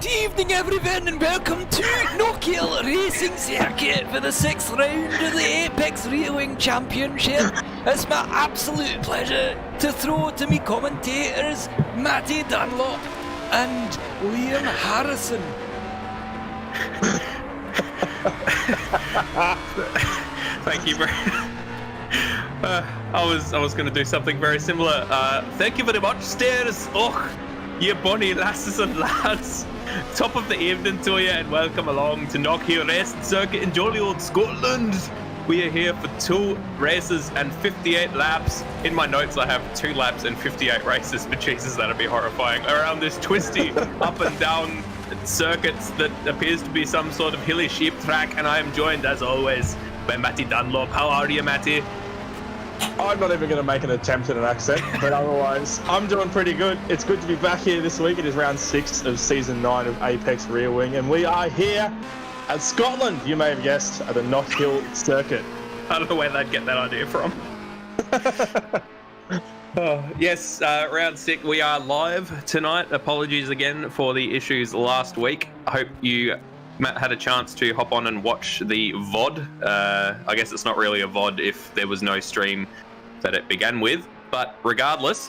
Good evening, everyone, and welcome to Knockhill Racing Circuit for the 6th round of the Apex Rear Wing Championship. It's my absolute pleasure to throw to me commentators Matty Dunlop and Liam Harrison. Thank you very I was going to do something very similar. Thank you very much, stairs. Oh, you bonny lasses and lads. Top of the evening to you, and welcome along to Knockhill Racing Circuit in jolly old Scotland. We are here for 2 races and 58 laps. In my notes I have 2 laps and 58 races, but Jesus, that'd be horrifying. Around this twisty up and down circuits that appears to be some sort of hilly sheep track, and I am joined as always by Matty Dunlop. How are you, Matty? I'm not even going to make an attempt at an accent, but otherwise, I'm doing pretty good. It's good to be back here this week. It is round 6 of season 9 of Apex Rear Wing, and we are here at Scotland, you may have guessed, at the Knockhill Circuit. I don't know where they'd get that idea from. Yes, round 6, we are live tonight. Apologies again for the issues last week. I hope you had a chance to hop on and watch the VOD. I guess it's not really a VOD if there was no stream that it began with. But regardless,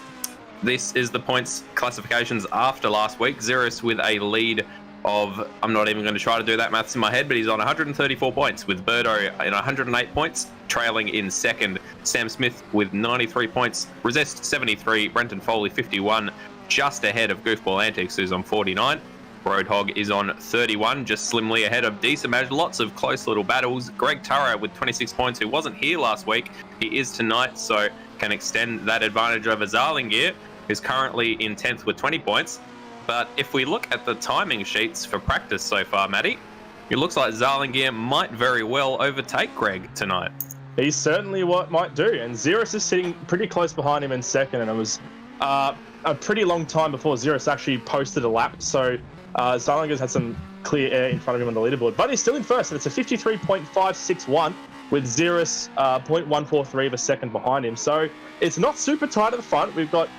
this is the points classifications after last week. Xeris with a lead of, I'm not even going to try to do that maths in my head, but he's on 134 points, with Birdo in 108 points, trailing in second. Sam Smith with 93 points, Resist 73, Brenton Foley 51, just ahead of Goofball Antics, who's on 49. Roadhog is on 31, just slimly ahead of Decimage. Lots of close little battles. Greg Turrow with 26 points, who wasn't here last week. He is tonight, so can extend that advantage over Zarlingier, who's currently in 10th with 20 points. But if we look at the timing sheets for practice so far, Matty, it looks like Zarlingier might very well overtake Greg tonight. He certainly might do, and Xeris is sitting pretty close behind him in second, and it was a pretty long time before Xeris actually posted a lap, so Zarlingier's had some clear air in front of him on the leaderboard, but he's still in first, and it's a 53.561 with Xeris 0.143 of a second behind him. So it's not super tight at the front. We've got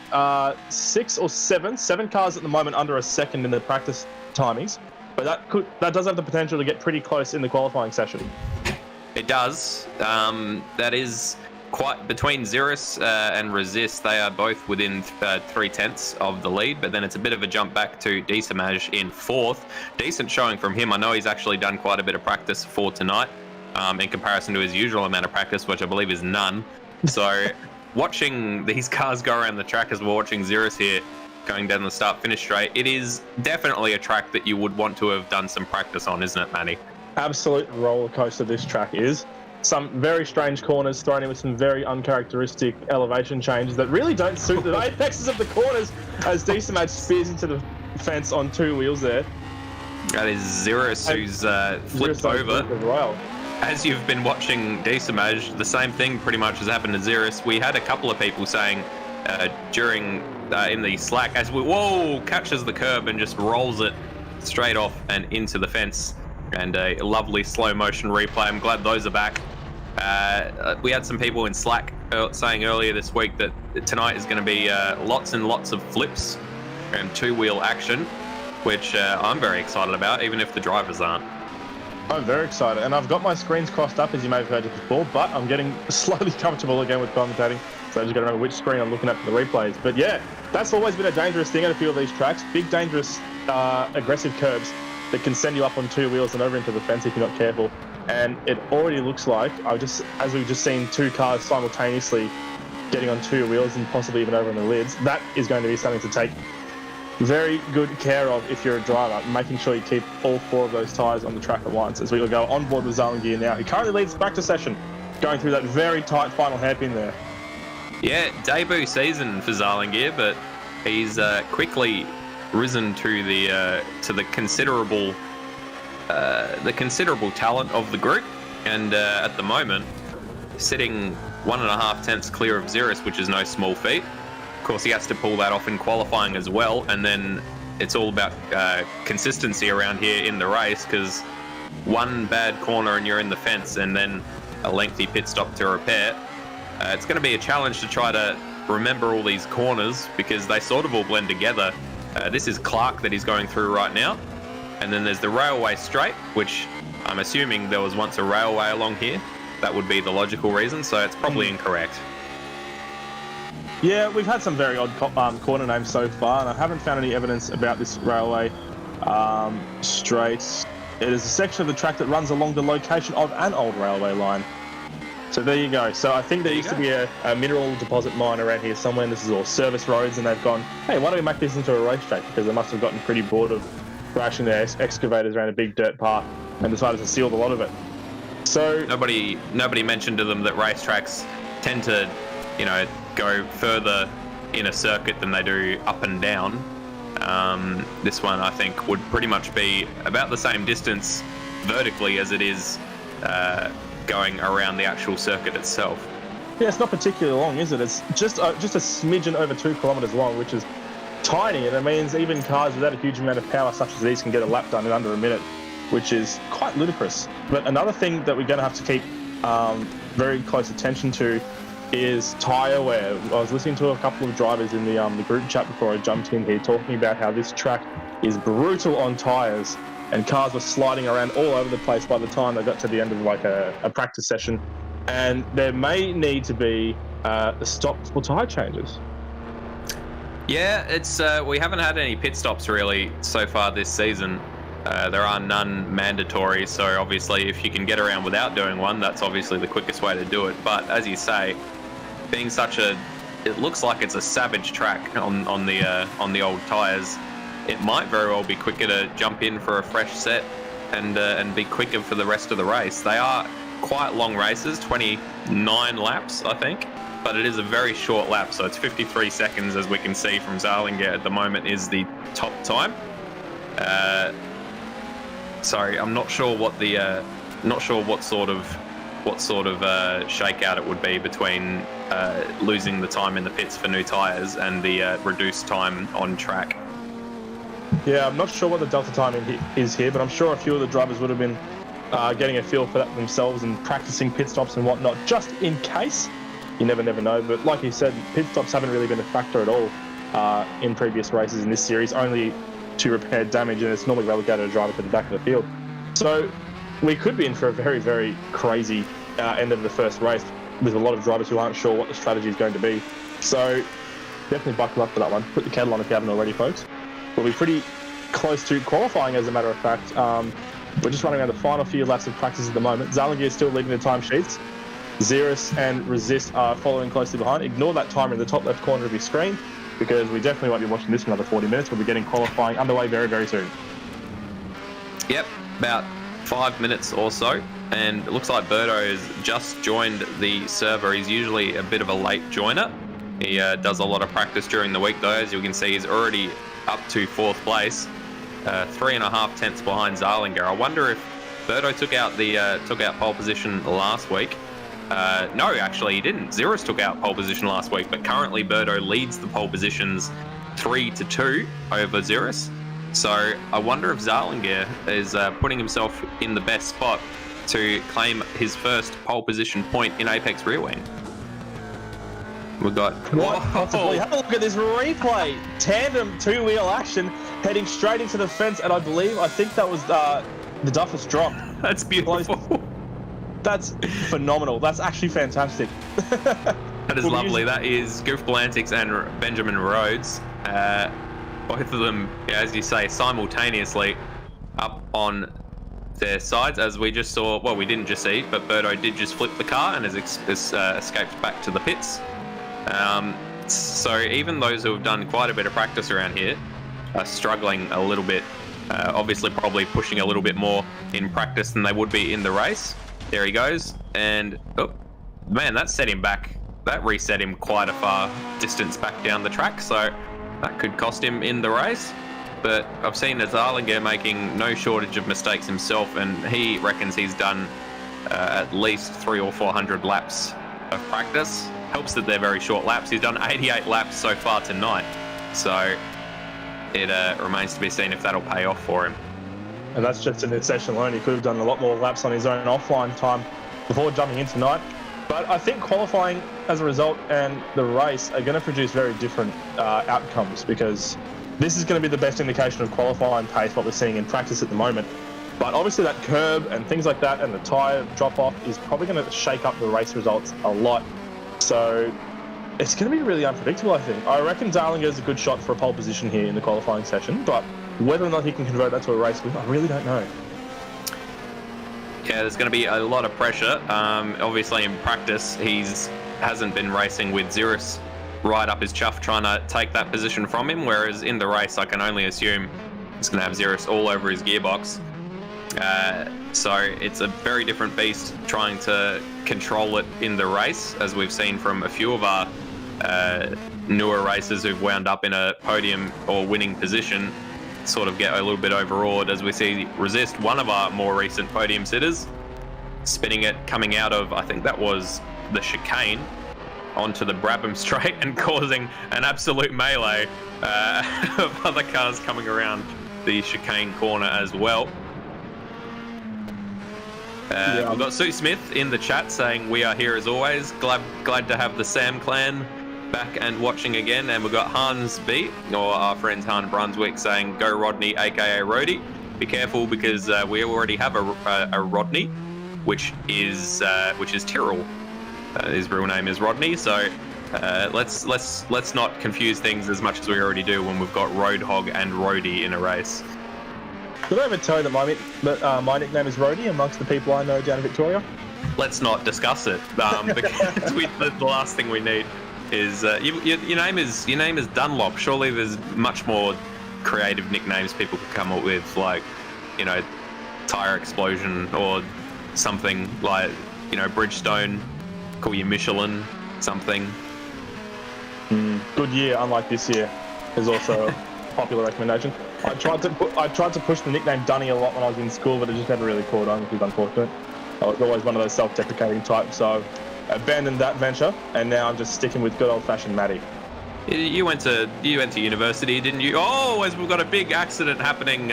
6 or 7 cars at the moment under a second in the practice timings, but that does have the potential to get pretty close in the qualifying session. It does. That is quite between Xeris and Resist. They are both within 3/10 of the lead, but then it's a bit of a jump back to Decimage in 4th. Decent showing from him. I know he's actually done quite a bit of practice for tonight, in comparison to his usual amount of practice, which I believe is none. So watching these cars go around the track as we're watching Xeris here going down the start-finish straight, it is definitely a track that you would want to have done some practice on, isn't it, Manny? Absolute roller coaster this track is. Some very strange corners thrown in with some very uncharacteristic elevation changes that really don't suit the apexes of the corners as Decimage spears into the fence on 2 wheels there. That is Xeris, who's flipped over. Well. As you've been watching Decimage, the same thing pretty much has happened to Xeris. We had a couple of people saying during in the Slack, as catches the curb and just rolls it straight off and into the fence. And a lovely slow motion replay. I'm glad those are back. We had some people in Slack saying earlier this week that tonight is going to be lots and lots of flips and 2-wheel action, which I'm very excited about, even if the drivers aren't. I'm very excited, and I've got my screens crossed up, as you may have heard it before, but I'm getting slowly comfortable again with commentating, so I just got to remember which screen I'm looking at for the replays. But yeah, that's always been a dangerous thing at a few of these tracks. Big, dangerous, aggressive curbs that can send you up on 2 wheels and over into the fence if you're not careful. And it already looks like, as we've just seen 2 cars simultaneously getting on 2 wheels and possibly even over on the lids, that is going to be something to take very good care of if you're a driver, making sure you keep all 4 of those tyres on the track at once. As we will go on board with Zarlingier now, he currently leads the practice session, going through that very tight final hairpin there. Yeah, debut season for Zarlingier, but he's quickly risen to the considerable talent of the group, and at the moment sitting 1.5 tenths clear of Xeris, which is no small feat. Of course, he has to pull that off in qualifying as well, and then it's all about consistency around here in the race, because one bad corner and you're in the fence, and then a lengthy pit stop to repair. It's going to be a challenge to try to remember all these corners, because they sort of all blend together. This is Clark that he's going through right now. And then there's the railway straight, which I'm assuming there was once a railway along here. That would be the logical reason, so it's probably incorrect. Yeah, we've had some very odd corner names so far, and I haven't found any evidence about this railway straight. It is a section of the track that runs along the location of an old railway line. So there you go. So I think there used to be a mineral deposit mine around here somewhere, and this is all service roads, and they've gone, hey, why don't we make this into a racetrack? Because they must have gotten pretty bored of thrashing their excavators around a big dirt path and decided to seal a lot of it. So nobody mentioned to them that racetracks tend to, go further in a circuit than they do up and down. This one, I think, would pretty much be about the same distance vertically as it is going around the actual circuit itself. Yeah, it's not particularly long, is it? It's just a smidgen over 2 kilometres long, which is tiny, and it means even cars without a huge amount of power such as these can get a lap done in under a minute, which is quite ludicrous. But another thing that we're going to have to keep very close attention to is tyre wear. I was listening to a couple of drivers in the group chat before I jumped in here talking about how this track is brutal on tyres, and cars were sliding around all over the place by the time they got to the end of like a practice session, and there may need to be stops for tyre changes. Yeah, it's we haven't had any pit stops really so far this season. There are none mandatory, so obviously if you can get around without doing one, that's obviously the quickest way to do it. But as you say, being it looks like it's a savage track on the old tyres. It might very well be quicker to jump in for a fresh set and be quicker for the rest of the race. They are quite long races, 29 laps, I think, but it is a very short lap, so it's 53 seconds, as we can see from Zalinger at the moment, is the top time. Sorry, I'm not sure what sort of shakeout it would be between losing the time in the pits for new tyres and the reduced time on track. Yeah, I'm not sure what the delta time is here, but I'm sure a few of the drivers would have been getting a feel for that themselves and practicing pit stops and whatnot, just in case. You never know. But like you said, pit stops haven't really been a factor at all in previous races in this series, only to repair damage, and it's normally relegated a driver to the back of the field. So we could be in for a very, very crazy end of the first race with a lot of drivers who aren't sure what the strategy is going to be. So definitely buckle up for that one. Put the kettle on if you haven't already, folks. We'll be pretty close to qualifying, as a matter of fact. We're just running around the final few laps of practice at the moment. Zalinger is still leading the timesheets. Xeris and Resist are following closely behind. Ignore that timer in the top left corner of your screen, because we definitely won't be watching this for another 40 minutes. We'll be getting qualifying underway very, very soon. Yep, about 5 minutes or so. And it looks like Birdo has just joined the server. He's usually a bit of a late joiner. He does a lot of practice during the week, though. As you can see, he's already up to 4th place, 3.5 tenths behind Zalinger. I wonder if Birdo took out pole position last week. No, actually he didn't. Xeris took out pole position last week, but currently Birdo leads the pole positions 3-2 over Xeris. So I wonder if Zalinger is putting himself in the best spot to claim his first pole position point in Apex Rear Wing. We've got... Possibly. Have a look at this replay. Tandem 2-wheel action heading straight into the fence, and I think that was the Duffus drop. That's beautiful. That's phenomenal. That's actually fantastic. That is lovely. That is Goofball Antics and Benjamin Rhodes. Both of them, as you say, simultaneously up on their sides, as we just saw. Well, we didn't just see, but Birdo did just flip the car and has escaped back to the pits. So even those who have done quite a bit of practice around here are struggling a little bit. Obviously, probably pushing a little bit more in practice than they would be in the race. There he goes, and oh man, that set him back. That reset him quite a far distance back down the track, so that could cost him in the race. But I've seen Zalinger making no shortage of mistakes himself, and he reckons he's done at least 300 or 400 laps of practice. Helps that they're very short laps. He's done 88 laps so far tonight, so it remains to be seen if that'll pay off for him. And that's just in this session alone. He could have done a lot more laps on his own offline time before jumping in tonight. But I think qualifying, as a result, and the race are going to produce very different outcomes, because this is going to be the best indication of qualifying pace, what we're seeing in practice at the moment. But obviously that curb and things like that and the tyre drop-off is probably going to shake up the race results a lot. So it's going to be really unpredictable, I think. I reckon Zarlinger's a good shot for a pole position here in the qualifying session, but whether or not he can convert that to a race win, I really don't know. Yeah, there's going to be a lot of pressure. Obviously in practice, hasn't been racing with Zirus right up his chuff trying to take that position from him, whereas in the race I can only assume he's going to have Zirus all over his gearbox. So it's a very different beast trying to control it in the race, as we've seen from a few of our newer racers who've wound up in a podium or winning position sort of get a little bit overawed, as we see Resist, one of our more recent podium sitters, spinning it coming out of, I think that was the chicane, onto the Brabham straight and causing an absolute melee of other cars coming around the chicane corner as well. We've got Sue Smith in the chat saying we are here as always. Glad to have the Sam clan back and watching again. And we've got Hans B, or our friends Han Brunswick, saying go Rodney, aka Rody. Be careful because we already have a Rodney, which is Tyrrell. His real name is Rodney. So let's not confuse things as much as we already do when we've got Roadhog and Rody in a race. Did I ever tell you that my nickname is Rody amongst the people I know down in Victoria? Let's not discuss it, because the last thing we need is your name is Dunlop. Surely there's much more creative nicknames people could come up with, like, you know, Tire Explosion or something like, you know, Bridgestone. Call you Michelin, something. Good year, unlike this year, is also a popular recommendation. I tried to push the nickname Dunny a lot when I was in school, but it just never really caught on, which is unfortunate. I was always one of those self-deprecating types, so I abandoned that venture, and now I'm just sticking with good old-fashioned Matty. You went to university, didn't you? Oh, as we've got a big accident happening.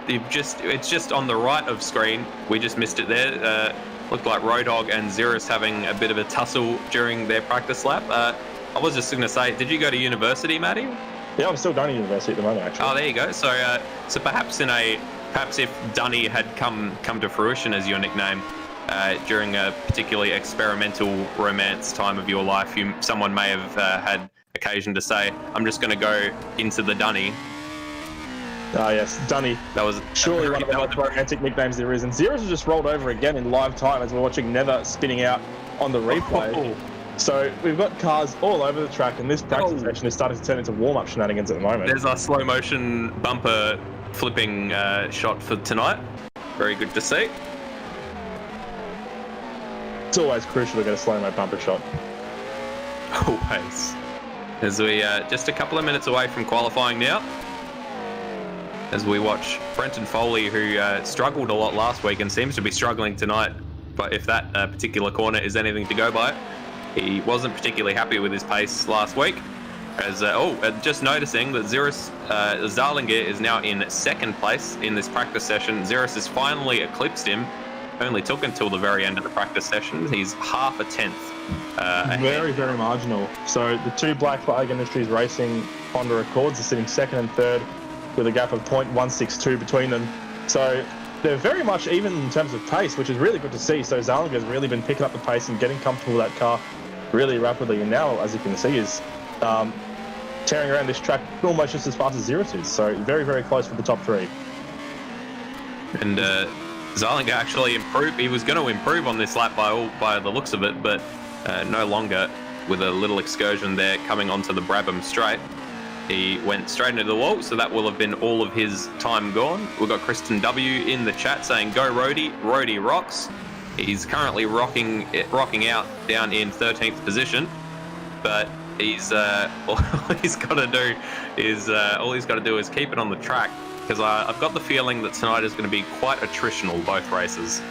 It's just on the right of screen. We just missed it there. Looked like Roadhog and Zirus having a bit of a tussle during their practice lap. I was just going to say, did you go to university, Matty? Yeah, I'm still going to university at the moment, actually. Oh, there you go. So perhaps if Dunny had come to fruition as your nickname during a particularly experimental romance time of your life, someone may have had occasion to say, "I'm just going to go into the Dunny." Ah, yes, Dunny. That was surely one of the most romantic nicknames there is. And Zirus has just rolled over again in live time as we're watching Never spinning out on the replay. Oh. So we've got cars all over the track, and this practice session is starting to turn into warm-up shenanigans at the moment. There's our slow-motion bumper flipping shot for tonight. Very good to see. It's always crucial to get a slow-mo bumper shot. Always. As we just a couple of minutes away from qualifying now, as we watch Brenton Foley, who struggled a lot last week and seems to be struggling tonight, but if that particular corner is anything to go by. He wasn't particularly happy with his pace last week. As just noticing that Zarlinger is now in second place in this practice session. Zirus has finally eclipsed him. Only took until the very end of the practice session. He's half a tenth very, very marginal. So the two Black Flag Industries Racing Honda Accords are sitting second and third with a gap of 0.162 between them. So they're very much even in terms of pace, which is really good to see. So Zarlinger's really been picking up the pace and getting comfortable with that car really rapidly, and now, as you can see, is tearing around this track almost just as fast as Zirus is. So very, very close for the top three. And Zarlinger actually improved. He was going to improve on this lap by the looks of it, but no longer, with a little excursion there coming onto the Brabham straight. He went straight into the wall, so that will have been all of his time gone. We've got Kristen W in the chat saying, "Go Rody, Rody rocks." He's currently rocking out down in 13th position, but he's all he's got to do is keep it on the track, because I've got the feeling that tonight is going to be quite attritional, both races.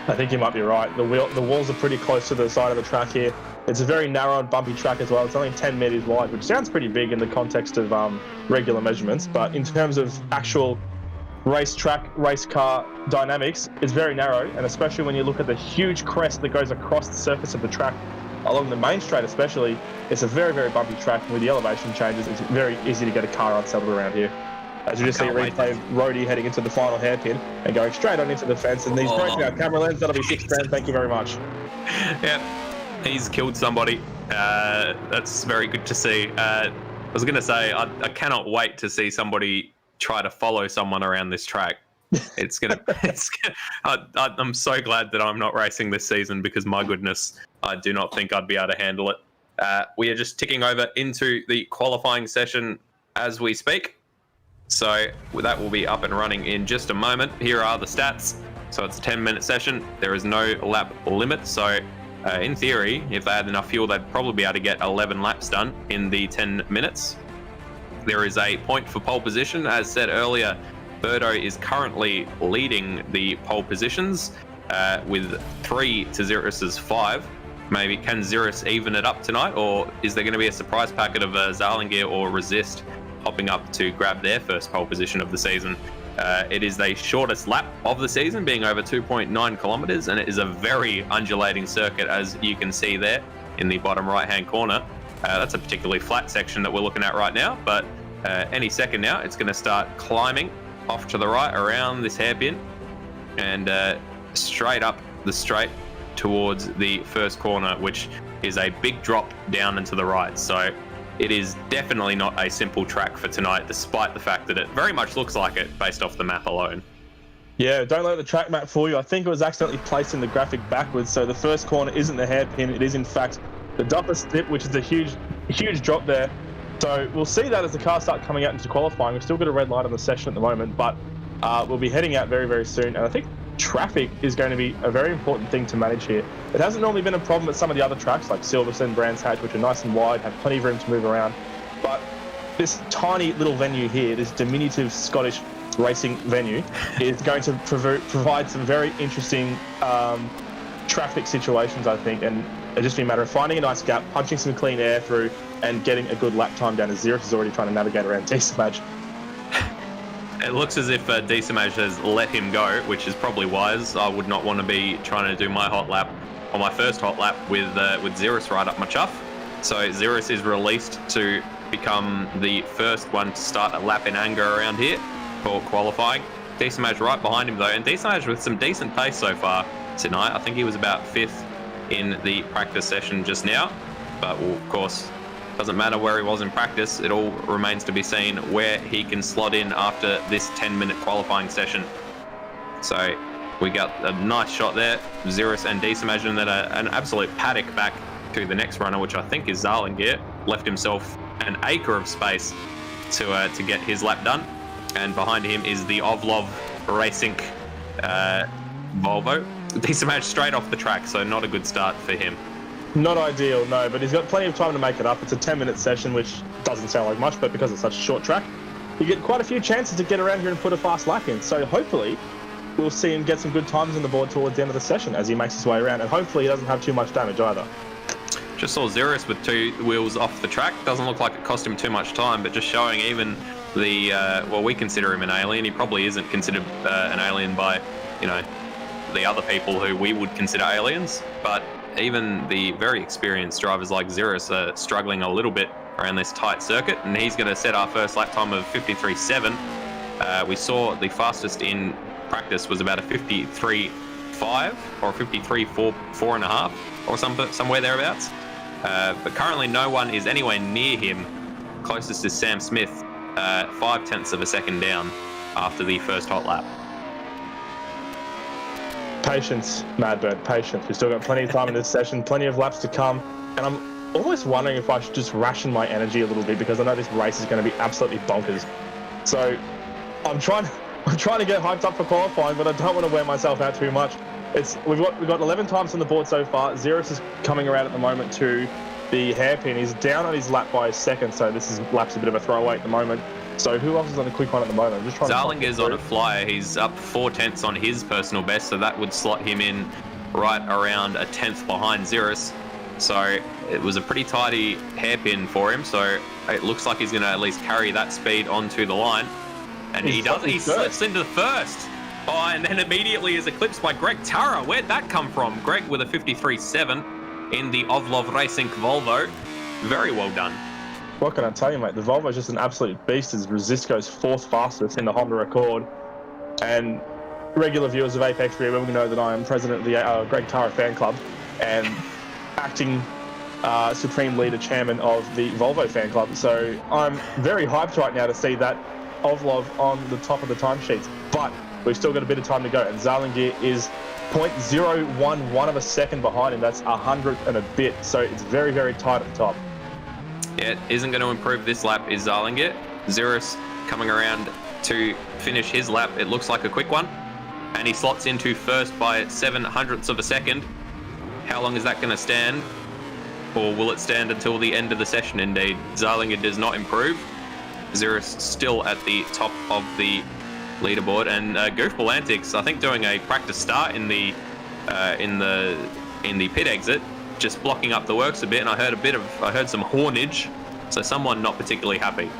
I think you might be right. The walls are pretty close to the side of the track here. It's a very narrow and bumpy track as well. It's only 10 meters wide, which sounds pretty big in the context of regular measurements, but in terms of actual race car dynamics, it's very narrow, and especially when you look at the huge crest that goes across the surface of the track along the main straight especially, it's a very, very bumpy track. And with the elevation changes, it's very easy to get a car unsettled around here. As you just see replay Rhodey heading into the final hairpin and going straight on into the fence. And he's broken our camera lens. That'll be 6 grand. Thank you very much. Yep, he's killed somebody. That's very good to see. I was going to say, I cannot wait to see somebody try to follow someone around this track. I'm so glad that I'm not racing this season because, my goodness, I do not think I'd be able to handle it. We are just ticking over into the qualifying session as we speak. So that will be up and running in just a moment. Here are the stats. So it's a 10-minute session. There is no lap limit. So in theory, if they had enough fuel, they'd probably be able to get 11 laps done in the 10 minutes. There is a point for pole position. As said earlier, Birdo is currently leading the pole positions with 3 to Zirus's 5. Maybe can Zirus even it up tonight, or is there going to be a surprise packet of Zarlingear or Resist popping up to grab their first pole position of the season? It is the shortest lap of the season, being over 2.9 kilometers, and it is a very undulating circuit, as you can see there in the bottom right-hand corner. That's a particularly flat section that we're looking at right now, but any second now, it's going to start climbing off to the right around this hairpin and straight up the straight towards the first corner, which is a big drop down and to the right. So it is definitely not a simple track for tonight, despite the fact that it very much looks like it based off the map alone. Yeah, don't let the track map fool you. I think it was accidentally placed in the graphic backwards. So the first corner isn't the hairpin. It is, in fact, the dumper strip, which is a huge drop there. So we'll see that as the cars start coming out into qualifying. We've still got a red light on the session at the moment, but we'll be heading out very, very soon. And I think traffic is going to be a very important thing to manage here. It hasn't normally been a problem at some of the other tracks like Silverstone, Brands Hatch, which are nice and wide, have plenty of room to move around. But this tiny little venue here, this diminutive Scottish racing venue, is going to provide some very interesting traffic situations, I think. And it'll just be a matter of finding a nice gap, punching some clean air through, and getting a good lap time down as Zirus is already trying to navigate around D-Smash. It looks as if D-Smash has let him go, which is probably wise. I would not want to be trying to do my hot lap, or my first hot lap, with Zirus right up my chuff. So Zirus is released to become the first one to start a lap in anger around here for qualifying. D-Smash right behind him though, and D-Smash with some decent pace so far tonight. I think he was about 5th in the practice session just now, but of course, doesn't matter where he was in practice. It all remains to be seen where he can slot in after this 10-minute qualifying session. So we got a nice shot there, Zirus and D-Smash, and then an absolute paddock back to the next runner, which I think is Zarlingear. Left himself an acre of space to get his lap done. And behind him is the Ovlov Racing Volvo. D-Smash straight off the track, so not a good start for him. Not ideal, no, but he's got plenty of time to make it up. It's a 10-minute session, which doesn't sound like much, but because it's such a short track, you get quite a few chances to get around here and put a fast lap in. So hopefully we'll see him get some good times on the board towards the end of the session as he makes his way around, and hopefully he doesn't have too much damage either. Just saw Zirus with 2 wheels off the track. Doesn't look like it cost him too much time, but just showing even the, well, we consider him an alien. He probably isn't considered an alien by, you know, the other people who we would consider aliens, but even the very experienced drivers like Zirus are struggling a little bit around this tight circuit, and he's going to set our first lap time of 53.7. We saw the fastest in practice was about a 53.5 or 53.4.5 or somewhere thereabouts. But currently no one is anywhere near him. Closest is Sam Smith, 0.5 of a second down after the first hot lap. Patience, Madbird, patience. We've still got plenty of time in this session, plenty of laps to come, and I'm almost wondering if I should just ration my energy a little bit, because I know this race is going to be absolutely bonkers. So I'm trying to get hyped up for qualifying, but I don't want to wear myself out too much. We've got 11 times on the board so far. Zirus is coming around at the moment to the hairpin. He's down on his lap by a second, so this lap's a bit of a throwaway at the moment. So who else is on the quick one at the moment? I'm just trying Zarlinger's on a flyer. He's up 0.4 on his personal best, so that would slot him in right around a 10th behind Zirus. So it was a pretty tidy hairpin for him, so it looks like he's going to at least carry that speed onto the line. And he slips into the first. Oh, and then immediately is eclipsed by Greg Tara. Where'd that come from? Greg with a 53.7. in the Ovlov Racing Volvo. Very well done. What can I tell you, mate? The Volvo is just an absolute beast as Resist goes fourth fastest in the Honda record. And regular viewers of Apex Rear will know that I am president of the Greg Tara fan club and acting supreme leader chairman of the Volvo fan club. So I'm very hyped right now to see that Ovlov on the top of the timesheets. But we've still got a bit of time to go. And Zalingir is 0.011 of a second behind him. That's 100th and a bit. So it's very, very tight at the top. Yeah, it isn't going to improve this lap is Zalingir. Zirus coming around to finish his lap. It looks like a quick one. And he slots into first by 0.07 of a second. How long is that going to stand? Or will it stand until the end of the session indeed? Zalingir does not improve. Zirus still at the top of the leaderboard. And Goofball Antics, I think, doing a practice start in the pit exit, just blocking up the works a bit. And I heard some hornage, so someone not particularly happy.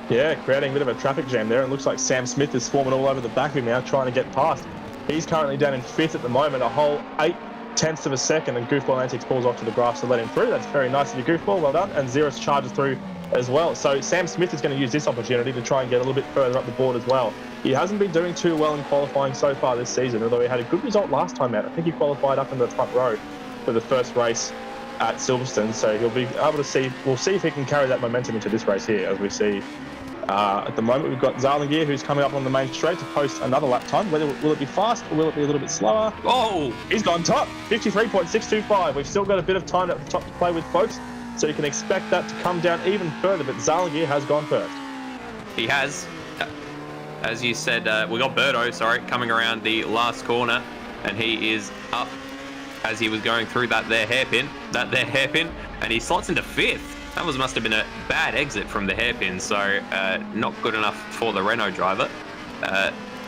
Yeah, creating a bit of a traffic jam there. It looks like Sam Smith is swarming all over the back of him now, trying to get past. He's currently down in fifth at the moment, a whole 0.8 of a second, and Goofball Antics pulls off to the grass to let him through. That's very nice of you, Goofball. Well done. And Zirus charges through as well. So Sam Smith is going to use this opportunity to try and get a little bit further up the board as well. He hasn't been doing too well in qualifying so far this season, although he had a good result last time out. I think he qualified up in the front row for the first race at Silverstone. So he'll be able to see. We'll see if he can carry that momentum into this race here, as we see. At the moment, we've got Zalingir, who's coming up on the main straight to post another lap time. Will it be fast or will it be a little bit slower? Oh! He's gone top, 53.625. We've still got a bit of time at the top to play with, folks, so you can expect that to come down even further, but Zalingir has gone first. He has. As you said, we got Birdo, coming around the last corner, and he is up as he was going through that there hairpin, and he slots into fifth. That must have been a bad exit from the hairpin, so not good enough for the Renault driver.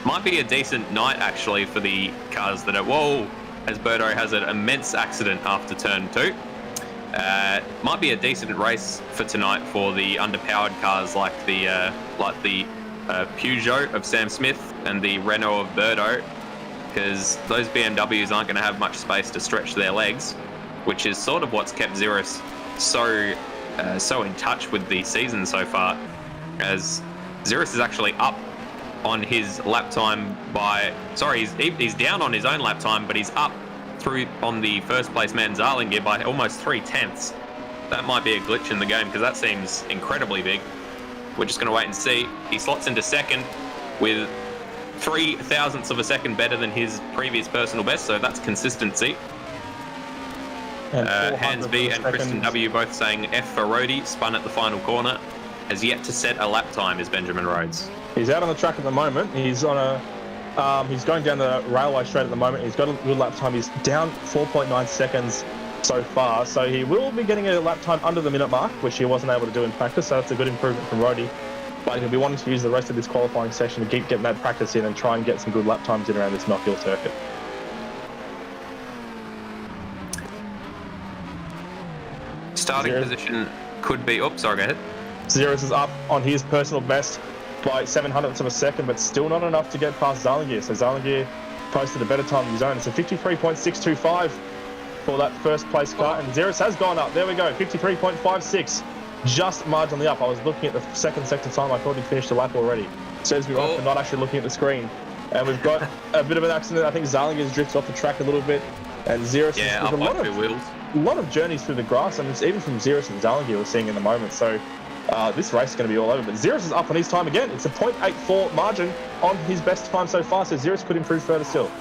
Might be a decent night, actually, for the cars that are... Whoa! As Birdo has an immense accident after turn 2. Might be a decent race for tonight for the underpowered cars like the Peugeot of Sam Smith and the Renault of Birdo, because those BMWs aren't going to have much space to stretch their legs, which is sort of what's kept Zirus so in touch with the season so far, as Zirus is actually up on his lap time by... Sorry, he's down on his own lap time, but he's up through on the first place man Zalingir by almost 0.3. That might be a glitch in the game, because that seems incredibly big. We're just going to wait and see. He slots into second with 0.003 of a second better than his previous personal best, so that's consistency. Hans B and Kristen W both saying F for Rhodey, spun at the final corner, has yet to set a lap time is Benjamin Rhodes. He's out on the track at the moment. He's on he's going down the railway straight at the moment. He's got a good lap time. He's down 4.9 seconds so far, so he will be getting a lap time under the minute mark, which he wasn't able to do in practice, so that's a good improvement from Rhodey. But he'll be wanting to use the rest of this qualifying session to keep getting that practice in and try and get some good lap times in around this Knockhill circuit. Starting position could be... Oops, sorry, go ahead. Zirus is up on his personal best by 0.07 of a second, but still not enough to get past Zalingir. So Zalingir posted a better time of his own. It's a 53.625 for that first place car, and Zirus has gone up. There we go, 53.56, just marginally up. I was looking at the second sector time. I thought he'd finished the lap already. Says me wrong for not actually looking at the screen. And we've got a bit of an accident. I think Zalingir's drifted off the track a little bit, and Zirus up by 2 wheels. A lot of journeys through the grass, and it's even from Zirus and Zalingir we're seeing in the moment. So this race is going to be all over. But Zirus is up on his time again. It's a 0.84 margin on his best time so far, so Zirus could improve further still.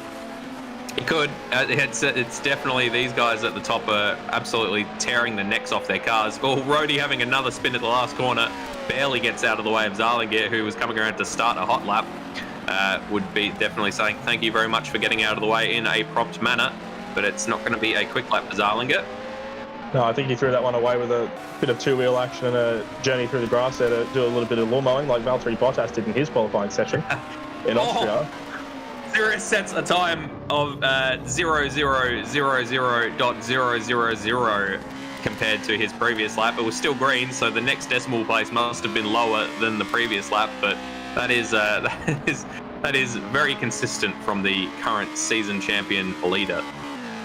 He could. It's definitely these guys at the top are absolutely tearing the necks off their cars. Oh, Rhodey having another spin at the last corner. Barely gets out of the way of Zalingir, who was coming around to start a hot lap. Would be definitely saying thank you very much for getting out of the way in a prompt manner. But it's not going to be a quick lap for Zalingir. No, I think he threw that one away with a bit of two-wheel action and a journey through the grass there to do a little bit of lawn mowing like Valtteri Bottas did in his qualifying session in Austria. Zirus sets a time of 0.000.000 compared to his previous lap. It was still green, so the next decimal place must have been lower than the previous lap, but that is very consistent from the current season champion leader.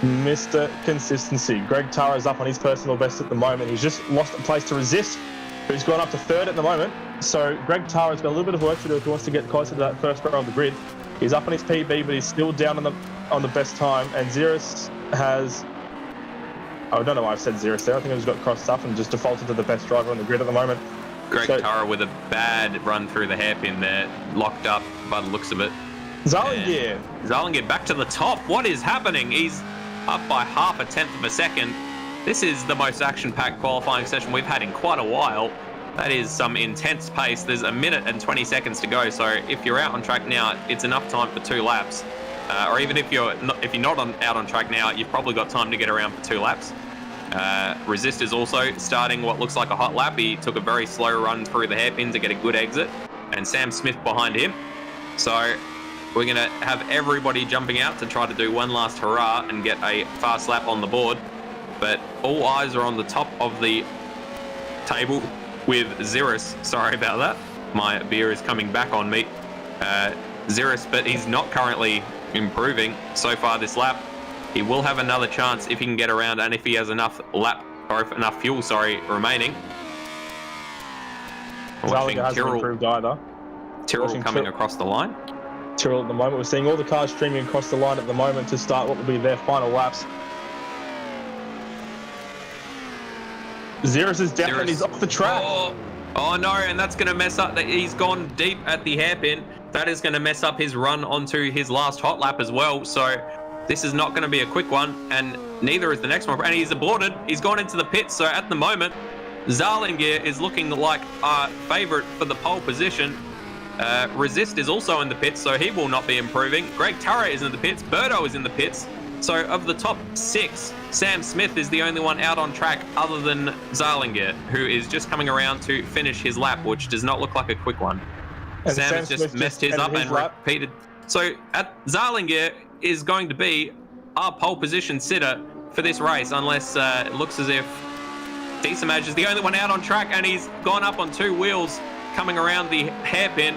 Mr. Consistency. Greg Tara is up on his personal best at the moment. He's just lost a place to Resist, who's gone up to third at the moment. So Greg Tara's got a little bit of work to do if he wants to get closer to that first row of the grid. He's up on his PB, but he's still down on the best time. And Xeris has... I don't know why I've said Xeris there. I think I just got crossed up and just defaulted to the best driver on the grid at the moment. Greg Tara with a bad run through the hairpin there, locked up by the looks of it. Zalingir back to the top. What is happening? He's up by 0.5 of a second. This is the most action-packed qualifying session we've had in quite a while. That is some intense pace. There's 1 minute and 20 seconds to go. So if you're out on track now, it's enough time for 2 laps. Or even if you're not out on track now, you've probably got time to get around for 2 laps. Resist is also starting what looks like a hot lap. He took a very slow run through the hairpin to get a good exit, and Sam Smith behind him. So we're going to have everybody jumping out to try to do one last hurrah and get a fast lap on the board. But all eyes are on the top of the table with Xeris. Sorry about that. My beer is coming back on me. Xeris, but he's not currently improving so far this lap. He will have another chance if he can get around and if he has enough enough fuel, remaining. Watching hasn't improved either. Tyrrell coming across the line. Tyrrell at the moment. We're seeing all the cars streaming across the line at the moment to start what will be their final laps. Xeris is down and he's off the track. Oh no, and that's going to mess up. He's gone deep at the hairpin. That is going to mess up his run onto his last hot lap as well. So this is not going to be a quick one, and neither is the next one. And he's aborted. He's gone into the pits. So at the moment, Zalingir is looking like our favourite for the pole position. Resist is also in the pits, so he will not be improving. Greg Tara is in the pits. Birdo is in the pits. So of the top 6, Sam Smith is the only one out on track other than Zalingir, who is just coming around to finish his lap, which does not look like a quick one. And Sam has just messed his up and repeated. So Zalingir is going to be our pole position sitter for this race, unless it looks as if Desamaj is the only one out on track, and he's gone up on 2 wheels coming around the hairpin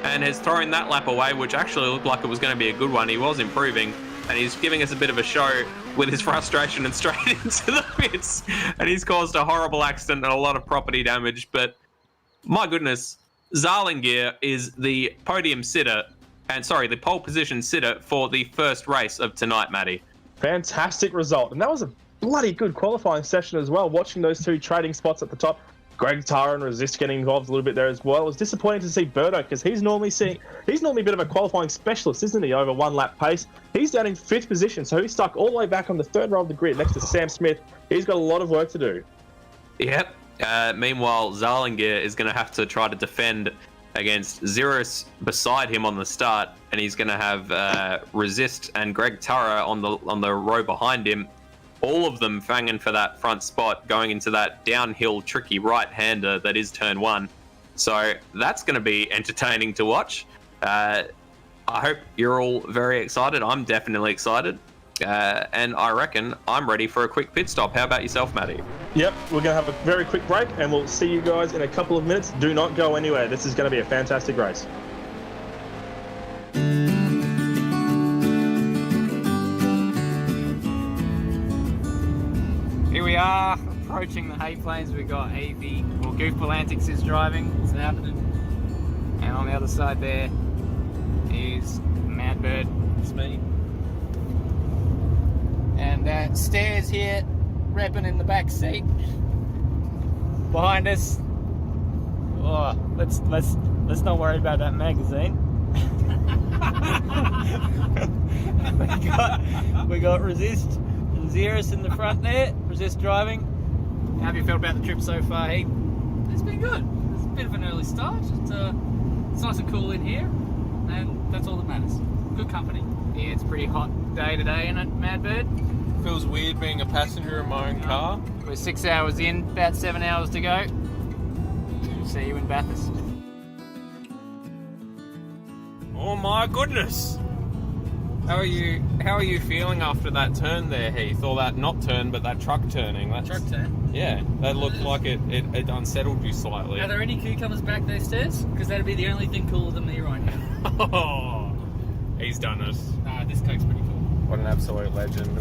and has thrown that lap away, which actually looked like it was going to be a good one. He was improving, and he's giving us a bit of a show with his frustration and straight into the pits, and he's caused a horrible accident and a lot of property damage. But my goodness, Zalingir is the podium sitter, the pole position sitter for the first race of tonight, Matty. Fantastic result. And that was a bloody good qualifying session as well. Watching those 2 trading spots at the top, Greg Tara and Resist getting involved a little bit there as well. It was disappointing to see Birdo, because he's normally a bit of a qualifying specialist, isn't he, over 1 lap pace. He's down in 5th position, so he's stuck all the way back on the 3rd row of the grid next to Sam Smith. He's got a lot of work to do. Yep. Meanwhile, Zalingir is going to have to try to defend against Xeris beside him on the start, and he's going to have Resist and Greg Tara on the row behind him. All of them fanging for that front spot, going into that downhill tricky right-hander that is turn 1. So that's going to be entertaining to watch. I hope you're all very excited. I'm definitely excited. And I reckon I'm ready for a quick pit stop. How about yourself, Matty? Yep, we're going to have a very quick break, and we'll see you guys in a couple of minutes. Do not go anywhere. This is going to be a fantastic race. Here we are, approaching the hay plains. We've got Goofball Antics is driving. It's happening. And on the other side there is Madbird. It's me. And Stairs here, repping in the back seat. Behind us. Oh, let's not worry about that magazine. we got Resist and Xeris in the front there. Resist driving. How have you felt about the trip so far, Heath? It's been good. It's a bit of an early start. It's nice and cool in here, and that's all that matters. Good company. Yeah, it's a pretty hot day today, isn't it, Madbird? Feels weird being a passenger in my own car. We're 6 hours in, about 7 hours to go. See you in Bathurst. Oh my goodness! How are you feeling after that turn there, Heath? Or that not turn, but that truck turning? Truck turn? Yeah, that looked like it unsettled you slightly. Are there any cucumbers back there, Stairs? Because that'd be the only thing cooler than me right now. Oh, he's done it. Nah, this Coke's pretty cool. What an absolute legend.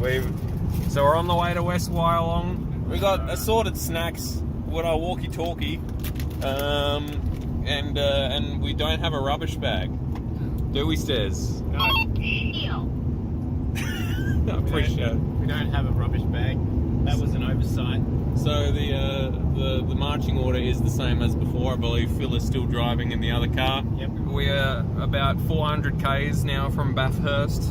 So we're on the way to West Wyalong. We got assorted snacks with our walkie-talkie, and we don't have a rubbish bag. Do we, Stairs? No, I appreciate it. we don't have a rubbish bag. That was an oversight. So the marching order is the same as before. I believe Phil is still driving in the other car. Yep. We are about 400 k's now from Bathurst,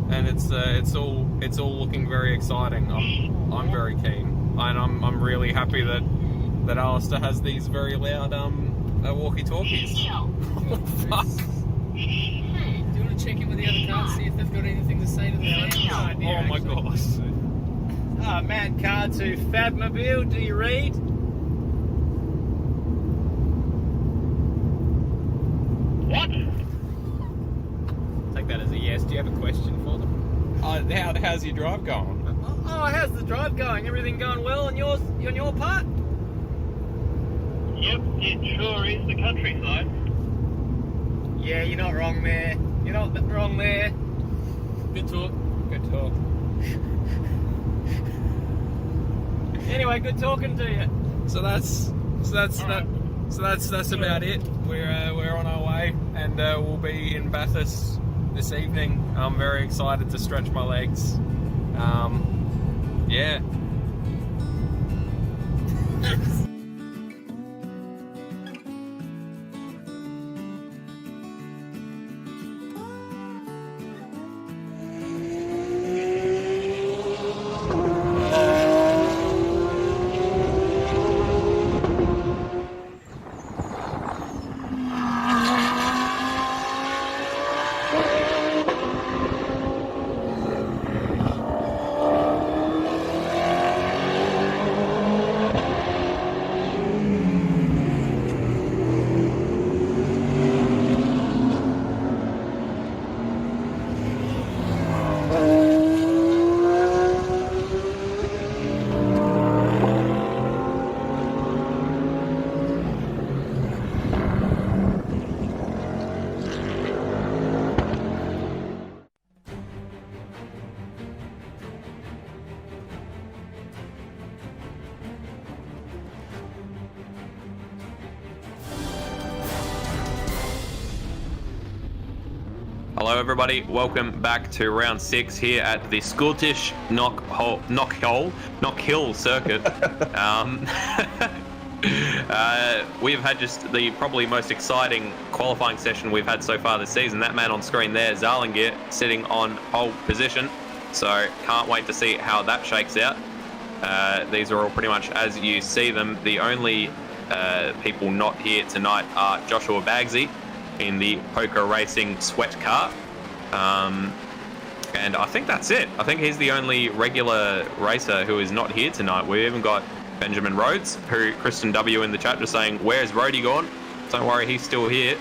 and it's all looking very exciting. I'm very keen, and I'm really happy that Alistair has these very loud walkie-talkies. Fuck. Do you want to check in with the other cars, see if they've got anything to say to the phone? Oh my gosh. Mad car to Fabmobile, do you read? What? Take that as a yes. Do you have a question for them? How's your drive going? Oh, how's the drive going? Everything going well on your part? Yep, it sure is the countryside. Yeah, you're not wrong there. You're not wrong there. Good talk. Good talk. Anyway, good talking to you. So that's about it. We're on our way, and we'll be in Bathurst this evening. I'm very excited to stretch my legs. Yeah. Hello everybody, welcome back to round 6 here at the Scottish Knockhill Circuit. We've had just the probably most exciting qualifying session we've had so far this season. That man on screen there, Zalingir, sitting on pole position. So can't wait to see how that shakes out. These are all pretty much as you see them. The only people not here tonight are Joshua Bagsy in the Poker Racing sweat car. And I think that's it. I think he's the only regular racer who is not here tonight. We've even got Benjamin Rhodes, who Kristen W in the chat just saying, where's Rhodey gone? Don't worry, he's still here.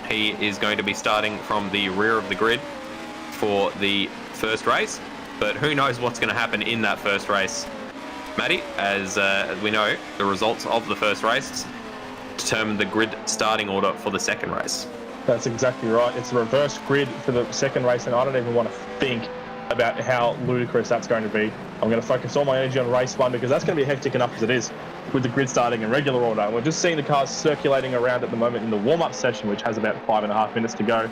He is going to be starting from the rear of the grid for the first race, but who knows what's going to happen in that first race. Matty, as we know, the results of the first race determine the grid starting order for the second race. That's exactly right. It's a reverse grid for the second race, and I don't even want to think about how ludicrous that's going to be. I'm going to focus all my energy on race 1 because that's going to be hectic enough as it is with the grid starting in regular order. And we're just seeing the cars circulating around at the moment in the warm-up session, which has about 5.5 minutes to go.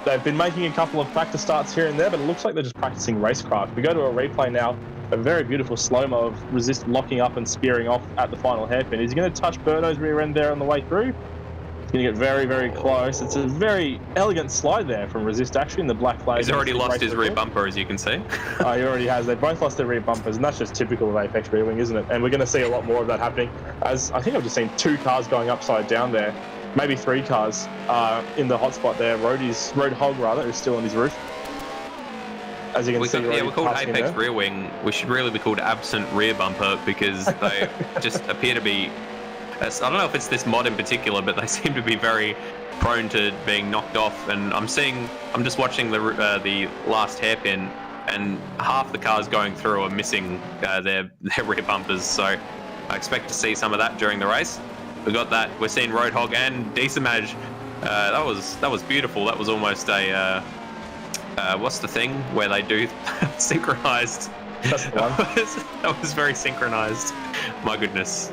They've been making a couple of practice starts here and there, but it looks like they're just practicing racecraft. We go to a replay now, a very beautiful slow-mo of Resist locking up and spearing off at the final hairpin. Is he going to touch Birdo's rear end there on the way through? He's going to get very, very close. It's a very elegant slide there from Resist, actually, in the black flag. He's already lost his rear bumper, as you can see. He already has. They both lost their rear bumpers, and that's just typical of Apex Rear Wing, isn't it? And we're going to see a lot more of that happening, as I think I've just seen 2 cars going upside down there, maybe 3 cars in the hotspot there. Roadhog is still on his roof. As you can see, we're called Apex Rear Wing. We should really be called Absent Rear Bumper because they just appear to be... I don't know if it's this mod in particular, but they seem to be very prone to being knocked off. And I'm just watching the last hairpin, and half the cars going through are missing their rear bumpers. So I expect to see some of that during the race. We got that. We're seeing Roadhog and Decimage. That was beautiful. That was almost a what's the thing where they do synchronized? That's the one. That was very synchronized. My goodness.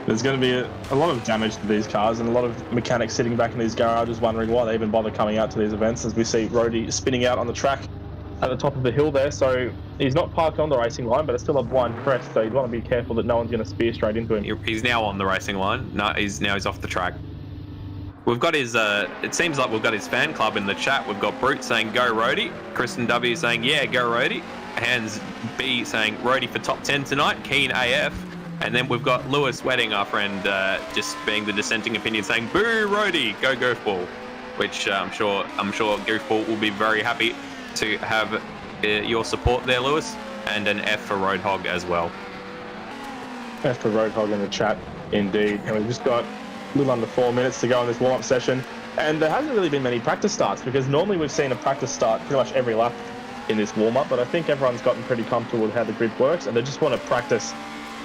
There's going to be a lot of damage to these cars and a lot of mechanics sitting back in these garages wondering why they even bother coming out to these events, as we see Rody spinning out on the track at the top of the hill there. So he's not parked on the racing line, but it's still a blind crest, so you'd want to be careful that no one's going to spear straight into him. He's now on the racing line. No, he's off the track. We've got his, it seems like we've got his fan club in the chat. We've got Brute saying, go Rody. Kristen W saying, yeah, go Rody. Hands B saying, Rody for top 10 tonight, keen AF. And then we've got Lewis Wedding, our friend, just being the dissenting opinion, saying, boo Rody, go Goofball. Which I'm sure Goofball will be very happy to have your support there, Lewis. And an F for Roadhog as well. F for Roadhog in the chat, indeed. And we've just got a little under 4 minutes to go in this warm-up session. And there hasn't really been many practice starts, because normally we've seen a practice start pretty much every lap in this warm-up, but I think everyone's gotten pretty comfortable with how the grid works, and they just want to practice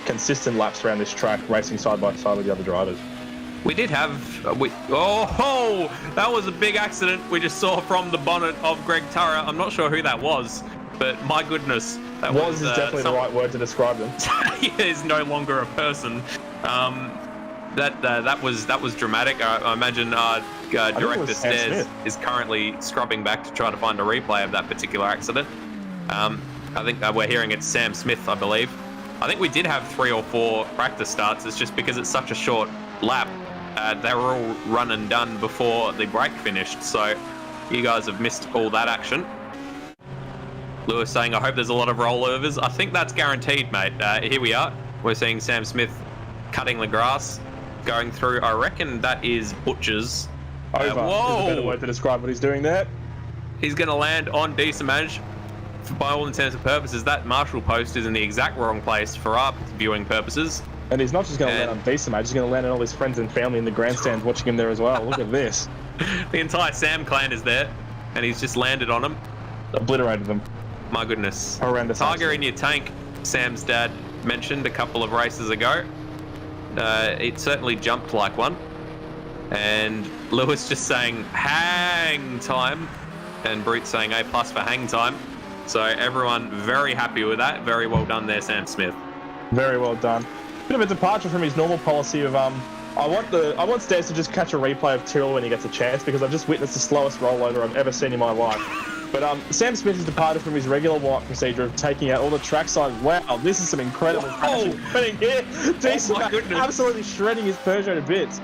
consistent laps around this track, racing side by side with the other drivers. We did have, that was a big accident we just saw from the bonnet of Greg Turra. I'm not sure who that was, but my goodness. That was is definitely the right word to describe them. He is no longer a person. That was dramatic. I imagine Director Stairs is currently scrubbing back to try to find a replay of that particular accident. I think we're hearing it's Sam Smith, I believe. I think we did have 3 or 4 practice starts. It's just because it's such a short lap. They were all run and done before the break finished. So you guys have missed all that action. Lewis saying, I hope there's a lot of rollovers. I think that's guaranteed, mate. Here we are. We're seeing Sam Smith cutting the grass, going through. I reckon that is Butcher's. Over. Whoa! Is a better word to describe what he's doing there. He's going to land on Desamage. By all intents and purposes, that marshal post is in the exact wrong place for our viewing purposes. And he's not just going to land on Desamage, he's going to land on all his friends and family in the grandstands watching him there as well. Look at this. The entire Sam clan is there, and he's just landed on them. Obliterated them. My goodness. Horrendous. Tiger in your tank, Sam's dad mentioned a couple of races ago. It certainly jumped like one. And Lewis just saying, hang time. And Brute saying A+ for hang time. So everyone very happy with that. Very well done there, Sam Smith. Very well done. Bit of a departure from his normal policy of I want Stairs to just catch a replay of Tyrrell when he gets a chance, because I've just witnessed the slowest rollover I've ever seen in my life. But Sam Smith has departed from his regular warm-up procedure of taking out all the trackside. Wow, this is some incredible crashing happening here. Decent, absolutely shredding his Peugeot to bits.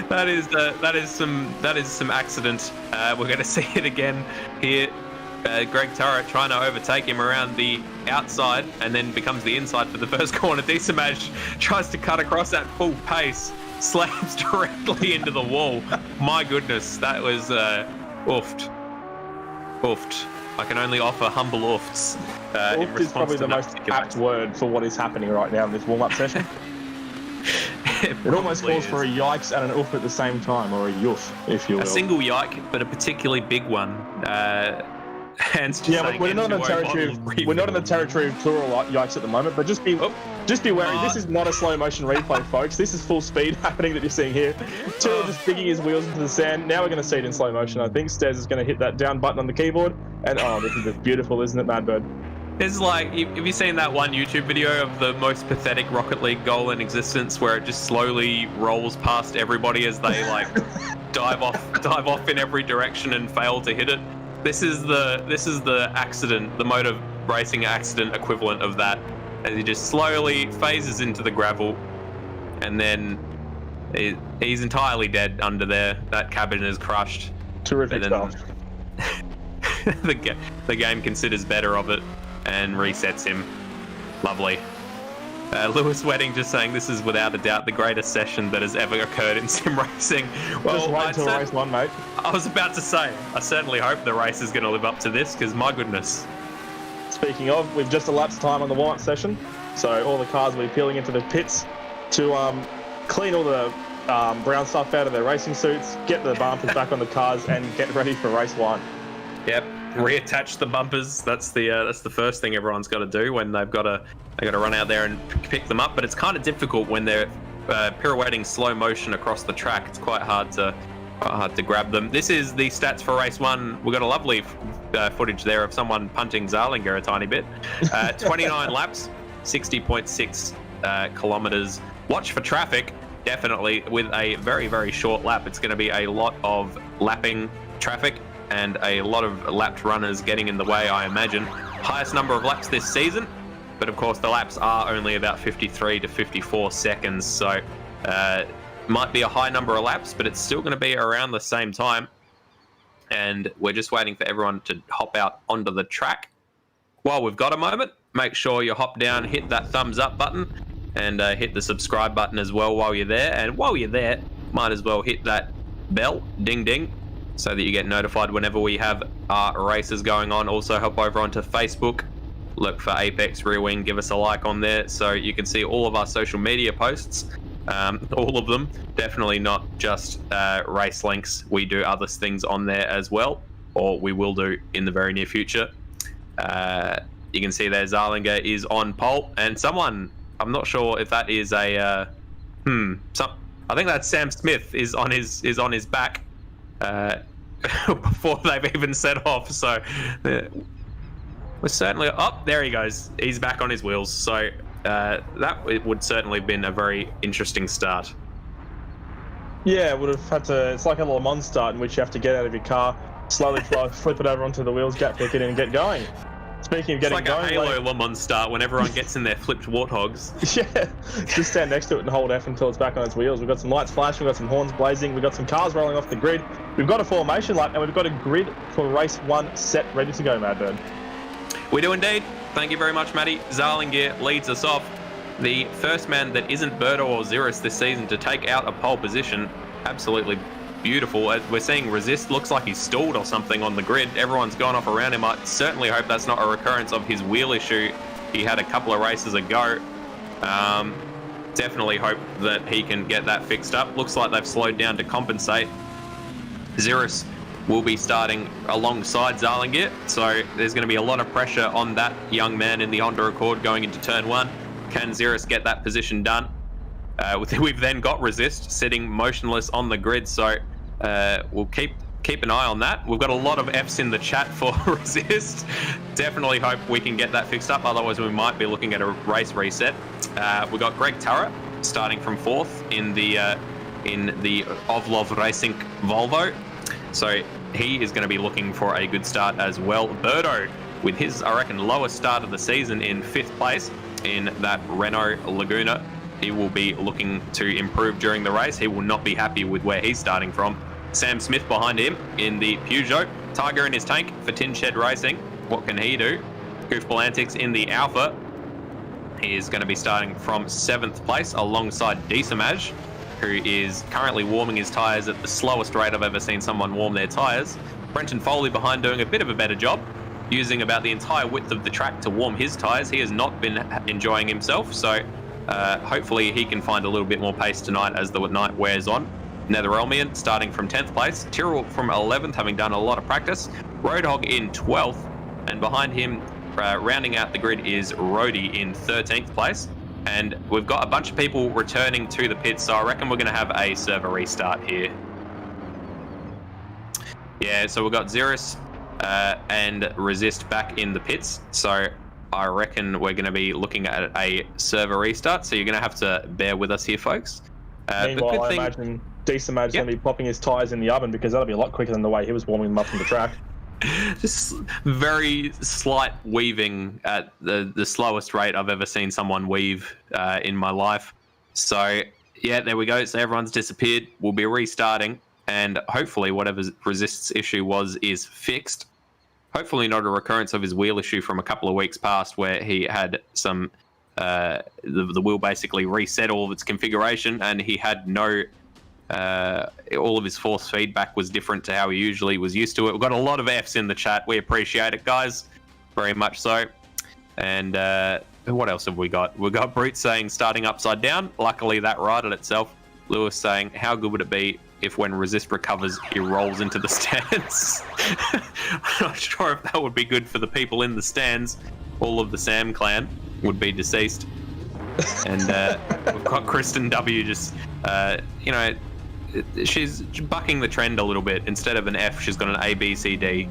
that is some accident. We're going to see it again here. Greg Turra trying to overtake him around the outside and then becomes the inside for the first corner. Desamage tries to cut across at full pace, slams directly into the wall. My goodness, that was oofed. Oofed. I can only offer humble oofs. Oofed is probably the most apt word for what is happening right now in this warm-up session. It almost calls for a yikes and an oof at the same time, or a yoof, if you will. A single yike, but a particularly big one. We're not in the territory of plural yikes at the moment, but just be wary. This is not a slow motion replay, folks. This is full speed happening that you're seeing here. Tyrrell just digging his wheels into the sand. Now we're going to see it in slow motion, I think. Stairs is going to hit that down button on the keyboard, and this is just beautiful, isn't it, Madbird? It's like, have you seen that one YouTube video of the most pathetic Rocket League goal in existence, where it just slowly rolls past everybody as they like dive off in every direction and fail to hit it? This is the accident, the motor racing accident equivalent of that, as he just slowly phases into the gravel, and then he's entirely dead under there. That cabin is crushed. Terrific stuff. The game considers better of it and resets him. Lovely. Lewis Wedding just saying this is without a doubt the greatest session that has ever occurred in sim racing. Well, just wait until race one, mate. I was about to say, I certainly hope the race is going to live up to this, because my goodness. Speaking of, we've just elapsed time on the warm-up session, so all the cars will be peeling into the pits to clean all the brown stuff out of their racing suits, get the bumpers back on the cars, and get ready for race one. Yep, reattach the bumpers. That's the first thing everyone's got to do when they've got to run out there and pick them up. But it's kind of difficult when they're pirouetting slow motion across the track. It's quite hard to hard to grab them. This is the stats for race 1. We've got a lovely footage there of someone punting Zarlinger a tiny bit. 29 laps, 60.6 kilometers. Watch for traffic, definitely, with a very, very short lap. It's going to be a lot of lapping traffic and a lot of lapped runners getting in the way, I imagine. Highest number of laps this season, but of course the laps are only about 53 to 54 seconds, so might be a high number of laps, but it's still going to be around the same time. And we're just waiting for everyone to hop out onto the track. While we've got a moment, make sure you hop down, hit that thumbs up button, and hit the subscribe button as well while you're there. And while you're there, might as well hit that bell, ding ding, so that you get notified whenever we have our races going on. Also hop over onto Facebook, look for Apex Rear Wing, give us a like on there so you can see all of our social media posts. All of them, definitely not just race links. We do other things on there as well, or we will do in the very near future. You can see there Zarlinger is on pole, and someone, I'm not sure if that is a I think that's Sam Smith is on his back before they've even set off. So we're certainly there he goes, he's back on his wheels. So it would certainly have been a very interesting start. Yeah, it would have had to. It's like a Le Mans start in which you have to get out of your car, slowly flip it over onto the wheels, gap pick it in, and get going. Speaking of getting it's like going, a Halo Le Mans start when everyone gets in their flipped warthogs. Yeah, just stand next to it and hold F until it's back on its wheels. We've got some lights flashing, we've got some horns blazing, we've got some cars rolling off the grid. We've got a formation lap, and we've got a grid for race 1 set, ready to go, Madbird. We do indeed. Thank you very much, Matty. Zarlinger leads us off. The first man that isn't Berto or Xeris this season to take out a pole position. Absolutely beautiful. We're seeing Resist looks like he's stalled or something on the grid. Everyone's gone off around him. I certainly hope that's not a recurrence of his wheel issue he had a couple of races ago. Definitely hope that he can get that fixed up. Looks like they've slowed down to compensate. Xeris will be starting alongside Zarlinger, so there's going to be a lot of pressure on that young man in the Honda Accord going into turn 1. Can Xeris get that position done? We've then got Resist sitting motionless on the grid, so we'll keep an eye on that. We've got a lot of Fs in the chat for Resist. Definitely hope we can get that fixed up, otherwise we might be looking at a race reset. We've got Greg Turra starting from 4th in the Ovlov Racing Volvo. So he is going to be looking for a good start as well. Birdo, with his, I reckon, lowest start of the season in 5th place in that Renault Laguna. He will be looking to improve during the race. He will not be happy with where he's starting from. Sam Smith behind him in the Peugeot. Tiger in his tank for Tin Shed Racing. What can he do? Goofball Antics in the Alpha. He is going to be starting from 7th place alongside Decimage, who is currently warming his tyres at the slowest rate I've ever seen someone warm their tyres. Brenton Foley behind doing a bit of a better job, using about the entire width of the track to warm his tyres. He has not been enjoying himself, so hopefully he can find a little bit more pace tonight as the night wears on. Netherelmian starting from 10th place, Tyrrell from 11th, having done a lot of practice, Roadhog in 12th, and behind him, rounding out the grid, is Rody in 13th place. And we've got a bunch of people returning to the pits, so I reckon we're going to have a server restart here. Yeah, so we've got Xeris and Resist back in the pits, so I reckon we're going to be looking at a server restart, so you're going to have to bear with us here, folks. Meanwhile, I imagine Decimage is going to be popping his tyres in the oven, because that'll be a lot quicker than the way he was warming them up on the track. Just very slight weaving at the slowest rate I've ever seen someone weave in my life. So yeah, there we go. So everyone's disappeared. We'll be restarting, and hopefully whatever Resist's issue was is fixed. Hopefully not a recurrence of his wheel issue from a couple of weeks past, where he had some the wheel basically reset all of its configuration, and he had no all of his force feedback was different to how he usually was used to it. We've got a lot of Fs in the chat. We appreciate it, guys, very much so. And what else have we got? We've got Brute saying starting upside down. Luckily that righted itself. Lewis saying, how good would it be if when Resist recovers he rolls into the stands? I'm not sure if that would be good for the people in the stands. All of the Sam clan would be deceased. And we've got Kristen W just she's bucking the trend a little bit. Instead of an F, she's got an A, B, C, D.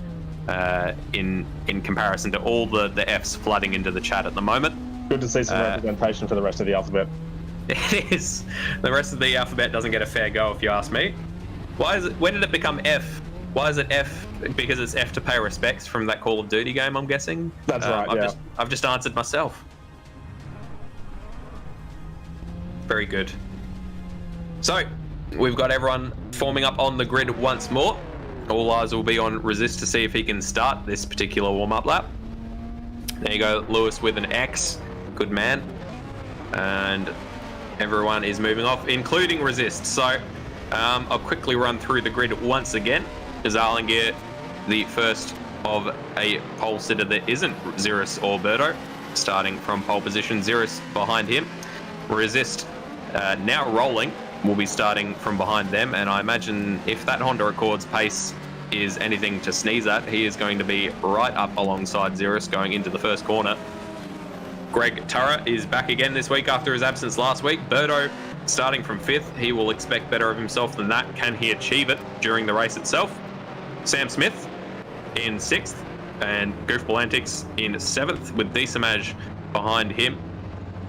In comparison to all the Fs flooding into the chat at the moment. Good to see some representation for the rest of the alphabet. It is. The rest of the alphabet doesn't get a fair go, if you ask me. Why is it? When did it become F? Why is it F? Because it's F to pay respects from that Call of Duty game, I'm guessing. That's right. I've just answered myself. Very good. So we've got everyone forming up on the grid once more. All eyes will be on Resist to see if he can start this particular warm-up lap. There you go, Lewis with an X. Good man. And everyone is moving off, including Resist. So I'll quickly run through the grid once again. Zarlinger, the first of a pole sitter that isn't Xeris or Birdo, starting from pole position. Xeris behind him. Resist now rolling. Will be starting from behind them, and I imagine if that Honda Accord's pace is anything to sneeze at, he is going to be right up alongside Xeris going into the first corner. Greg Turra is back again this week after his absence last week. Birdo starting from 5th. He will expect better of himself than that. Can he achieve it during the race itself? Sam Smith in 6th, and Goofball Antics in 7th with D-Samaj behind him.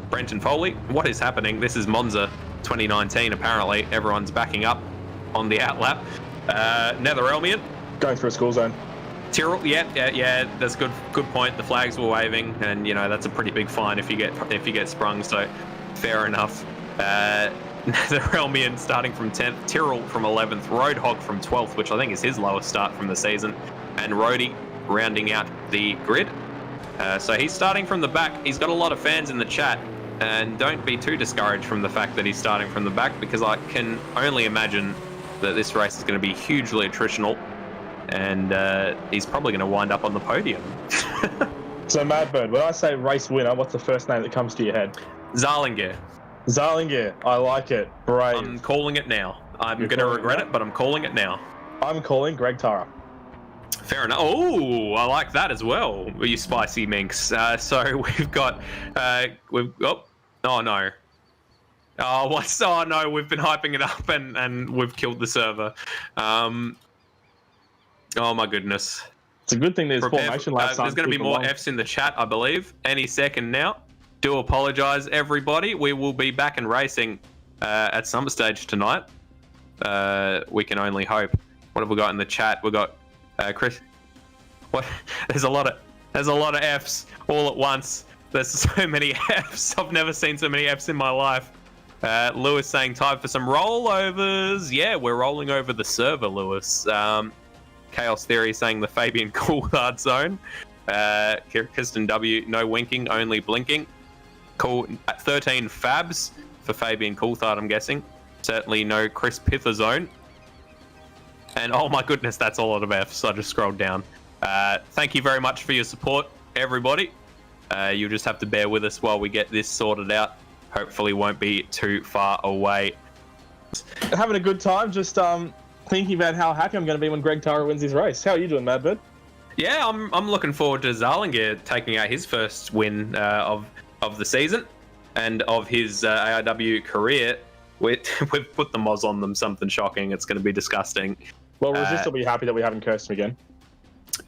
Brenton Foley, what is happening? This is Monza 2019, apparently. Everyone's backing up on the outlap. Nether Elmian. Going through a school zone. Tyrrell, yeah, that's good point. The flags were waving, and you know that's a pretty big fine if you get sprung. So fair enough. Nether Elmian starting from 10th, Tyrrell from 11th, Roadhog from 12th, which I think is his lowest start from the season, and Rhodey rounding out the grid. So he's starting from the back. He's got a lot of fans in the chat. And don't be too discouraged from the fact that he's starting from the back, because I can only imagine that this race is going to be hugely attritional, and he's probably going to wind up on the podium. So, Madbird, when I say race winner, what's the first name that comes to your head? Zarlinger. Zarlinger, I like it. Brave. I'm calling it now. I'm going to regret it, but I'm calling it now. I'm calling Greg Turra. Fair enough. Oh, I like that as well. You spicy minx. So we've got, oh no. Oh, what's? Oh no, we've been hyping it up and we've killed the server. Oh my goodness. It's a good thing there's formation last time. There's going to be more Fs in the chat, I believe, any second now. Do apologise, everybody. We will be back and racing at some stage tonight. We can only hope. What have we got in the chat? We've got Chris. What? There's a lot of Fs all at once. There's so many Fs. I've never seen so many Fs in my life. Lewis saying time for some rollovers. Yeah, we're rolling over the server, Lewis. Chaos Theory saying the Fabian Coulthard zone. Kirsten W, no winking, only blinking. Cool. 13 Fabs for Fabian Coulthard, I'm guessing. Certainly no Chris Pither zone. And oh my goodness, that's a lot of Fs. I just scrolled down. Thank you very much for your support, everybody. You'll just have to bear with us while we get this sorted out. Hopefully won't be too far away. Having a good time, just thinking about how happy I'm going to be when Greg Turra wins his race. How are you doing, Madbird? Yeah, I'm looking forward to Zarlinger taking out his first win of the season and of his ARW career. We've put the moz on them, something shocking. It's going to be disgusting. Well, Resist will be happy that we haven't cursed him again.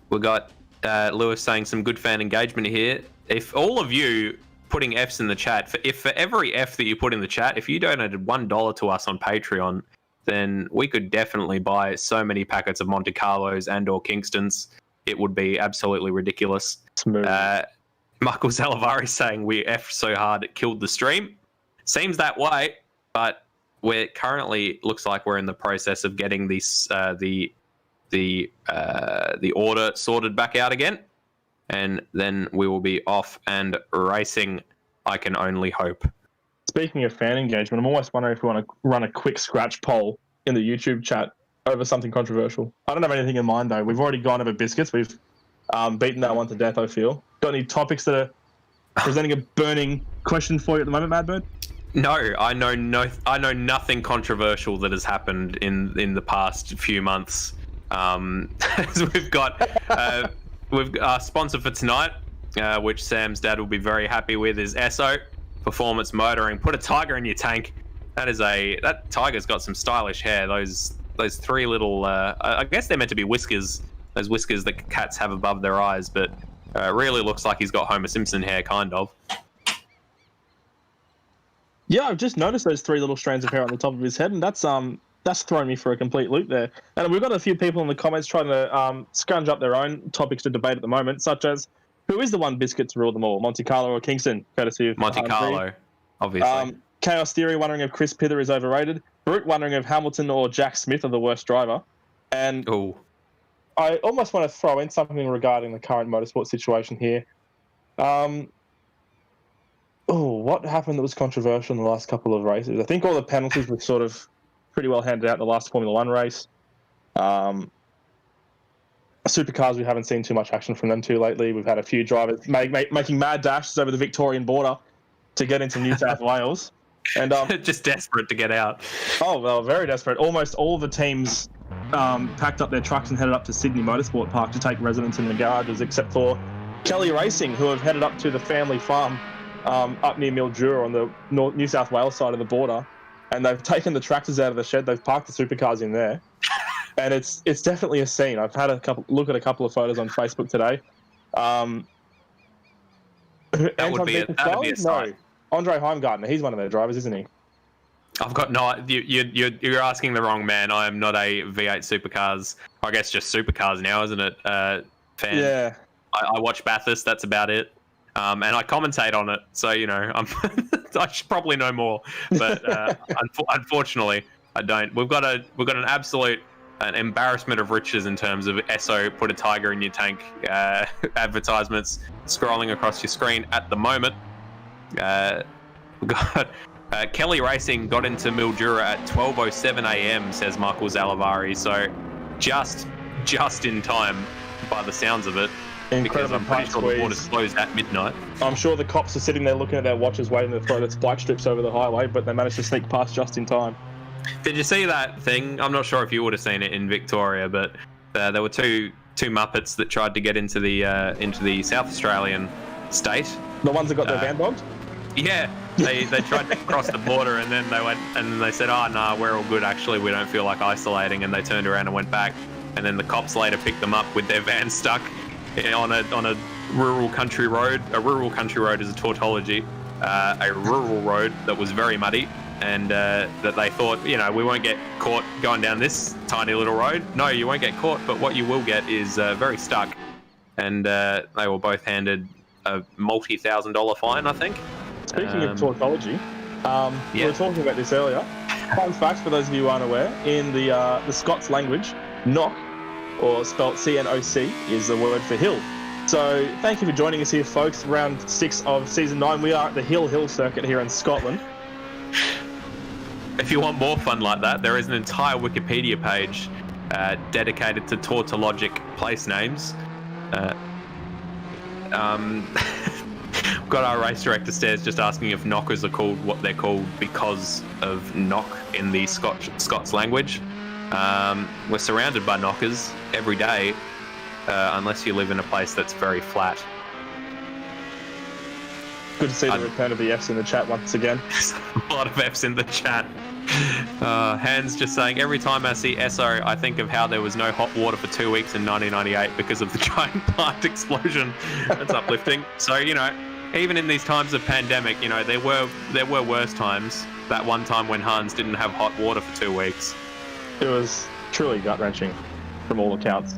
We got Lewis saying some good fan engagement here. If all of you putting Fs in the chat, for every F that you put in the chat, if you donated $1 to us on Patreon, then we could definitely buy so many packets of Monte Carlos and or Kingstons. It would be absolutely ridiculous. Smooth. Michael Zalavari saying we F'd so hard it killed the stream. Seems that way, but we're currently looks like we're in the process of getting this the order sorted back out again, and then we will be off and racing. I can only hope. Speaking of fan engagement, I'm almost wondering if we want to run a quick scratch poll in the YouTube chat over something controversial. I don't have anything in mind though. We've already gone over biscuits. We've beaten that one to death, I feel. Got any topics that are presenting a burning question for you at the moment, Madbird? No, I know nothing controversial that has happened in the past few months. We've got our sponsor for tonight, which Sam's dad will be very happy with, is Esso Performance Motoring. Put a tiger in your tank. That tiger's got some stylish hair. Those three little, I guess they're meant to be whiskers. Those whiskers that cats have above their eyes, but really looks like he's got Homer Simpson hair, kind of. Yeah, I've just noticed those three little strands of hair on the top of his head, and that's thrown me for a complete loop there. And we've got a few people in the comments trying to scrounge up their own topics to debate at the moment, such as who is the one biscuit to rule them all, Monte Carlo or Kingston, courtesy of Monte Carlo, obviously. Chaos Theory wondering if Chris Pither is overrated. Brute wondering if Hamilton or Jack Smith are the worst driver. And I almost want to throw in something regarding the current motorsport situation here. What happened that was controversial in the last couple of races? I think all the penalties were sort of pretty well handed out in the last Formula One race. Supercars, we haven't seen too much action from them too lately. We've had a few drivers making mad dashes over the Victorian border to get into New South Wales. And just desperate to get out. Oh, well, very desperate. Almost all the teams packed up their trucks and headed up to Sydney Motorsport Park to take residence in the garages, except for Kelly Racing, who have headed up to the family farm up near Mildura on the New South Wales side of the border, and they've taken the tractors out of the shed. They've parked the supercars in there, and it's definitely a scene. I've had a look at a couple of photos on Facebook today. That would be a sight. Andre Heimgartner, he's one of their drivers, isn't he? I've got no. You're asking the wrong man. I am not a V8 supercars. I guess just supercars now, isn't it? Fan. Yeah. I watch Bathurst. That's about it. And I commentate on it, so I should probably know more. But unfortunately, I don't. We've got an embarrassment of riches in terms of Esso put a tiger in your tank advertisements scrolling across your screen at the moment. We've got Kelly Racing got into Mildura at 12:07 a.m. says Michael Zalavari. So just in time, by the sounds of it. Because I'm pretty sure the border's closed at midnight. I'm sure the cops are sitting there looking at their watches, waiting to throw the spike strips over the highway, but they managed to sneak past just in time. Did you see that thing? I'm not sure if you would have seen it in Victoria, but there were two Muppets that tried to get into the South Australian state. The ones that got their van bogged? Yeah, they tried to cross the border, and then they went and they said, "Oh no, we're all good. Actually, we don't feel like isolating." And they turned around and went back. And then the cops later picked them up with their van stuck on a rural country road. A rural country road is a tautology. A rural road that was very muddy, and that they thought, we won't get caught going down this tiny little road. No, you won't get caught, but what you will get is very stuck. And they were both handed a multi-$1,000 fine, I think. Speaking of tautology, we were talking about this earlier. Fun fact for those of you who aren't aware, in the Scots language, knock, or spelled C-N-O-C, is the word for hill. So thank you for joining us here, folks. Round 6 of Season 9. We are at the Knockhill Circuit here in Scotland. If you want more fun like that, there is an entire Wikipedia page dedicated to tautologic place names. We've got our race director stairs just asking if knockers are called what they're called because of knock in the Scots language. We're surrounded by knockers every day, unless you live in a place that's very flat. Good to see the return of the Fs in the chat once again. A lot of Fs in the chat. Hans just saying, every time I see Esso, I think of how there was no hot water for 2 weeks in 1998 because of the giant plant explosion. That's uplifting. So, even in these times of pandemic, there were worse times. That one time when Hans didn't have hot water for 2 weeks. It was truly gut-wrenching from all accounts.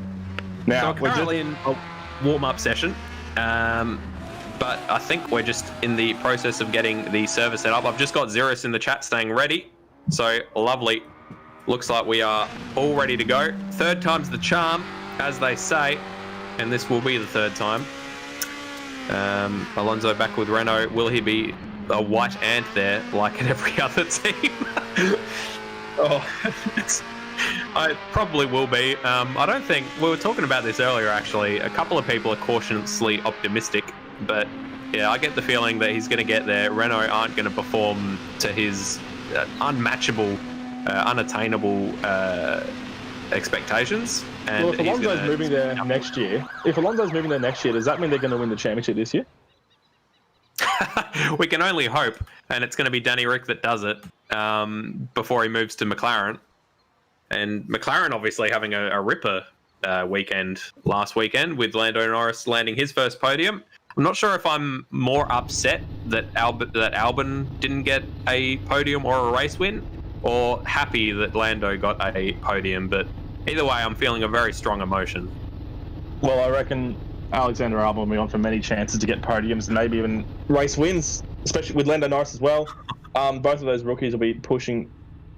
Now, so we're currently in a warm-up session, but I think we're just in the process of getting the server set up. I've just got Xeris in the chat staying ready, so lovely. Looks like we are all ready to go. Third time's the charm, as they say, and this will be the third time. Alonso back with Renault. Will he be a white ant there, like at every other team? I probably will be. I don't think... We were talking about this earlier, actually. A couple of people are cautiously optimistic, but yeah, I get the feeling that he's going to get there. Renault aren't going to perform to his unmatchable, unattainable expectations. And well, if Alonso's moving there next year, does that mean they're going to win the championship this year? We can only hope, and it's going to be Danny Rick that does it before he moves to McLaren. And McLaren obviously having a ripper weekend last weekend with Lando Norris landing his first podium. I'm not sure if I'm more upset that Albon didn't get a podium or a race win, or happy that Lando got a podium. But either way, I'm feeling a very strong emotion. Well, I reckon Alexander Albon will be on for many chances to get podiums and maybe even race wins, especially with Lando Norris as well. Both of those rookies will be pushing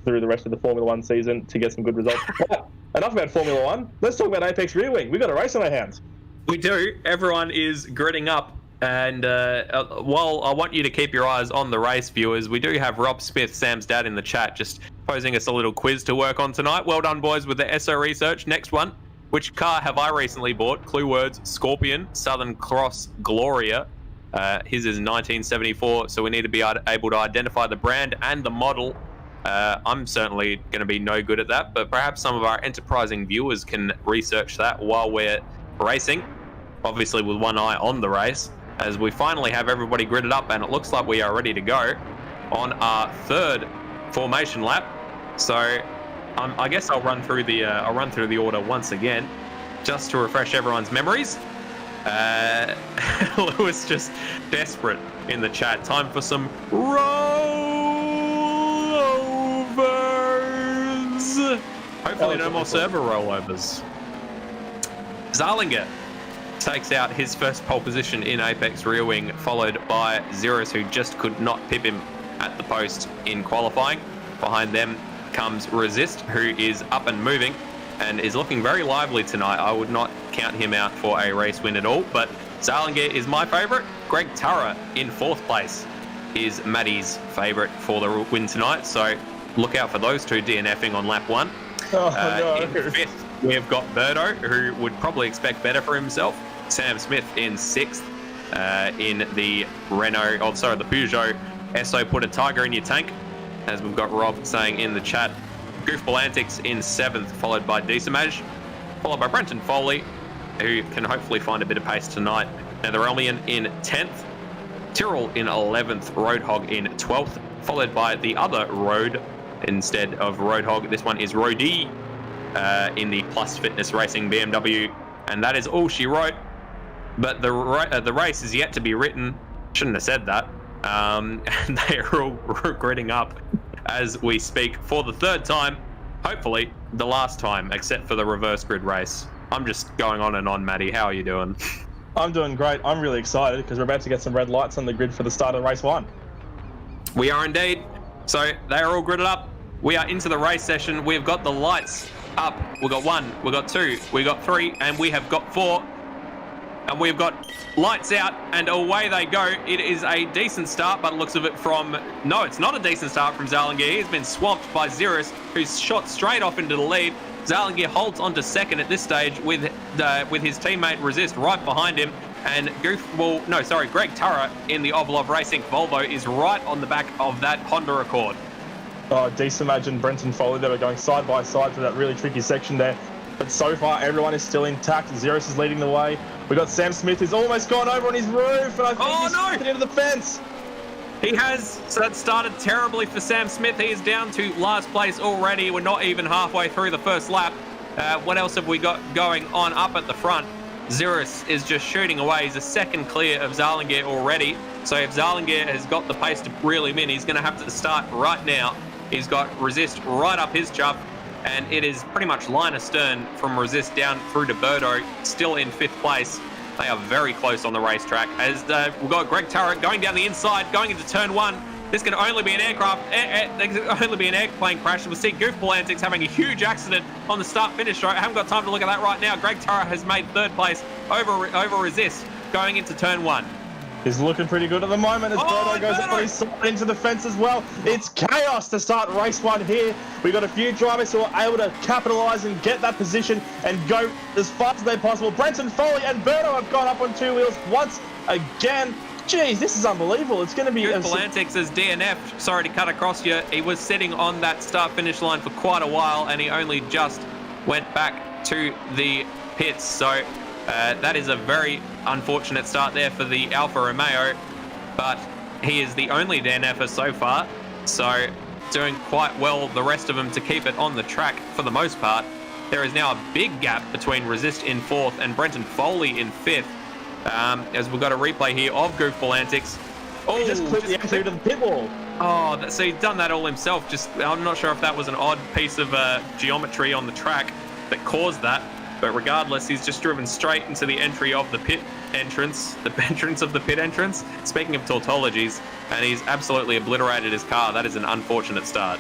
through the rest of the Formula One season to get some good results. But enough about Formula One. Let's talk about Apex Rear Wing. We've got a race on our hands. We do. Everyone is gritting up. And while I want you to keep your eyes on the race, viewers, we do have Rob Smith, Sam's dad, in the chat, just posing us a little quiz to work on tonight. Well done, boys, with the SO research. Next one. Which car have I recently bought? Clue words: Scorpion, Southern Cross, Gloria. His is 1974, so we need to be able to identify the brand and the model. I'm certainly going to be no good at that, but perhaps some of our enterprising viewers can research that while we're racing, obviously with one eye on the race, as we finally have everybody gridded up, and it looks like we are ready to go on our third formation lap. So I guess I'll run through the order once again, just to refresh everyone's memories. Lewis just desperate in the chat. Time for some rollovers. Hopefully no more server rollovers. Zarlinger takes out his first pole position in Apex Rear Wing, followed by Zerus, who just could not pip him at the post in qualifying. Behind them comes Resist, who is up and moving and is looking very lively tonight. I would not count him out for a race win at all, but Zarlinger is my favourite. Greg Turra in fourth place is Maddie's favourite for the win tonight, so look out for those two DNFing on lap one. No. In fifth, we've got Birdo, who would probably expect better for himself. Sam Smith in sixth in the the Peugeot SO Put a Tiger in Your Tank, as we've got Rob saying in the chat. Goofball Antics in seventh, followed by Decimage, followed by Brenton Foley, who can hopefully find a bit of pace tonight. Netherelmian in 10th, Tyrrell in 11th, Roadhog in 12th, followed by the other Road instead of Roadhog. This one is Roadie in the Plus Fitness Racing BMW, and that is all she wrote. But the race is yet to be written. Shouldn't have said that. And they are all regretting up as we speak for the third time, hopefully the last time, except for the reverse grid race. I'm just going on and on, Maddie. How are you doing? I'm doing great. I'm really excited because we're about to get some red lights on the grid for the start of race one. We are indeed. So they are all gridded up. We are into the race session. We've got the lights up. We've got 1, we've got 2, we've got 3, and we have got 4. And we've got lights out, and away they go. It is a decent start, but looks of it from... No, it's not a decent start from Zarlinger. He's been swamped by Zerus, who's shot straight off into the lead. Zarlinger holds onto second at this stage with his teammate Resist right behind him. And Greg Turra in the Ovalov Racing Volvo is right on the back of that Honda Accord. Oh, Decimage and Brenton Foley, they were going side by side through that really tricky section there. But so far, everyone is still intact. Zerus is leading the way. We've got Sam Smith, who's almost gone over on his roof, and I think he's slipping into the fence. He has. So that started terribly for Sam Smith. He is down to last place already. We're not even halfway through the first lap. What else have we got going on up at the front? Zerus is just shooting away. He's a second clear of Zarlinger already. So if Zarlinger has got the pace to reel him in, he's going to have to start right now. He's got Resist right up his chuff. And it is pretty much line astern from Resist down through to Birdo, still in 5th place. They are very close on the racetrack. As we've got Greg Turra going down the inside, going into turn 1. This can only be an airplane crash. We'll see Goofball Antics having a huge accident on the start-finish straight. I haven't got time to look at that right now. Greg Turra has made 3rd place over Resist going into turn 1. He's looking pretty good at the moment as Birdo goes up on his side into the fence as well. It's chaos to start race one here. We've got a few drivers who are able to capitalise and get that position and go as fast as they possible. Brenton Foley and Birdo have gone up on 2 wheels once again. Jeez, this is unbelievable. It's going to be... Goofball Antics has DNF'd. Sorry to cut across you. He was sitting on that start-finish line for quite a while, and he only just went back to the pits. So that is a very unfortunate start there for the Alfa Romeo. but he is the only DNFer so far, so doing quite well, the rest of them, to keep it on the track for the most part. There is now a big gap between Resist in 4th and Brenton Foley in 5th, as we've got a replay here of Goofball Antics. Oh, He just clipped the entry to the pit wall. Oh, so he's done that all himself. I'm not sure if that was an odd piece of geometry on the track that caused that, but regardless, he's just driven straight into the entry of the pit entrance, the entrance of the pit entrance. Speaking of tautologies, and he's absolutely obliterated his car. That is an unfortunate start.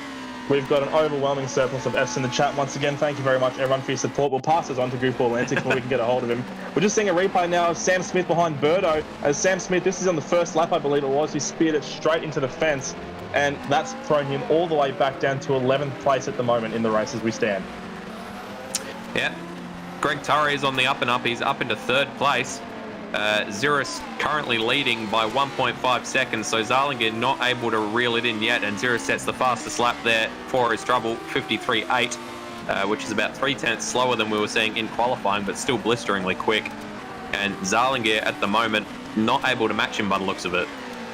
We've got an overwhelming surplus of Fs in the chat. Once again, thank you very much, everyone, for your support. We'll pass this on to Goofball Antics when we can get a hold of him. We're just seeing a replay now of Sam Smith behind Birdo. As Sam Smith, this is on the first lap, I believe it was, he speared it straight into the fence, and that's thrown him all the way back down to 11th place at the moment in the race as we stand. Yeah, Greg Turry is on the up and up. He's up into 3rd place. Zirus currently leading by 1.5 seconds, so Zarlinger not able to reel it in yet, and Zirus sets the fastest lap there for his trouble, 53.8, which is about 0.3 slower than we were seeing in qualifying, but still blisteringly quick. And Zarlinger at the moment not able to match him by the looks of it.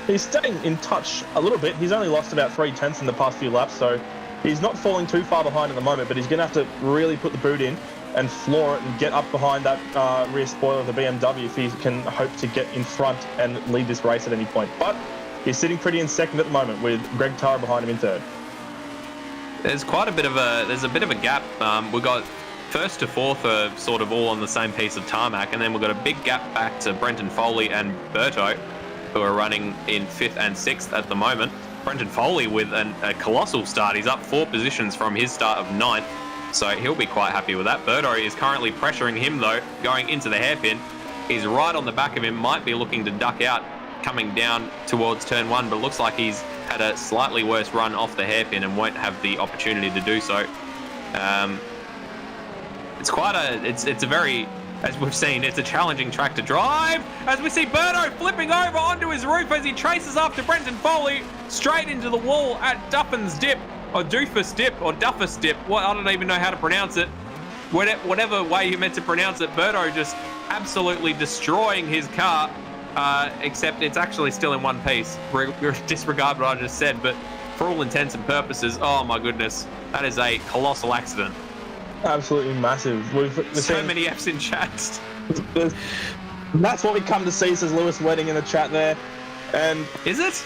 He's staying in touch a little bit. He's only lost about 0.3 in the past few laps, so he's not falling too far behind at the moment, but he's going to have to really put the boot in and floor it and get up behind that rear spoiler of the BMW if he can hope to get in front and lead this race at any point. But he's sitting pretty in 2nd at the moment with Greg Tara behind him in 3rd. There's quite a bit of a gap. We've got 1st to 4th are sort of all on the same piece of tarmac, and then we've got a big gap back to Brenton Foley and Berto, who are running in 5th and 6th at the moment. Brenton Foley with a colossal start. He's up 4 positions from his start of 9th. So he'll be quite happy with that. Birdo is currently pressuring him, though, going into the hairpin. He's right on the back of him, might be looking to duck out coming down towards turn 1, but looks like he's had a slightly worse run off the hairpin and won't have the opportunity to do so. It's a very, as we've seen, it's a challenging track to drive. As we see Birdo flipping over onto his roof as he traces after Brenton Foley straight into the wall at Duffin's Dip. Or Doofus Dip, or Duffus Dip. I don't even know how to pronounce it. Whatever way you meant to pronounce it, Birdo just absolutely destroying his car, except it's actually still in one piece. Disregard what I just said, but for all intents and purposes, oh my goodness, that is a colossal accident. Absolutely massive. We've so many Fs in chat. That's what we come to see, says Lewis Wedding in the chat there. And is it?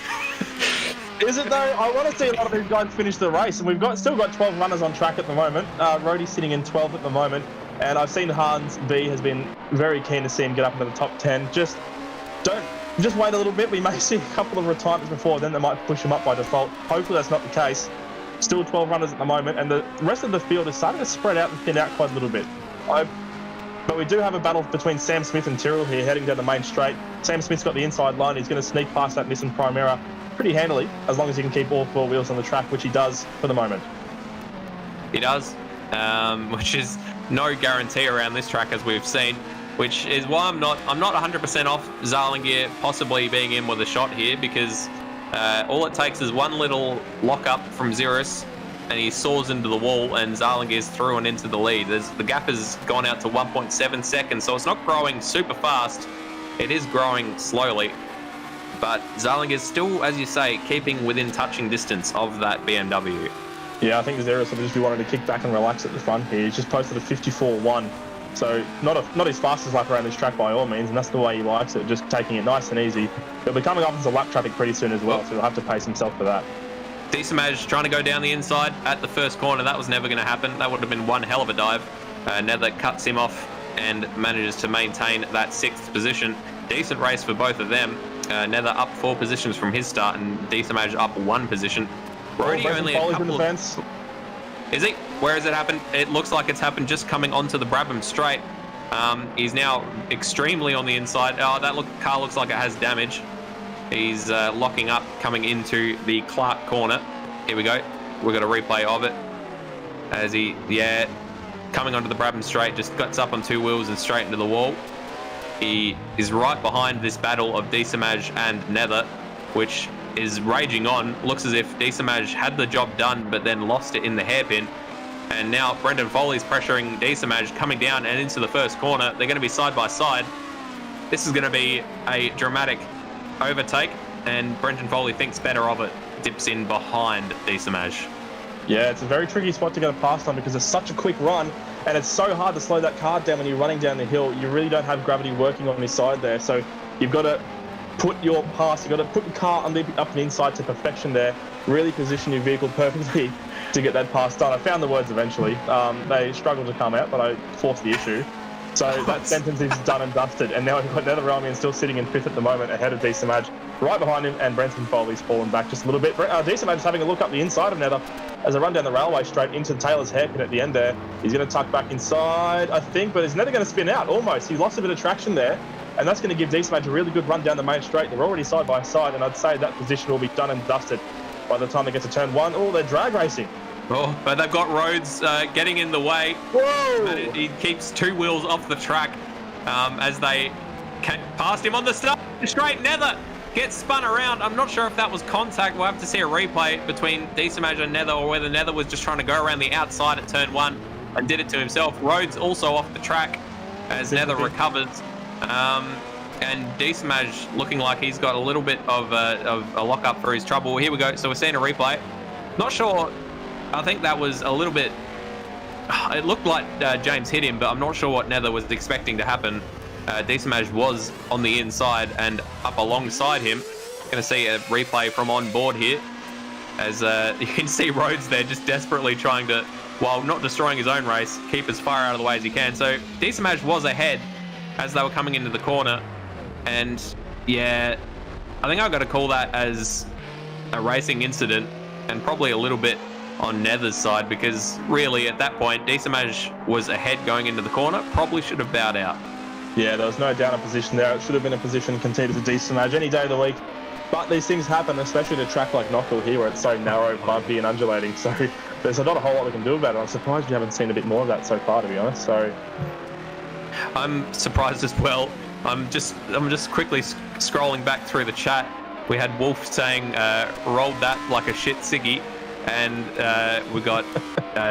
Is it though? I want to see a lot of these guys finish the race, and we've still got 12 runners on track at the moment. Rhodey's sitting in 12th at the moment, and I've seen Hans B has been very keen to see him get up into the top 10. Just wait a little bit. We may see a couple of retirements before then that might push him up by default. Hopefully that's not the case. Still 12 runners at the moment, and the rest of the field is starting to spread out and thin out quite a little bit. But we do have a battle between Sam Smith and Tyrrell here heading down the main straight. Sam Smith's got the inside line. He's going to sneak past that Nissan Primera pretty handily, as long as he can keep all 4 wheels on the track, which he does for the moment. He does, which is no guarantee around this track, as we've seen, which is why I'm not 100% off Zarlinger possibly being in with a shot here, because all it takes is one little lock up from Zirus and he soars into the wall, and Zarlinger is through and into the lead. The gap has gone out to 1.7 seconds, so it's not growing super fast. It is growing slowly. But Zarlinger is still, as you say, keeping within touching distance of that BMW. Yeah, I think Zerus will just be wanting to kick back and relax at the front here. He's just posted a 54.1. So not his fastest lap around this track by all means, and that's the way he likes it, just taking it nice and easy. He'll be coming up into lap traffic pretty soon as well, so he'll have to pace himself for that. Decimage trying to go down the inside at the first corner. That was never going to happen. That would have been one hell of a dive. Nether cuts him off and manages to maintain that 6th position. Decent race for both of them. Nether up 4 positions from his start, and Decimage up 1 position. Brody only a couple of... Is he? Where has it happened? It looks like it's happened just coming onto the Brabham straight. He's now extremely on the inside. Oh, that car looks like it has damage. He's locking up coming into the Clark corner. Here we go. We've got a replay of it. As he, coming onto the Brabham straight, just gets up on 2 wheels and straight into the wall. He is right behind this battle of Decimage and Nether, which is raging on. Looks as if Decimage had the job done, but then lost it in the hairpin. And now Brendan Foley's pressuring Decimage coming down and into the first corner. They're going to be side by side. This is going to be a dramatic overtake. and Brendan Foley thinks better of it, dips in behind Diesamaj. Yeah, it's a very tricky spot to get a pass on because it's such a quick run, and it's so hard to slow that car down when you're running down the hill. You really don't have gravity working on this side there, so you've got to put your pass, you've got to put the car up and inside to perfection there, really position your vehicle perfectly to get that pass done. I found the words eventually. They struggled to come out, but I forced the issue. So that sentence is done and dusted, and now we've got Netherrealmian still sitting in 5th at the moment, ahead of Diesamaj, right behind him, and Brenton Foley's fallen back just a little bit. Diesamaj is having a look up the inside of Nether as I run down the railway straight into Taylor's hairpin at the end there. He's going to tuck back inside, I think, but he's never going to spin out, almost. He lost a bit of traction there, and that's going to give Diesamaj a really good run down the main straight. They're already side by side, and I'd say that position will be done and dusted by the time they get to turn 1. Oh, they're drag racing. Oh, but they've got Rhodes getting in the way. Whoa! But he keeps 2 wheels off the track as they past him on the start. Straight Nether gets spun around. I'm not sure if that was contact. We'll have to see a replay between Diesamaj and Nether, or whether Nether was just trying to go around the outside at turn 1 and did it to himself. Rhodes also off the track as Nether recovers. And Diesamaj looking like he's got a little bit of a lock-up for his trouble. Here we go. So we're seeing a replay. Not sure. I think that was a little bit... It looked like James hit him, but I'm not sure what Nether was expecting to happen. Diesamaj was on the inside and up alongside him. Going to see a replay from on board here, as you can see Rhodes there just desperately trying to, while not destroying his own race, keep as far out of the way as he can. So Diesamaj was ahead as they were coming into the corner, and yeah, I think I've got to call that as a racing incident, and probably a little bit on Nether's side, because really at that point Diesamaj was ahead going into the corner, probably should have bowed out. Yeah, there was no doubt in position there. It should have been a position conceded to Diesamaj any day of the week. But these things happen, especially at a track like Knockhill here, where it's so narrow, bumpy and undulating. So there's not a whole lot we can do about it. I'm surprised we haven't seen a bit more of that so far, to be honest. So I'm surprised as well. I'm just quickly scrolling back through the chat. We had Wolf saying, rolled that like a shit ciggy. And we got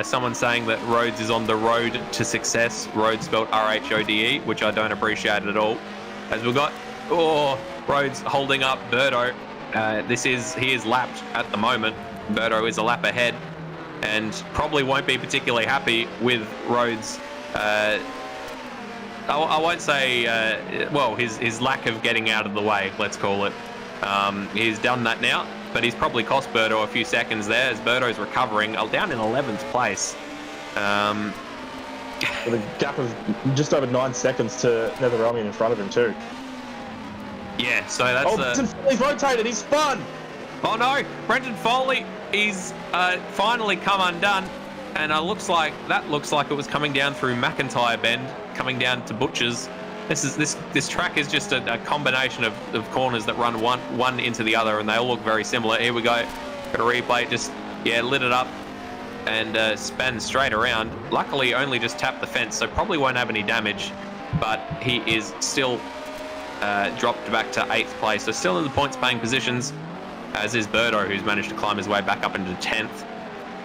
someone saying that Rhodes is on the road to success. Rhodes spelled R-H-O-D-E, which I don't appreciate at all. As we got, Rhodes holding up Birdo. He is lapped at the moment. Birdo is a lap ahead, and probably won't be particularly happy with Rhodes. I won't say, his lack of getting out of the way, let's call it. He's done that now, but he's probably cost Birdo a few seconds there as Birdo's recovering, down in 11th place. with a gap of just over 9 seconds to Netherrealmian in front of him too. Yeah, so that's... He's rotated, he's spun! Oh no, Brendan Foley, he's finally come undone, and looks like it was coming down through McIntyre Bend, coming down to Butchers. This track is just a combination of corners that run one into the other, and they all look very similar. Here we go, got a replay, just lit it up and span straight around. Luckily only just tapped the fence, so probably won't have any damage, but he is still dropped back to 8th place, so still in the points paying positions, as is Birdo, who's managed to climb his way back up into 10th.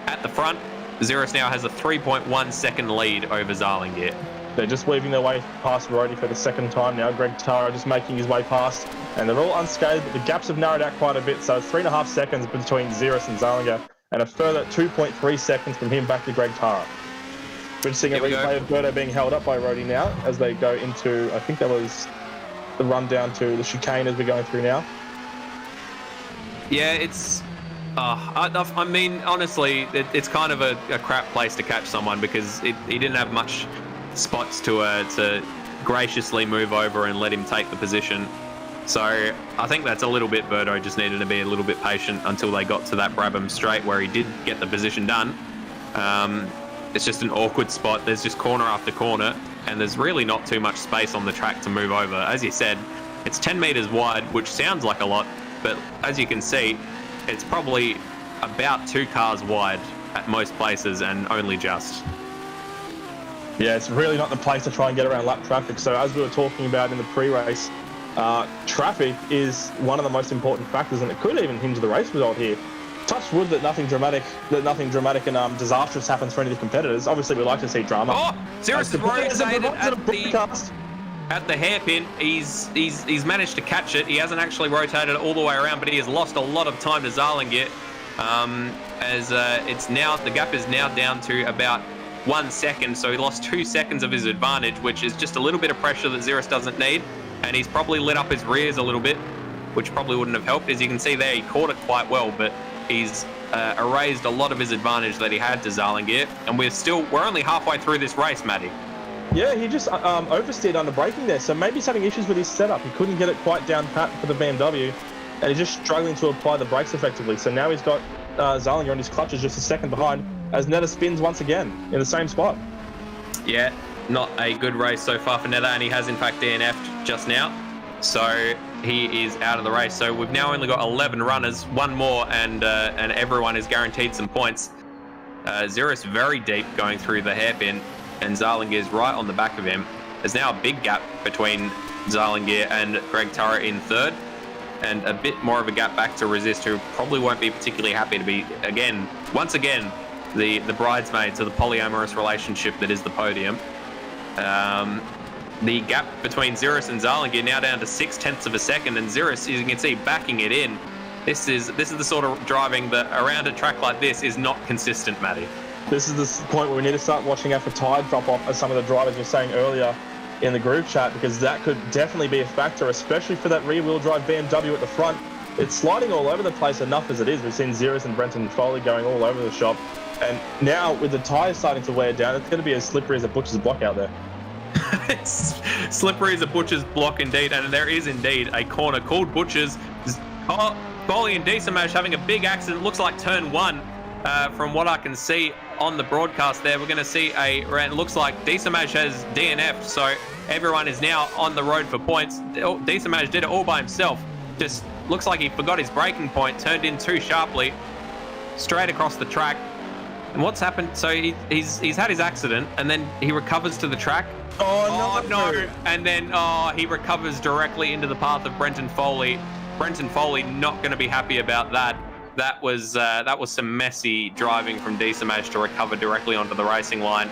At the front, Xeris now has a 3.1 second lead over Zarlingier. They're just weaving their way past Rody for the second time now. Greg Tara just making his way past, and they're all unscathed, but the gaps have narrowed out quite a bit, so it's 3.5 seconds between Xeris and Zarlingier, and a further 2.3 seconds from him back to Greg Tara. We're just seeing a replay of Birdo being held up by Rody now as they go into, I think that was the run down to the chicane as we're going through now. Yeah, it's... I mean, honestly, it's kind of a crap place to catch someone, because he didn't have much spots to graciously move over and let him take the position. So I think that's a little bit... Birdo just needed to be a little bit patient until they got to that Brabham straight where he did get the position done. It's just an awkward spot. There's just corner after corner, and there's really not too much space on the track to move over. As you said, it's 10 meters wide, which sounds like a lot, but as you can see, it's probably about 2 cars wide at most places, and only just. Yeah, it's really not the place to try and get around lap traffic. So as we were talking about in the pre-race, traffic is one of the most important factors, and it could even hinge the race result here. Touch wood that nothing dramatic and disastrous happens for any of the competitors. Obviously, we like to see drama. Oh, Xeris is rotated at the... at the hairpin, he's managed to catch it. He hasn't actually rotated it all the way around, but he has lost a lot of time to Zalingir. It's now, the gap is now down to about 1 second, so he lost 2 seconds of his advantage, which is just a little bit of pressure that Xeris doesn't need, and he's probably lit up his rears a little bit, which probably wouldn't have helped. As you can see there, he caught it quite well, but he's erased a lot of his advantage that he had to Zalingir, and we're only halfway through this race, Matty. Yeah, he just oversteered under braking there, so maybe he's having issues with his setup. He couldn't get it quite down pat for the BMW, and he's just struggling to apply the brakes effectively. So now he's got Zalingir on his clutches just a second behind, as Neda spins once again in the same spot. Yeah, not a good race so far for Neda, and he has in fact DNF'd just now. So he is out of the race. So we've now only got 11 runners, one more, and everyone is guaranteed some points. Xeris very deep going through the hairpin, and Zalingir is right on the back of him. There's now a big gap between Zalingir and Greg Turra in third, and a bit more of a gap back to Resist, who probably won't be particularly happy to be, once again, the bridesmaids of the polyamorous relationship that is the podium. The gap between Xeris and Zalingir now down to 0.6 of a second, and Xeris, as you can see, backing it in. This is the sort of driving that around a track like this is not consistent, Matty. This is the point where we need to start watching out for tyre drop-off, as some of the drivers were saying earlier in the group chat, because that could definitely be a factor, especially for that rear-wheel drive BMW at the front. It's sliding all over the place enough as it is. We've seen Xeris and Brenton Foley going all over the shop, and now with the tyres starting to wear down, it's going to be as slippery as a butcher's block out there. It's slippery as a butcher's block indeed, and there is indeed a corner called Butcher's. Foley and Diesamash having a big accident. Looks like turn one. From what I can see on the broadcast there, we're going to see it looks like Diesamash has DNF'd, so everyone is now on the road for points. Diesamash did it all by himself. Just looks like he forgot his braking point, turned in too sharply, straight across the track. And what's happened? So he's had his accident, and then he recovers to the track. Oh no! And then he recovers directly into the path of Brenton Foley. Brenton Foley not going to be happy about that. That was some messy driving from Diesamash to recover directly onto the racing line.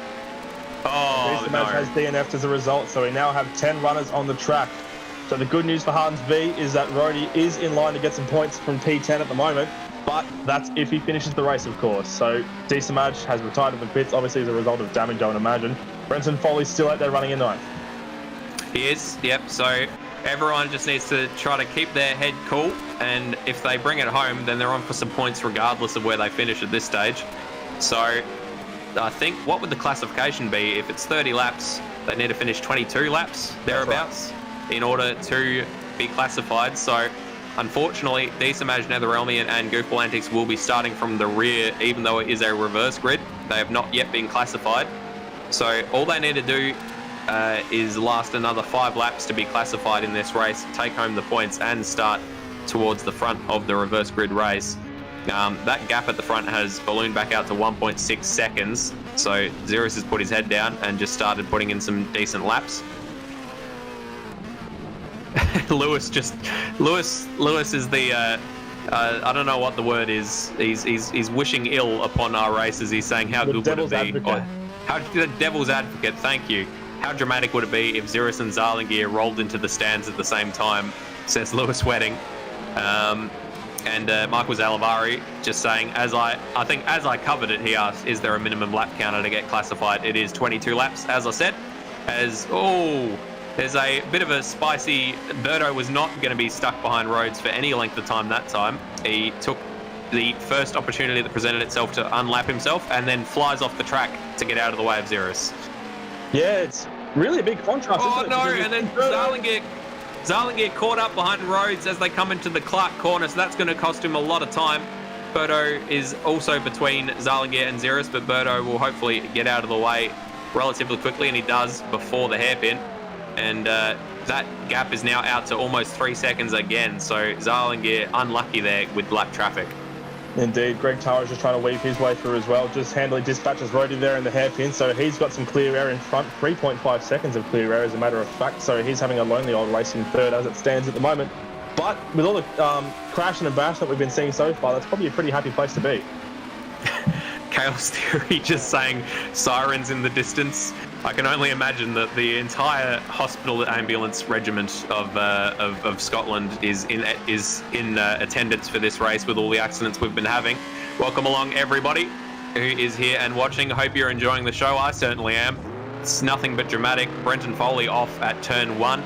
Oh, Diesamash has DNF'd as a result, so we now have 10 runners on the track. So the good news for Hans V is that Rody is in line to get some points from P10 at the moment, but that's if he finishes the race, of course. So Diesamash has retired from the pits, obviously as a result of damage, I would imagine. Brenton Foley's still out there running in ninth. He is, yep. So everyone just needs to try to keep their head cool, and if they bring it home, then they're on for some points regardless of where they finish at this stage. So I think, what would the classification be? If it's 30 laps, they need to finish 22 laps, thereabouts, in order to be classified. So unfortunately, Diesamash, Netherelmian and Goofball Antics will be starting from the rear, even though it is a reverse grid. They have not yet been classified. So all they need to do is last another 5 laps to be classified in this race, take home the points and start towards the front of the reverse grid race. That gap at the front has ballooned back out to 1.6 seconds. So Xeris has put his head down and just started putting in some decent laps. Lewis is the I don't know what the word is. He's wishing ill upon our races. He's saying how good would it be? How the devil's advocate, thank you. How dramatic would it be if Xeris and Zalingir rolled into the stands at the same time, says Lewis Wedding. And Michael Zalavari just saying, as I covered it, he asked, is there a minimum lap counter to get classified? It is 22 laps, as I said. There's a bit of a spicy... Birdo was not going to be stuck behind Rhodes for any length of time that time. He took the first opportunity that presented itself to unlap himself and then flies off the track to get out of the way of Xeris. Yeah, it's really a big contrast. Oh no, and then Zalingir caught up behind Rhodes as they come into the Clark corner, so that's going to cost him a lot of time. Birdo is also between Zalingir and Xeris, but Birdo will hopefully get out of the way relatively quickly, and he does before the hairpin. And that gap is now out to almost 3 seconds again, so Zalingir unlucky there with lap traffic. Indeed, Greg Tara's just trying to weave his way through as well, just handling dispatches Rody there in the hairpin, so he's got some clear air in front, 3.5 seconds of clear air as a matter of fact, so he's having a lonely old race in third as it stands at the moment. But with all the crashing and bash that we've been seeing so far, that's probably a pretty happy place to be. Chaos Theory just saying sirens in the distance. I can only imagine that the entire hospital ambulance regiment of Scotland is in attendance for this race with all the accidents we've been having. Welcome along, everybody who is here and watching. Hope you're enjoying the show. I certainly am. It's nothing but dramatic. Brenton Foley off at turn 1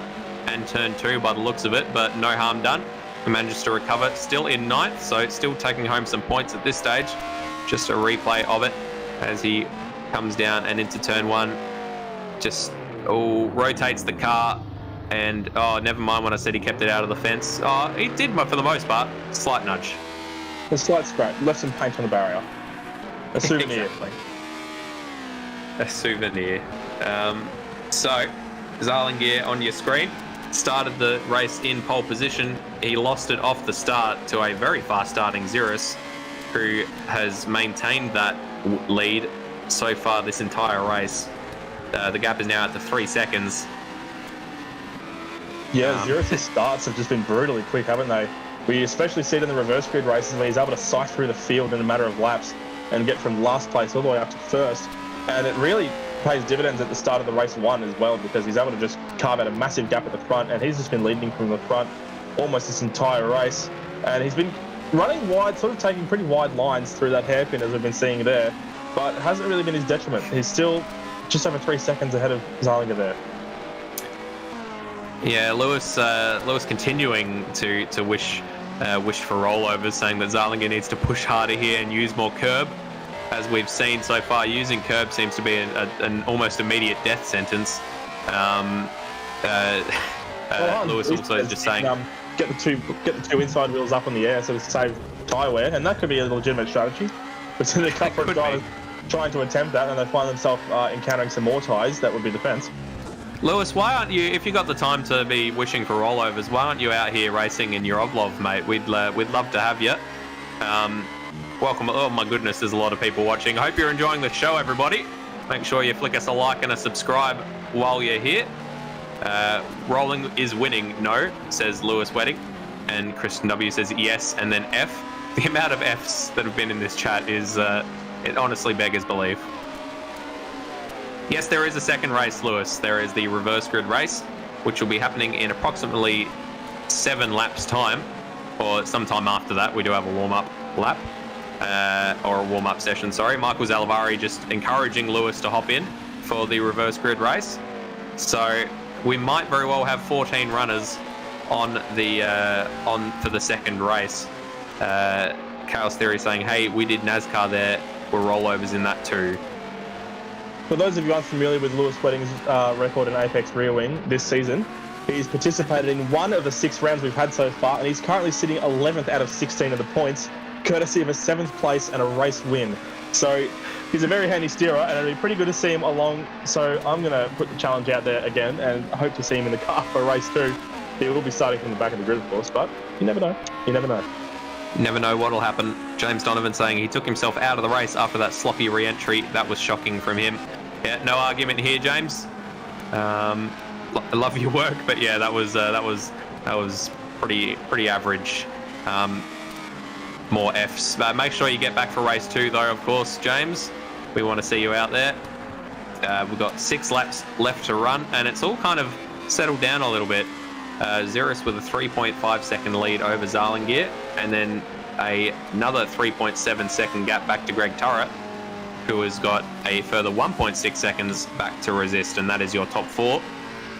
and turn 2 by the looks of it, but no harm done. He manages to recover, still in 9th, so still taking home some points at this stage. Just a replay of it as he comes down and into turn 1. Just rotates the car, and never mind when I said he kept it out of the fence. He did for the most part. Slight nudge. A slight scratch, left some paint on the barrier. A souvenir. Exactly. A souvenir. So Zarlingier on your screen started the race in pole position. He lost it off the start to a very fast starting Xeris, who has maintained that lead so far this entire race. The gap is now at the 3 seconds. Yeah, Xeris' starts have just been brutally quick, haven't they? We especially see it in the reverse grid races where he's able to sight through the field in a matter of laps and get from last place all the way up to first. And it really pays dividends at the start of the race 1 as well, because he's able to just carve out a massive gap at the front, and he's just been leading from the front almost this entire race. And he's been running wide, sort of taking pretty wide lines through that hairpin as we've been seeing there, but it hasn't really been his detriment. He's still just over 3 seconds ahead of Zarlingier there. Yeah, Lewis continuing to wish for rollovers, saying that Zarlingier needs to push harder here and use more curb. As we've seen so far, using curb seems to be an almost immediate death sentence. Lewis also just saying, get the two inside wheels up on the air so to save tyre wear, and that could be a legitimate strategy. But then a couple of guys trying to attempt that, and they find themselves encountering some more tyres, that would be defence. Lewis, why aren't you, if you got the time to be wishing for rollovers, why aren't you out here racing in your Ovlov, mate? We'd love to have you. Welcome. Oh my goodness, there's a lot of people watching. Hope you're enjoying the show, everybody. Make sure you flick us a like and a subscribe while you're here. Rolling is winning, no, says Lewis Wedding. And Kristen W says yes, and then F. The amount of Fs that have been in this chat is, it honestly beggars belief. Yes, there is a second race, Lewis. There is the reverse grid race, which will be happening in approximately 7 laps time, or sometime after that. We do have a warm-up lap, or a warm-up session, sorry. Michael Zalavari just encouraging Lewis to hop in for the reverse grid race. So we might very well have 14 runners on for the second race. Chaos Theory saying, hey, we did NASCAR there. We're rollovers in that too. For those of you unfamiliar with Lewis Wedding's record in Apex Rear Wing this season, he's participated in 1 of the 6 rounds we've had so far, and he's currently sitting 11th out of 16 of the points, courtesy of a 7th place and a race win. So he's a very handy steerer, and it'll be pretty good to see him along. So I'm going to put the challenge out there again and hope to see him in the car for race 2. He will be starting from the back of the grid, of course, but you never know. You never know. Never know what'll happen. James Donovan saying he took himself out of the race after that sloppy re-entry. That was shocking from him. Yeah, no argument here, James. I love your work, but yeah, that was pretty average. More Fs. Make sure you get back for race 2, though. Of course, James. We want to see you out there. We've got 6 laps left to run, and it's all kind of settled down a little bit. Xeris with a 3.5 second lead over Zarlingier, and then another 3.7 second gap back to Greg Turrett, who has got a further 1.6 seconds back to Resist, and that is your top 4.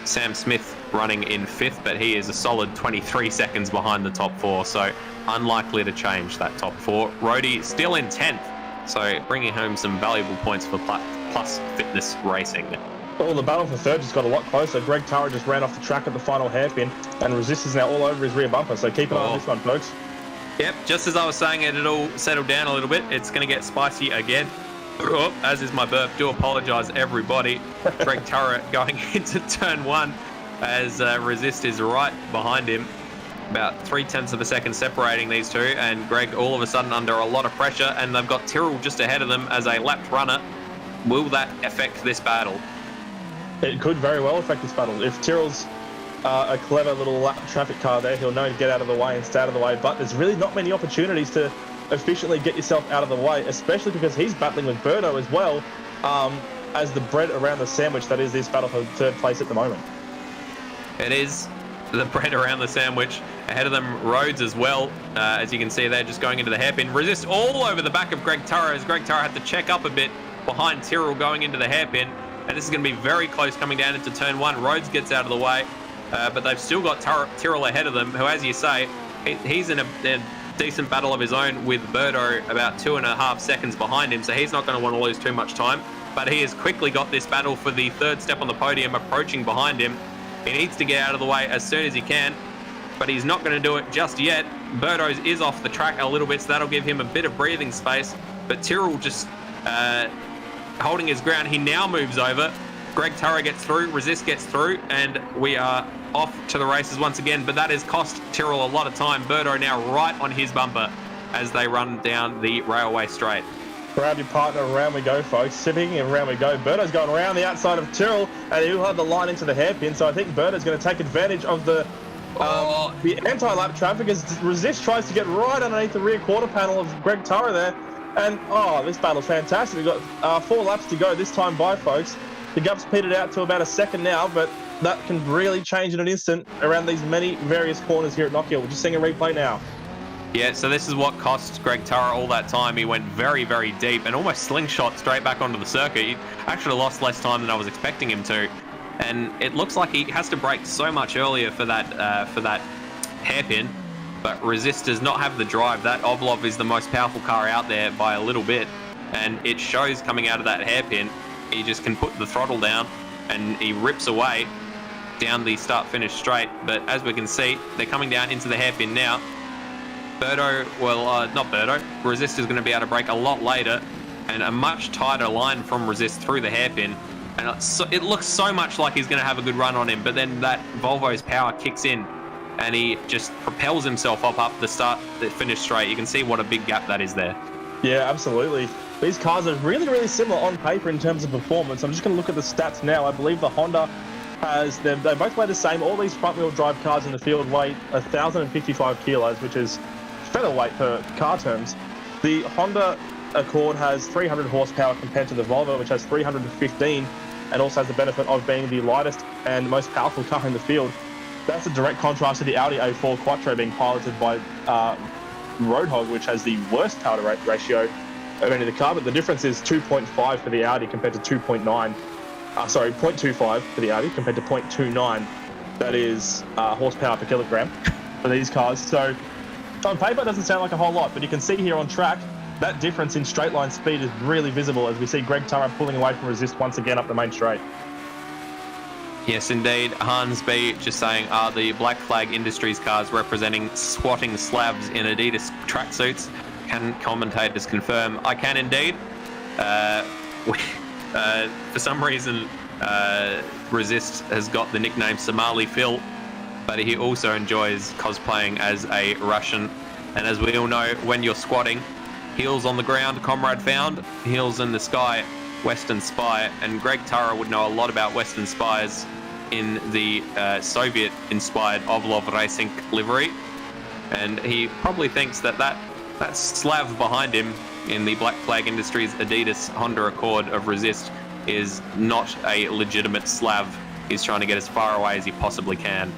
Sam Smith running in 5th, but he is a solid 23 seconds behind the top 4, so unlikely to change that top 4. Rhodey still in 10th, so bringing home some valuable points for Plus Fitness Racing. Well, the battle for third just got a lot closer. Greg Turrett just ran off the track at the final hairpin, and Resist is now all over his rear bumper, so keep an eye on this one, folks. Yep, just as I was saying it all settled down a little bit. It's going to get spicy again. Oh, as is my burp. Do apologise, everybody. Greg Turrett going into turn 1 as Resist is right behind him. About 0.3 of a second separating these two, and Greg all of a sudden under a lot of pressure, and they've got Tyrrell just ahead of them as a lapped runner. Will that affect this battle? It could very well affect this battle. If Tyrrell's a clever little lap traffic car there, he'll know to get out of the way and stay out of the way, but there's really not many opportunities to efficiently get yourself out of the way, especially because he's battling with Birdo as well. as the bread around the sandwich that is this battle for third place at the moment. It is the bread around the sandwich. Ahead of them, Rhodes as well. As you can see, they're just going into the hairpin. Resist all over the back of Greg Turra, as Greg Turra had to check up a bit behind Tyrrell going into the hairpin. And this is going to be very close coming down into turn one. Rhodes gets out of the way, but they've still got Tyrrell ahead of them, who, as you say, he's in a decent battle of his own with Birdo about 2.5 seconds behind him, so he's not going to want to lose too much time. But he has quickly got this battle for the third step on the podium approaching behind him. He needs to get out of the way as soon as he can, but he's not going to do it just yet. Birdo's is off the track a little bit, so that'll give him a bit of breathing space. But Tyrrell just holding his ground. He now moves over. Greg Turra gets through, Resist gets through, and we are off to the races once again. But that has cost Tyrrell a lot of time. Birdo now right on his bumper as they run down the railway straight. Grab your partner, around we go, folks. Sipping, and around we go. Birdo's going around the outside of Tyrrell, and he'll have the line into the hairpin, so I think Birdo's going to take advantage of the anti-lap traffic as Resist tries to get right underneath the rear quarter panel of Greg Turra there. And, this battle's fantastic. We've got 4 laps to go this time by, folks. The gap's petered out to about a second now, but that can really change in an instant around these many various corners here at Knockhill. We're just seeing a replay now. Yeah, so this is what cost Greg Turra all that time. He went very, very deep and almost slingshot straight back onto the circuit. He actually lost less time than I was expecting him to. And it looks like he has to brake so much earlier for that hairpin. But Resist does not have the drive. That Ovlov is the most powerful car out there by a little bit. And it shows coming out of that hairpin. He just can put the throttle down and he rips away down the start-finish straight. But as we can see, they're coming down into the hairpin now. Birdo, not Birdo, Resist is going to be able to brake a lot later, and a much tighter line from Resist through the hairpin. And it looks so much like he's going to have a good run on him, but then that Volvo's power kicks in and he just propels himself up the finish straight. You can see what a big gap that is there. Yeah, absolutely. These cars are really, really similar on paper in terms of performance. I'm just going to look at the stats now. I believe the Honda they both weigh the same. All these front-wheel drive cars in the field weigh 1,055 kilos, which is featherweight per car terms. The Honda Accord has 300 horsepower compared to the Volvo, which has 315, and also has the benefit of being the lightest and most powerful car in the field. That's a direct contrast to the Audi A4 Quattro being piloted by Roadhog, which has the worst power to weight ratio of any of the car, but the difference is 2.5 for the Audi compared to 0.25 for the Audi compared to 0.29. That is horsepower per kilogram for these cars. So on paper, it doesn't sound like a whole lot, but you can see here on track, that difference in straight line speed is really visible as we see Greg Turra pulling away from Resist once again up the main straight. Yes, indeed. Hans B just saying, are the Black Flag Industries cars representing squatting slabs in Adidas tracksuits? Can commentators confirm? I can indeed. For some reason, Resist has got the nickname Somali Phil, but he also enjoys cosplaying as a Russian. And as we all know, when you're squatting, heels on the ground, comrade found, heels in the sky, Western Spy. And Greg Turra would know a lot about Western Spies in the Soviet-inspired Ovlov Racing livery. And he probably thinks that Slav behind him in the Black Flag Industries Adidas Honda Accord of Resist is not a legitimate Slav. He's trying to get as far away as he possibly can.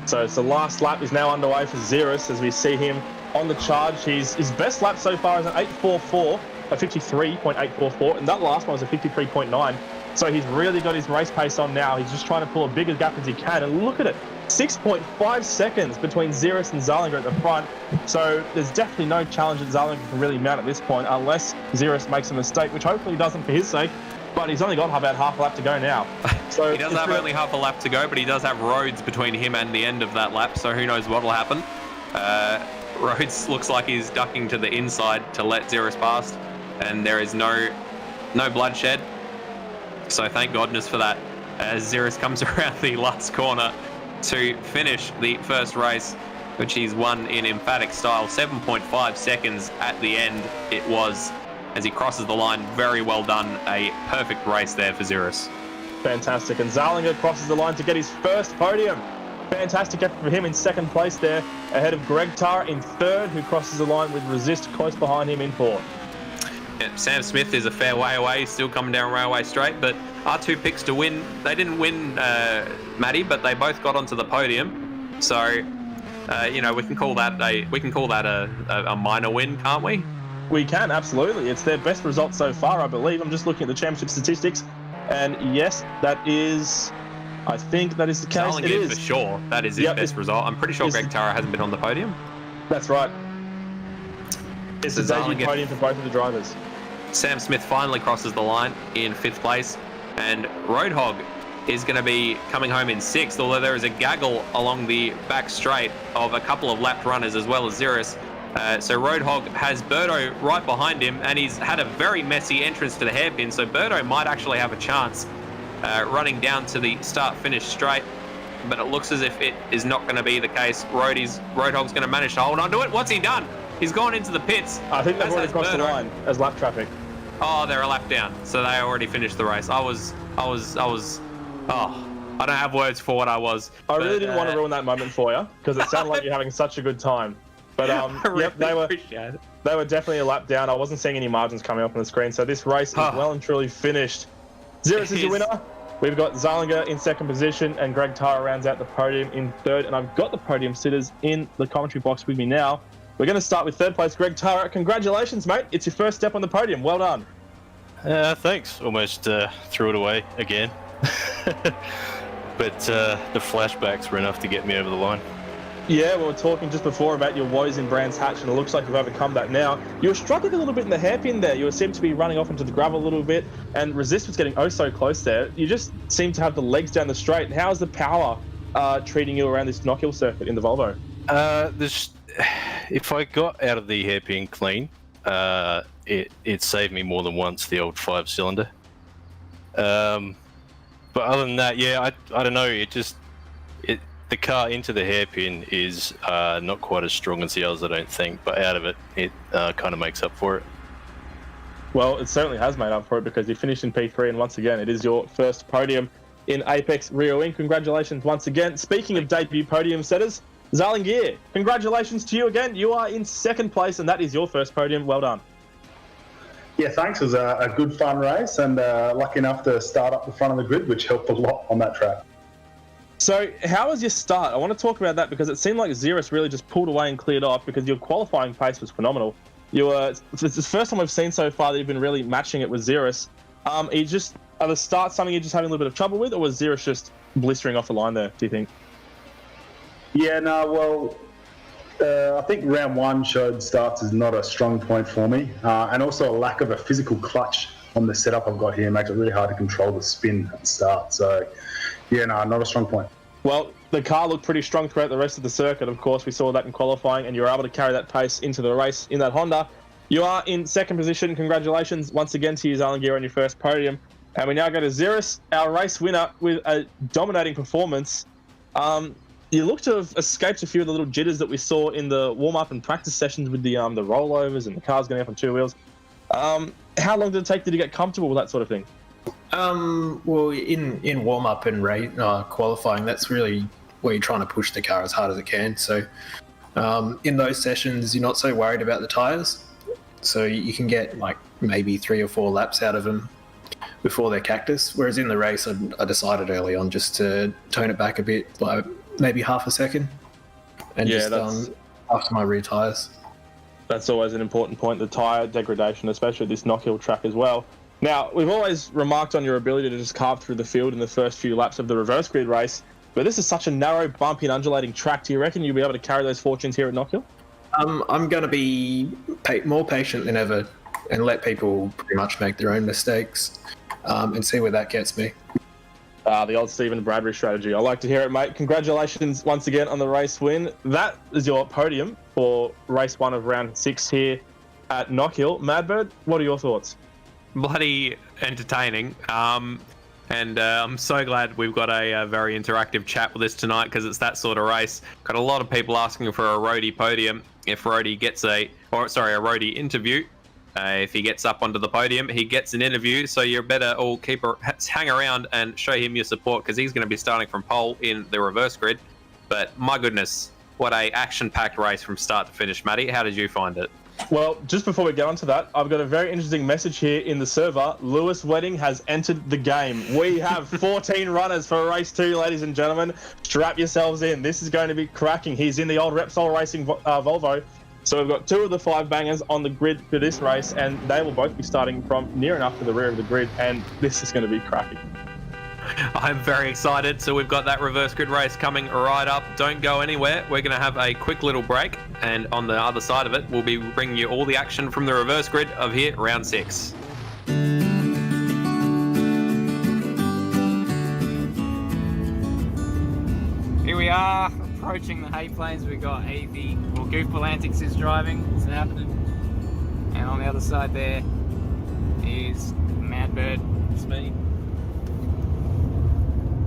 So it's the last lap is now underway for Xeris as we see him on the charge. His best lap so far is an 8.44, a 53.844, and that last one was a 53.9. So he's really got his race pace on now. He's just trying to pull a bigger gap as he can. And look at it, 6.5 seconds between Xeris and Zalinger at the front. So there's definitely no challenge that Zalinger can really mount at this point unless Xeris makes a mistake, which hopefully he doesn't for his sake. But he's only got about half a lap to go now. So he does have only half a lap to go, but he does have Rhodes between him and the end of that lap, so who knows what will happen. Rhodes looks like he's ducking to the inside to let Xeris past, and there is no bloodshed. So thank goodness for that, as Xeris comes around the last corner to finish the first race, which he's won in emphatic style. 7.5 seconds at the end it was, as he crosses the line. Very well done. A perfect race there for Xeris. Fantastic. And Zalinger crosses the line to get his first podium. Fantastic effort for him in second place there, ahead of Greg Turra in third, who crosses the line with Resist close behind him in fourth. Yeah, Sam Smith is a fair way away. He's still coming down Railway Straight, but our two picks to win, they didn't win, Matty, but they both got onto the podium. So, we can call that a minor win, can't we? We can, absolutely. It's their best result so far, I believe. I'm just looking at the championship statistics, and yes, I think that is the case. Zarlinga it is for sure. That is his best result. I'm pretty sure Greg Tara hasn't been on the podium. That's right. It's a debut podium for both of the drivers. Sam Smith finally crosses the line in 5th place, and Roadhog is going to be coming home in 6th, although there is a gaggle along the back straight of a couple of lapped runners as well as Xeris. So Roadhog has Birdo right behind him, and he's had a very messy entrance to the hairpin, so Birdo might actually have a chance running down to the start-finish straight, but it looks as if it is not going to be the case. Roadhog's going to manage to hold on to it. What's he done? He's gone into the pits. I think they've already crossed the line as lap traffic. Oh, they're a lap down, so they already finished the race. I don't have words for what I was. I really didn't want to ruin that moment for you, because it sounded like you're having such a good time. But they were definitely a lap down. I wasn't seeing any margins coming up on the screen, so this race is well and truly finished. Xeris is your winner. We've got Zarlinga in 2nd position, and Greg Tara rounds out the podium in 3rd, and I've got the podium sitters in the commentary box with me now. We're going to start with 3rd place, Greg Tara. Congratulations, mate. It's your first step on the podium. Well done. Thanks. Almost threw it away again. But the flashbacks were enough to get me over the line. Yeah, we were talking just before about your woes in Brands Hatch, and it looks like you've overcome that now. You were struggling a little bit in the hairpin there. You seemed to be running off into the gravel a little bit, and Resist was getting oh so close there. You just seem to have the legs down the straight. How is the power treating you around this Knockhill circuit in the Volvo? If I got out of the hairpin clean, it saved me more than once, the old 5-cylinder. But other than that, yeah, I don't know. The car into the hairpin is not quite as strong as the others, I don't think. But out of it, it kind of makes up for it. Well, it certainly has made up for it, because you finished in P3, and once again, it is your first podium in Apex Rio Inc. Congratulations once again. Speaking of debut podium setters, Zarlinga, congratulations to you again. You are in 2nd place, and that is your first podium. Well done. Yeah, thanks. It was a good, fun race, and lucky enough to start up the front of the grid, which helped a lot on that track. So how was your start? I want to talk about that, because it seemed like Xeris really just pulled away and cleared off, because your qualifying pace was phenomenal. It's the first time we've seen so far that you've been really matching it with Xeris. Are the starts something you're just having a little bit of trouble with, or was Xeris just blistering off the line there, do you think? Yeah, no, well, I think round 1 showed starts is not a strong point for me, and also a lack of a physical clutch on the setup I've got here makes it really hard to control the spin at the start. So, yeah, no, not a strong point. Well, the car looked pretty strong throughout the rest of the circuit. Of course, we saw that in qualifying, and you were able to carry that pace into the race in that Honda. You are in 2nd position. Congratulations once again to you, Zarlinga, on your first podium. And we now go to Xeris, our race winner, with a dominating performance. You look to have escaped a few of the little jitters that we saw in the warm-up and practice sessions with the rollovers and the cars going up on 2 wheels. How long did it take you to get comfortable with that sort of thing? Well, in warm-up and qualifying, that's really where you're trying to push the car as hard as it can. So in those sessions, you're not so worried about the tyres. So you can get like maybe 3 or 4 laps out of them before they're cactus. Whereas in the race, I decided early on just to tone it back a bit, like maybe half a second, and after my rear tyres. That's always an important point, the tyre degradation, especially this Knockhill track as well. Now, we've always remarked on your ability to just carve through the field in the first few laps of the reverse grid race, but this is such a narrow, bumpy and undulating track. Do you reckon you'll be able to carry those fortunes here at Knockhill? I'm going to be more patient than ever and let people pretty much make their own mistakes and see where that gets me. The old Stephen Bradbury strategy. I like to hear it, mate. Congratulations once again on the race win. That is your podium for race 1 of round 6 here at Knockhill. Madbird, what are your thoughts? Bloody entertaining. And I'm so glad we've got a very interactive chat with us tonight, because it's that sort of race. Got a lot of people asking for a roadie podium. If roadie gets a roadie interview. If he gets up onto the podium, he gets an interview. So you better all hang around and show him your support, because he's going to be starting from pole in the reverse grid. But my goodness, what a action-packed race from start to finish, Matty. How did you find it? Well, just before we get onto that, I've got a very interesting message here in the server. Lewis Wedding has entered the game. We have 14 runners for race 2, ladies and gentlemen. Strap yourselves in. This is going to be cracking. He's in the old Repsol Racing Volvo. So we've got 2 of the 5 bangers on the grid for this race, and they will both be starting from near enough to the rear of the grid, and this is going to be cracking. I'm very excited. So we've got that reverse grid race coming right up. Don't go anywhere. We're going to have a quick little break, and on the other side of it, we'll be bringing you all the action from the reverse grid of here, round 6. Here we are, approaching the hay plains. We've got Goofball Antics is driving. It's happening. And on the other side there is Madbird. It's me.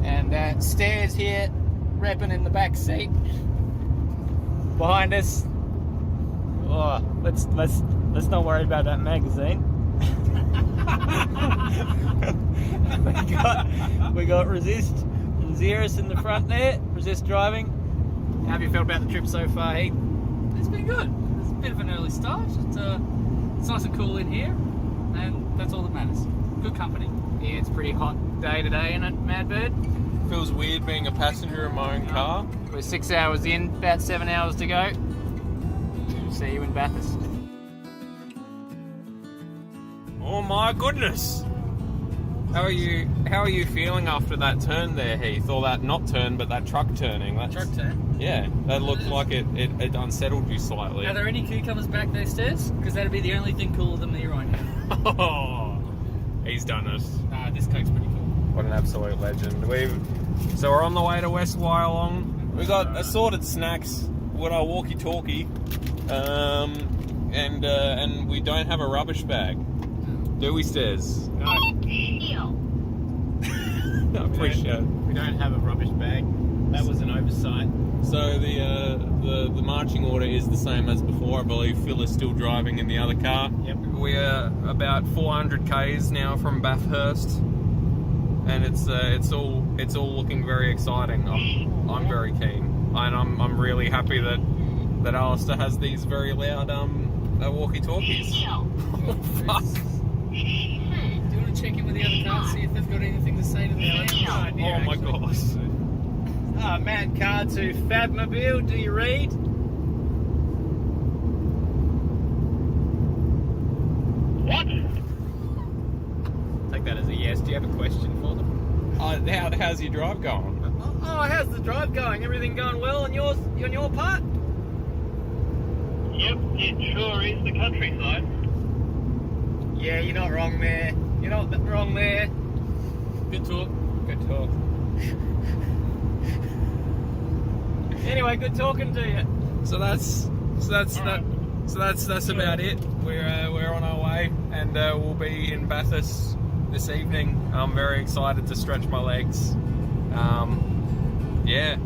And Stairs here, repping in the back seat. Behind us. Oh, let's not worry about that magazine. we got Resist and Xeris in the front there. Resist driving. How have you felt about the trip so far, Heath? It's been good. It's a bit of an early start. It's nice and cool in here, and that's all that matters. Good company. Yeah, it's a pretty hot day today, isn't it, Madbird? Feels weird being a passenger in my own car. We're 6 hours in, about 7 hours to go. See you in Bathurst. Oh my goodness! How are you feeling after that turn there, Heath? Or that not turn, but that truck turning? Truck turn? Yeah, that looked like it unsettled you slightly. Are there any cucumbers back those stairs? Because that'd be the only thing cooler than me right now. Oh, he's done it. This coke's pretty cool. What an absolute legend. So we're on the way to West Wyalong. We got assorted snacks with our walkie-talkie, and we don't have a rubbish bag. Do we, Stairs? No. I appreciate it. We don't have a rubbish bag. That was an oversight. So the marching order is the same as before. I believe Phil is still driving in the other car. Yep. We're about 400 k's now from Bathurst, and it's all looking very exciting. I'm very keen, and I'm really happy that Alistair has these very loud walkie-talkies. Fuck. Do you want to check in with the other cars, see if they've got anything to say to the fans? Oh my gosh. Mad car to Fabmobile, do you read? What? Take that as a yes. Do you have a question for them? How's your drive going? Oh, how's the drive going? Everything going well on your part? Yep, it sure is the countryside. Yeah, you're not wrong there. You're not wrong there. Good talk. Good talk. Anyway, good talking to you. So that's about it. We're on our way, and we'll be in Bathurst this evening. I'm very excited to stretch my legs. Yeah.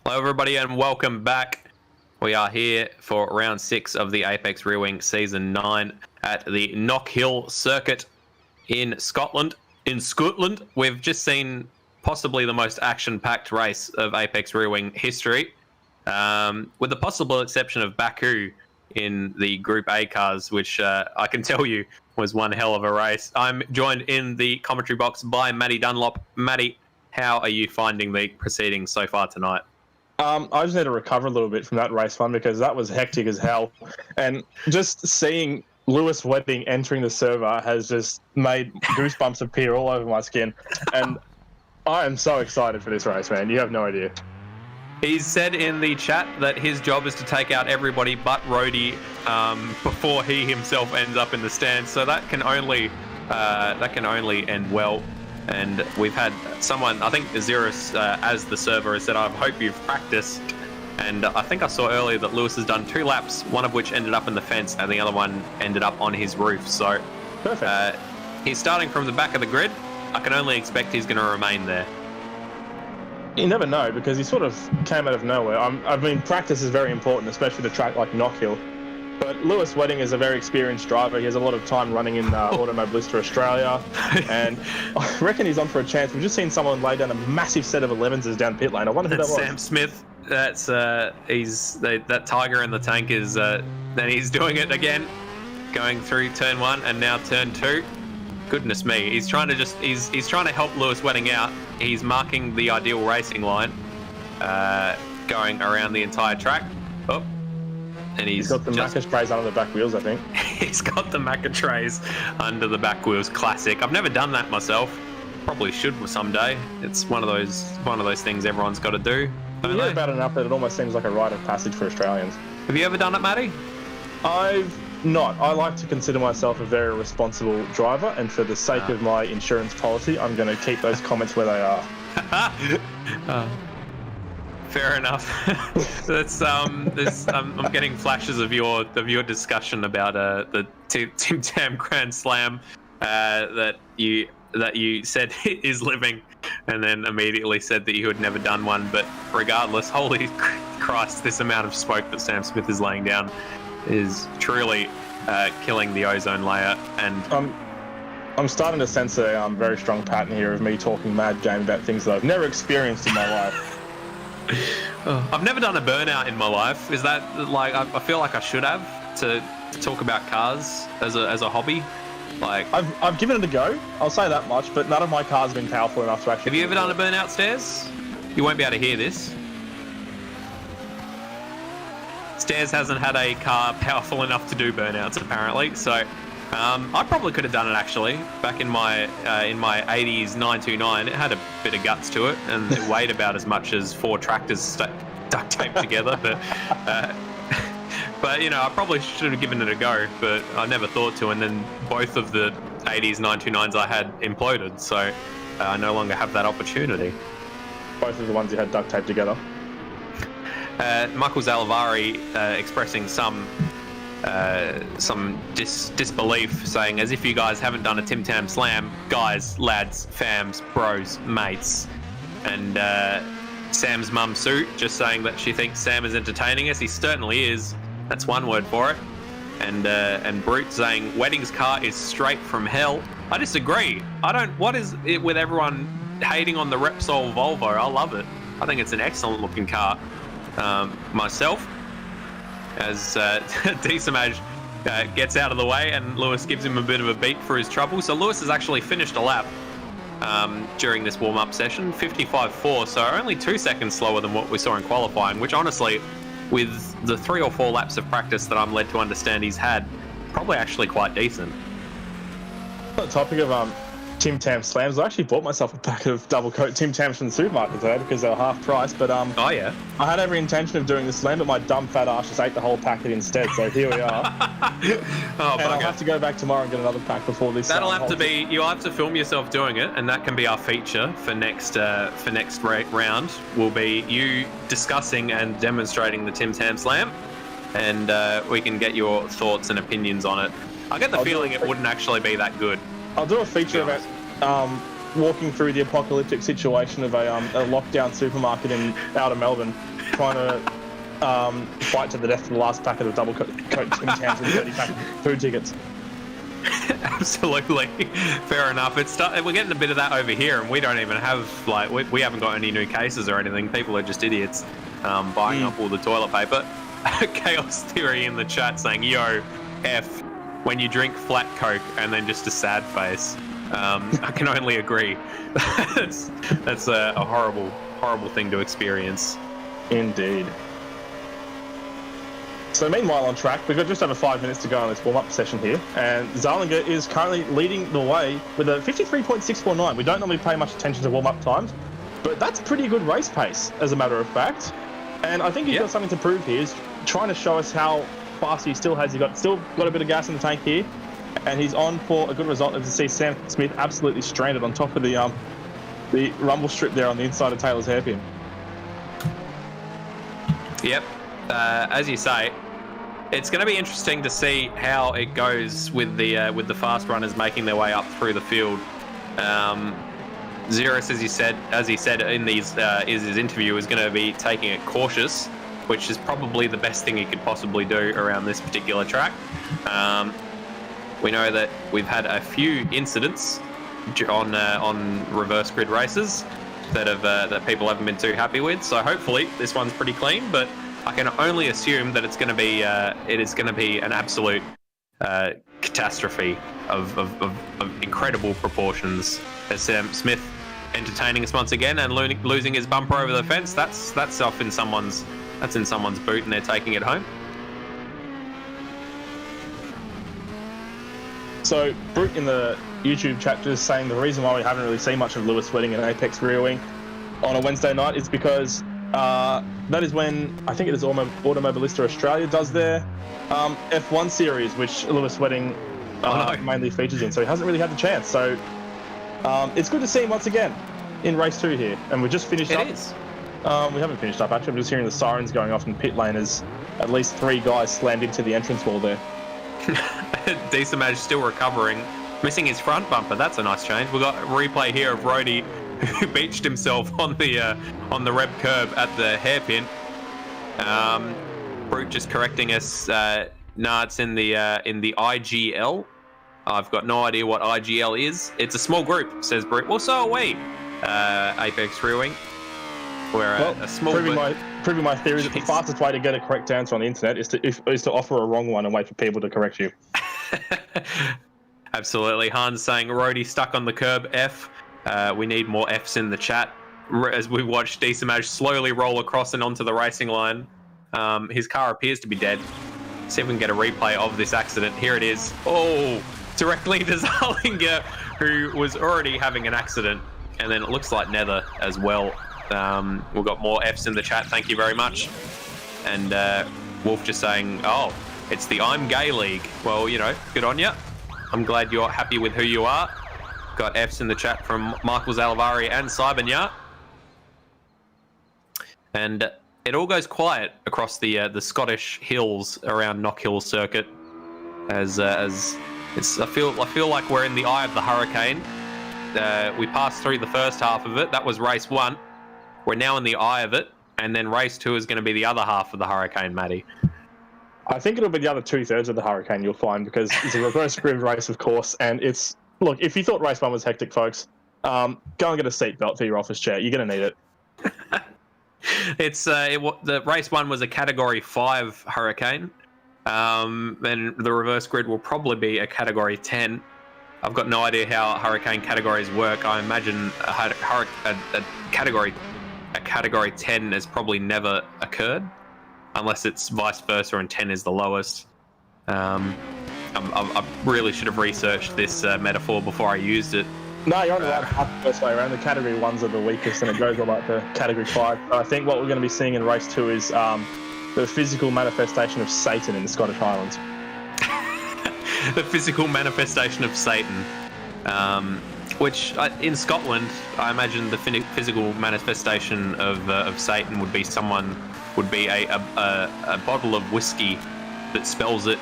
Hello everybody and welcome back. We are here for round 6 of the Apex Rear Wing Season 9 at the Knockhill Circuit in Scotland. We've just seen possibly the most action-packed race of Apex Rear Wing history, with the possible exception of Baku in the Group A cars, which I can tell you was one hell of a race. I'm joined in the commentary box by Matty Dunlop. Matty, how are you finding the proceedings so far tonight? I just need to recover a little bit from that race one because that was hectic as hell. And just seeing Lewis Wedding entering the server has just made goosebumps appear all over my skin. And I am so excited for this race, man. You have no idea. He's said in the chat that his job is to take out everybody but Rhodey before he himself ends up in the stands. So that can only end well. And we've had someone, I think Azirus as the server has said, I hope you've practiced. And I think I saw earlier that Lewis has done 2 laps, one of which ended up in the fence and the other one ended up on his roof. So perfect. He's starting from the back of the grid. I can only expect he's going to remain there. You never know because he sort of came out of nowhere. I mean, practice is very important, especially the track like Knockhill. But Lewis Wedding is a very experienced driver. He has a lot of time running in Automobilista Australia. And I reckon he's on for a chance. We've just seen someone lay down a massive set of 11s down pit lane. I wonder who that was. Sam Smith. That's that tiger in the tank is then he's doing it again, going through turn 1 and now turn 2. Goodness me, he's trying to help Lewis Wedding out. He's marking the ideal racing line, going around the entire track. Oh, and he's got the Macca trays under the back wheels, I think. He's got the Macca trays under the back wheels. Classic. I've never done that myself. Probably should someday. It's one of those things everyone's got to do. You hear about it enough that it almost seems like a rite of passage for Australians. Have you ever done it, Matty? I've not. I like to consider myself a very responsible driver, and for the sake of my insurance policy, I'm going to keep those comments where they are. Fair enough. That's I'm getting flashes of your discussion about the Tim Tam Grand Slam that you said is living, and then immediately said that you had never done one. But regardless, holy Christ, this amount of smoke that Sam Smith is laying down is truly killing the ozone layer. And I'm starting to sense a very strong pattern here of me talking mad game about things that I've never experienced in my life. I've never done a burnout in my life. Is that like I feel like I should have to talk about cars as a hobby? Like I've given it a go. I'll say that much. But none of my cars have been powerful enough to actually. Have you ever done a burnout, Stairs? You won't be able to hear this. Stairs hasn't had a car powerful enough to do burnouts apparently. So I probably could have done it actually back in my 80s 929. It had a bit of guts to it, and it weighed about as much as 4 tractors duct taped together. But you know, I probably should have given it a go, but I never thought to. And then both of the 80s 929s I had imploded, so I no longer have that opportunity. Both of the ones you had duct taped together. Michael Zalavari expressing some disbelief, saying, as if you guys haven't done a Tim Tam Slam, guys, lads, fams, bros, mates. And Sam's mum, Sue, just saying that she thinks Sam is entertaining us. He certainly is. That's one word for it. And Brute saying, Wedding's car is straight from hell. I disagree. What is it with everyone hating on the Repsol Volvo? I love it. I think it's an excellent looking car. Myself, as D-Samaj gets out of the way and Lewis gives him a bit of a beat for his trouble. So Lewis has actually finished a lap during this warm-up session, 55.4, so only 2 seconds slower than what we saw in qualifying, which honestly, with the 3 or 4 laps of practice that I'm led to understand he's had, probably actually quite decent. On the topic of Tim Tam Slams, I actually bought myself a pack of double coat Tim Tams from the supermarket today because they were half price. But oh yeah, I had every intention of doing the slam, but my dumb fat ass just ate the whole packet instead. So here we are. And I'll have to go back tomorrow and get another pack before this. That'll have to be. You'll have to film yourself doing it, and that can be our feature for next round. Will be you discussing and demonstrating the Tim Tam Slam, and we can get your thoughts and opinions on it. I get the feeling it wouldn't actually be that good. I'll do a feature about walking through the apocalyptic situation of a lockdown supermarket in outer Melbourne, trying to fight to the death for the last packet of double coat Tim Tams and 30 pack food tickets. Absolutely, fair enough. We're getting a bit of that over here, and we don't even have we haven't got any new cases or anything. People are just idiots buying up all the toilet paper. Chaos Theory in the chat saying, "Yo, F." when you drink flat Coke and then just a sad face. I can only agree. that's a horrible thing to experience. Indeed. So meanwhile on track, we've got just over 5 minutes to go on this warm-up session here, and Zarlinger is currently leading the way with a 53.649. We don't normally pay much attention to warm-up times, but that's pretty good race pace, as a matter of fact. And I think he's got something to prove here. He's trying to show us how fast he still has. He's still got a bit of gas in the tank here, and he's on for a good result. As you see, Sam Smith absolutely stranded on top of the rumble strip there on the inside of Taylor's hairpin. Yep. As you say, it's going to be interesting to see how it goes with the fast runners making their way up through the field. Xeris, as he said in his interview, is going to be taking it cautious, which is probably the best thing he could possibly do around this particular track. We know that we've had a few incidents on reverse grid races that people haven't been too happy with. So hopefully this one's pretty clean, but I can only assume that it's going to be an absolute catastrophe of incredible proportions. As Sam Smith entertaining us once again and losing his bumper over the fence. That's in someone's boot, and they're taking it home. So Brute in the YouTube chat just saying the reason why we haven't really seen much of Lewis Sweating and Apex Rear Wing on a Wednesday night is because that is when I think it is Automobilista Australia does their F1 series, which Lewis Sweating mainly features in. So he hasn't really had the chance. So it's good to see him once again in race 2 here. And we just finished up. It is. We haven't finished up actually. I'm just hearing the sirens going off in pit lane as at least 3 guys slammed into the entrance wall there. Decimage still recovering, missing his front bumper. That's a nice change. We've got a replay here of Rhodey who beached himself on the Reb curb at the hairpin. Brute just correcting us. No, it's in the IGL. I've got no idea what IGL is. It's a small group, says Brute. Well, so are we. Apex Rear Wing. We're a small proving my theory that the fastest way to get a correct answer on the internet is to offer a wrong one and wait for people to correct you. Absolutely. Hans saying Rhodey stuck on the curb. F. We need more Fs in the chat as we watch Decimage slowly roll across and onto the racing line. His car appears to be dead. See if we can get a replay of this accident. Here it is. Oh, directly to Zarlinger, who was already having an accident. And then it looks like Nether as well. We've got more Fs in the chat. Thank you very much. And Wolf just saying, oh, it's the I'm Gay League. Well, you know, good on you. I'm glad you're happy with who you are. Got Fs in the chat from Michael Zalavari and Cybernyat. And it all goes quiet across the Scottish hills around Knockhill Circuit, as it's. I feel like we're in the eye of the hurricane. We passed through the first half of it. That was race 1. We're now in the eye of it, and then race 2 is going to be the other half of the hurricane, Matty. I think it'll be the other 2/3 of the hurricane, you'll find, because it's a reverse grid race, of course, and it's... Look, if you thought race 1 was hectic, folks, go and get a seatbelt for your office chair. You're going to need it. The race 1 was a Category 5 hurricane, and the reverse grid will probably be a Category 10. I've got no idea how hurricane categories work. I imagine a Category 10 has probably never occurred, unless it's vice versa and 10 is the lowest. I really should have researched this metaphor before I used it. No, you're on the right first way around. The Category 1s are the weakest, and it goes all up to Category 5. I think what we're going to be seeing in race 2 is the physical manifestation of Satan in the Scottish Highlands. The physical manifestation of Satan. Which, in Scotland, I imagine the physical manifestation of Satan would be a bottle of whiskey that spells it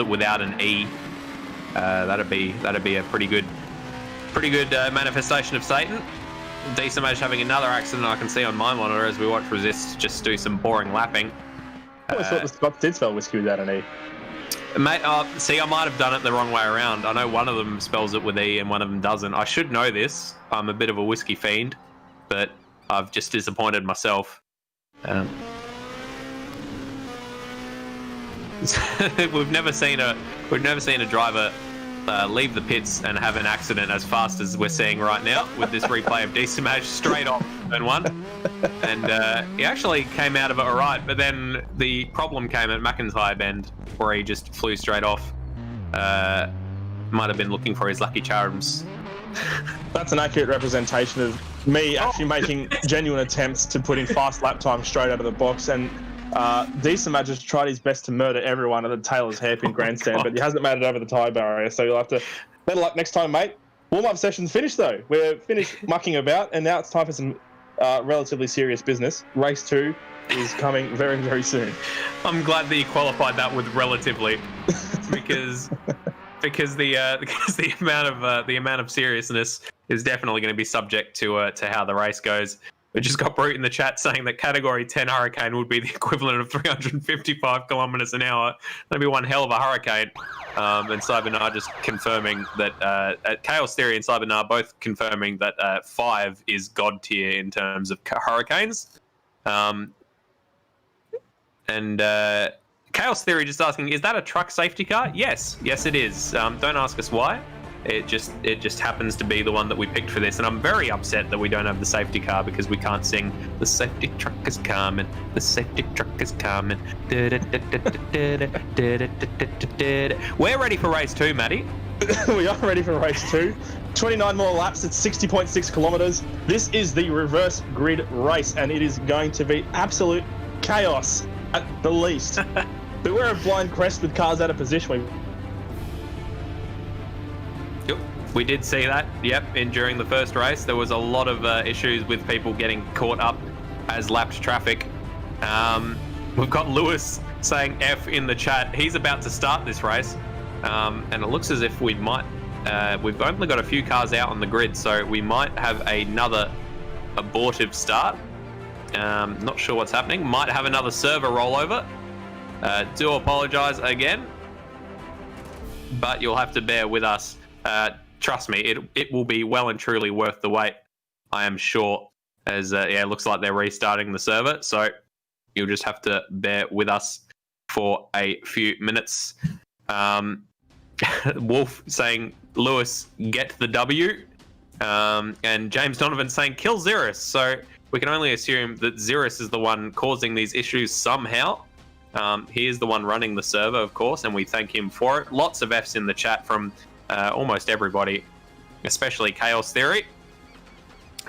without an E. That'd be a pretty good manifestation of Satan. Decimage having another accident I can see on my monitor as we watch Resist just do some boring lapping. I always thought the Scots did spell whiskey without an E. Mate, see, I might have done it the wrong way around. I know one of them spells it with E and one of them doesn't. I should know this. I'm a bit of a whiskey fiend, but I've just disappointed myself. we've never seen a driver leave the pits and have an accident as fast as we're seeing right now with this replay of D-Smash straight off turn 1. And he actually came out of it all right, but then the problem came at McIntyre Bend where he just flew straight off. Might have been looking for his lucky charms. That's an accurate representation of me actually making genuine attempts to put in fast lap time straight out of the box. And D-Smash just tried his best to murder everyone at the Taylor's hairpin grandstand, but he hasn't made it over the tyre barrier. So you'll have to better luck next time, mate. Warm-up session's finished, though. We're finished mucking about, and now it's time for some relatively serious business. Race 2 is coming very, very soon. I'm glad that you qualified that with relatively, because the amount of seriousness is definitely going to be subject to how the race goes. We just got Brute in the chat saying that Category 10 hurricane would be the equivalent of 355 kilometers an hour. That'd be one hell of a hurricane. And Cybernar just confirming that Chaos Theory and Cybernar both confirming that 5 is god tier in terms of hurricanes. And Chaos Theory just asking, is that a truck safety car? Yes it is. Don't ask us why. It just happens to be the one that we picked for this, and I'm very upset that we don't have the safety car because we can't sing "The safety truck is coming, the safety truck is coming." We're ready for race 2, Matty. We are ready for race 2. 29 more laps at 60.6 kilometers. This is the reverse grid race, and it is going to be absolute chaos at the least. Beware of blind crest with cars out of position. We did see that, during the first race. There was a lot of issues with people getting caught up as lapped traffic. We've got Lewis saying F in the chat. He's about to start this race. And it looks as if we've only got a few cars out on the grid, so we might have another abortive start. Not sure what's happening. Might have another server rollover. Do apologize again, but you'll have to bear with us. Trust me, it will be well and truly worth the wait, I am sure, as it looks like they're restarting the server, so you'll just have to bear with us for a few minutes. Wolf saying, Lewis, get the W, and James Donovan saying, kill Xeris. So we can only assume that Xeris is the one causing these issues somehow. He is the one running the server, of course, and we thank him for it. Lots of Fs in the chat from almost everybody, especially Chaos Theory.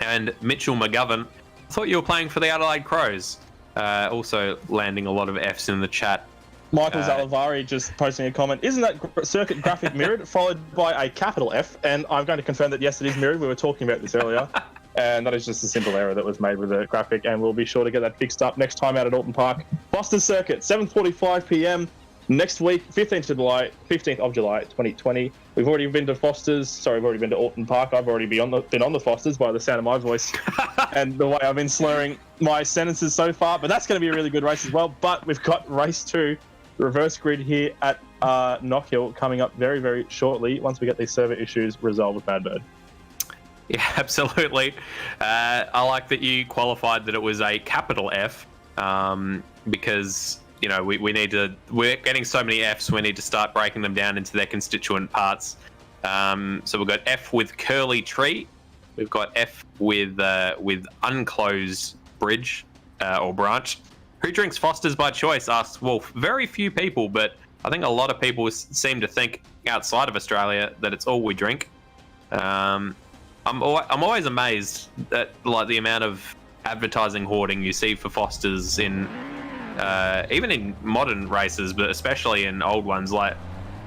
And Mitchell McGovern, I thought you were playing for the Adelaide Crows. Also landing a lot of Fs in the chat. Michael Zalavari just posting a comment. Isn't that circuit graphic mirrored, followed by a capital F? And I'm going to confirm that yes, it is mirrored. We were talking about this earlier. And that is just a simple error that was made with the graphic, and we'll be sure to get that fixed up next time out at Alton Park. Foster's Circuit, 7:45 p.m. next week, 15th of July 2020. We've already been to Foster's. We've already been to Alton Park. I've already been on the Foster's by the sound of my voice and the way I've been slurring my sentences so far. But that's going to be a really good race as well. But we've got race 2, reverse grid here at Knockhill, coming up very, very shortly once we get these server issues resolved with Madbird. Yeah, absolutely. I like that you qualified that it was a capital F, because we're getting so many Fs, we need to start breaking them down into their constituent parts. So we've got F with curly tree, we've got F with unclosed bridge or branch. Who drinks Foster's by choice, asks Wolf. Very few people, but I think a lot of people seem to think outside of Australia that it's all we drink. I'm always amazed at the amount of advertising hoarding you see for Foster's in even in modern races, but especially in old ones. Like,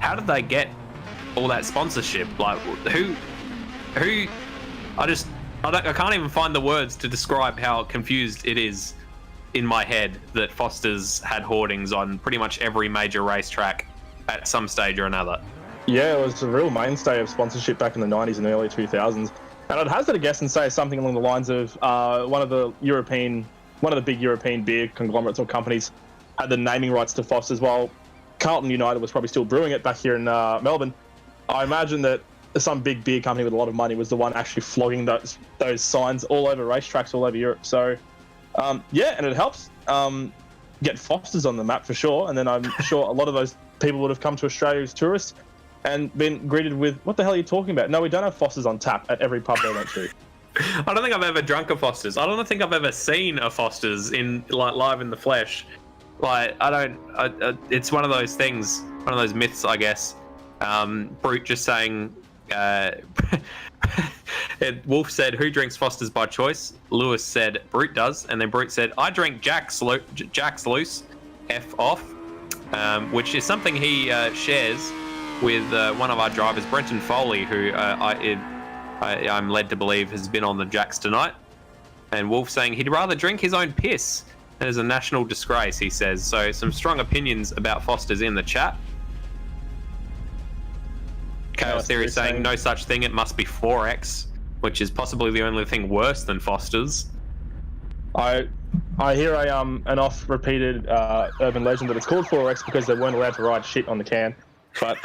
how did they get all that sponsorship? Like, who? I can't even find the words to describe how confused it is in my head that Foster's had hoardings on pretty much every major racetrack at some stage or another. Yeah, it was a real mainstay of sponsorship back in the 90s and early 2000s. And I'd hazard a guess and say something along the lines of one of the big European beer conglomerates or companies had the naming rights to Foster's, while Carlton United was probably still brewing it back here in Melbourne. I imagine that some big beer company with a lot of money was the one actually flogging those signs all over racetracks all over Europe. So, and it helps. get Foster's on the map for sure. And then I'm sure a lot of those people would have come to Australia as tourists and been greeted with, what the hell are you talking about? No, we don't have Foster's on tap at every pub they went to. I don't think I've ever drunk a Foster's. I don't think I've ever seen a Foster's in like live in the flesh. Like it's one of those things, one of those myths, I guess. Brute just saying. Wolf said, "Who drinks Foster's by choice?" Lewis said, "Brute does," and then Brute said, "I drink Jack's Loose, F off," which is something he shares with one of our drivers, Brenton Foley, who I'm led to believe has been on the Jacks tonight. And Wolf saying he'd rather drink his own piss. It is a national disgrace, he says. So some strong opinions about Foster's in the chat. Chaos Theory saying no such thing, it must be 4X, which is possibly the only thing worse than Foster's. I hear an oft-repeated urban legend that it's called 4X because they weren't allowed to ride shit on the can. But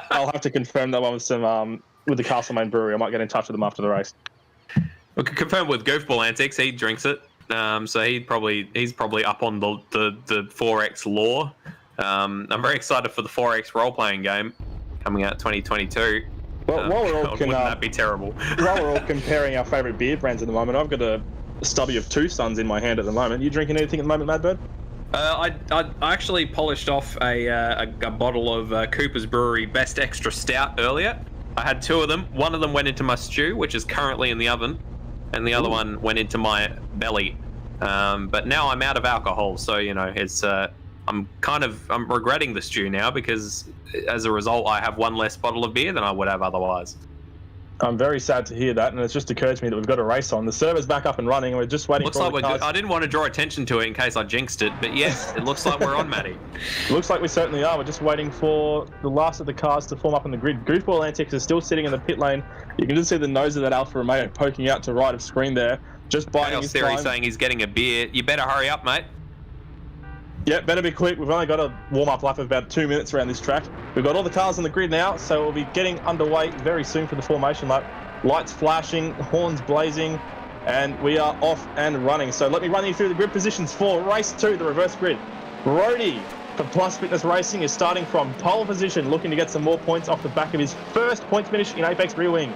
I'll have to confirm that one with some with the Castlemaine Brewery. I might get in touch with them after the race. We can confirm with Goofball Antics, he drinks it. So he's probably up on the 4X lore. I'm very excited for the 4X role-playing game coming out 2022. Well, while we're all wouldn't that be terrible? While we're all comparing our favourite beer brands at the moment, I've got a stubby of Two Suns in my hand at the moment. You drinking anything at the moment, Madbird? I actually polished off a bottle of Cooper's Brewery Best Extra Stout earlier. I had two of them. One of them went into my stew, which is currently in the oven, and the other one went into my belly. But now I'm out of alcohol, so you know it's. I'm regretting the stew now because as a result, I have one less bottle of beer than I would have otherwise. I'm very sad to hear that, and it's just occurred to me that we've got a race on. The server's back up and running, and we're just waiting for all the cars. I didn't want to draw attention to it in case I jinxed it, but yes, it looks like we're on, Matty. Looks like we certainly are. We're just waiting for the last of the cars to form up in the grid. Goofball Antics is still sitting in the pit lane. You can just see the nose of that Alfa Romeo poking out to right of screen there, just biding his time. Chaos Theory saying he's getting a beer. You better hurry up, mate. Yeah, better be quick. We've only got a warm-up lap of about 2 minutes around this track. We've got all the cars on the grid now, so we'll be getting underway very soon for the formation lap. Lights flashing, horns blazing, and we are off and running. So let me run you through the grid positions for race 2, the reverse grid. Brody for Plus Fitness Racing is starting from pole position, looking to get some more points off the back of his first point finish in Apex Rear Wing.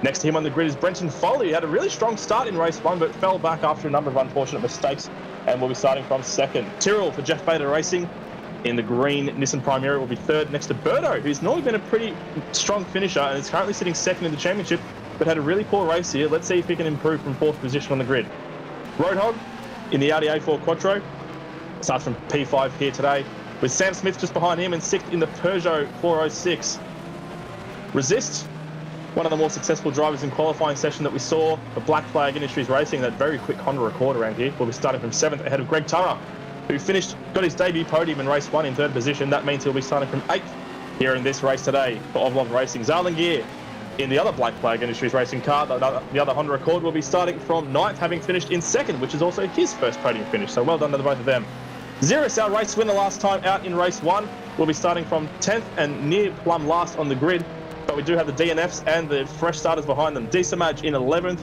Next to him on the grid is Brenton Foley. He had a really strong start in race 1, but fell back after a number of unfortunate mistakes, and will be starting from second. Tyrrell for Jeff Bader Racing in the green Nissan Primera will be third, next to Birdo, who's normally been a pretty strong finisher and is currently sitting second in the championship, but had a really poor race here. Let's see if he can improve from fourth position on the grid. Roadhog in the Audi A4 Quattro starts from P5 here today, with Sam Smith just behind him and sixth in the Peugeot 406. Resist, one of the more successful drivers in qualifying session that we saw for Black Flag Industries Racing, that very quick Honda record around here, will be starting from 7th ahead of Greg Turner, who got his debut podium in race 1 in 3rd position. That means he'll be starting from 8th here in this race today for Ovlov Racing. Zarling Gear in the other Black Flag Industries Racing car, the other Honda Accord, will be starting from 9th, having finished in 2nd, which is also his first podium finish. So well done to the both of them. Xeris, our race winner last time out in race 1, will be starting from 10th and near plumb last on the grid. But we do have the DNFs and the fresh starters behind them. Desamaj in 11th.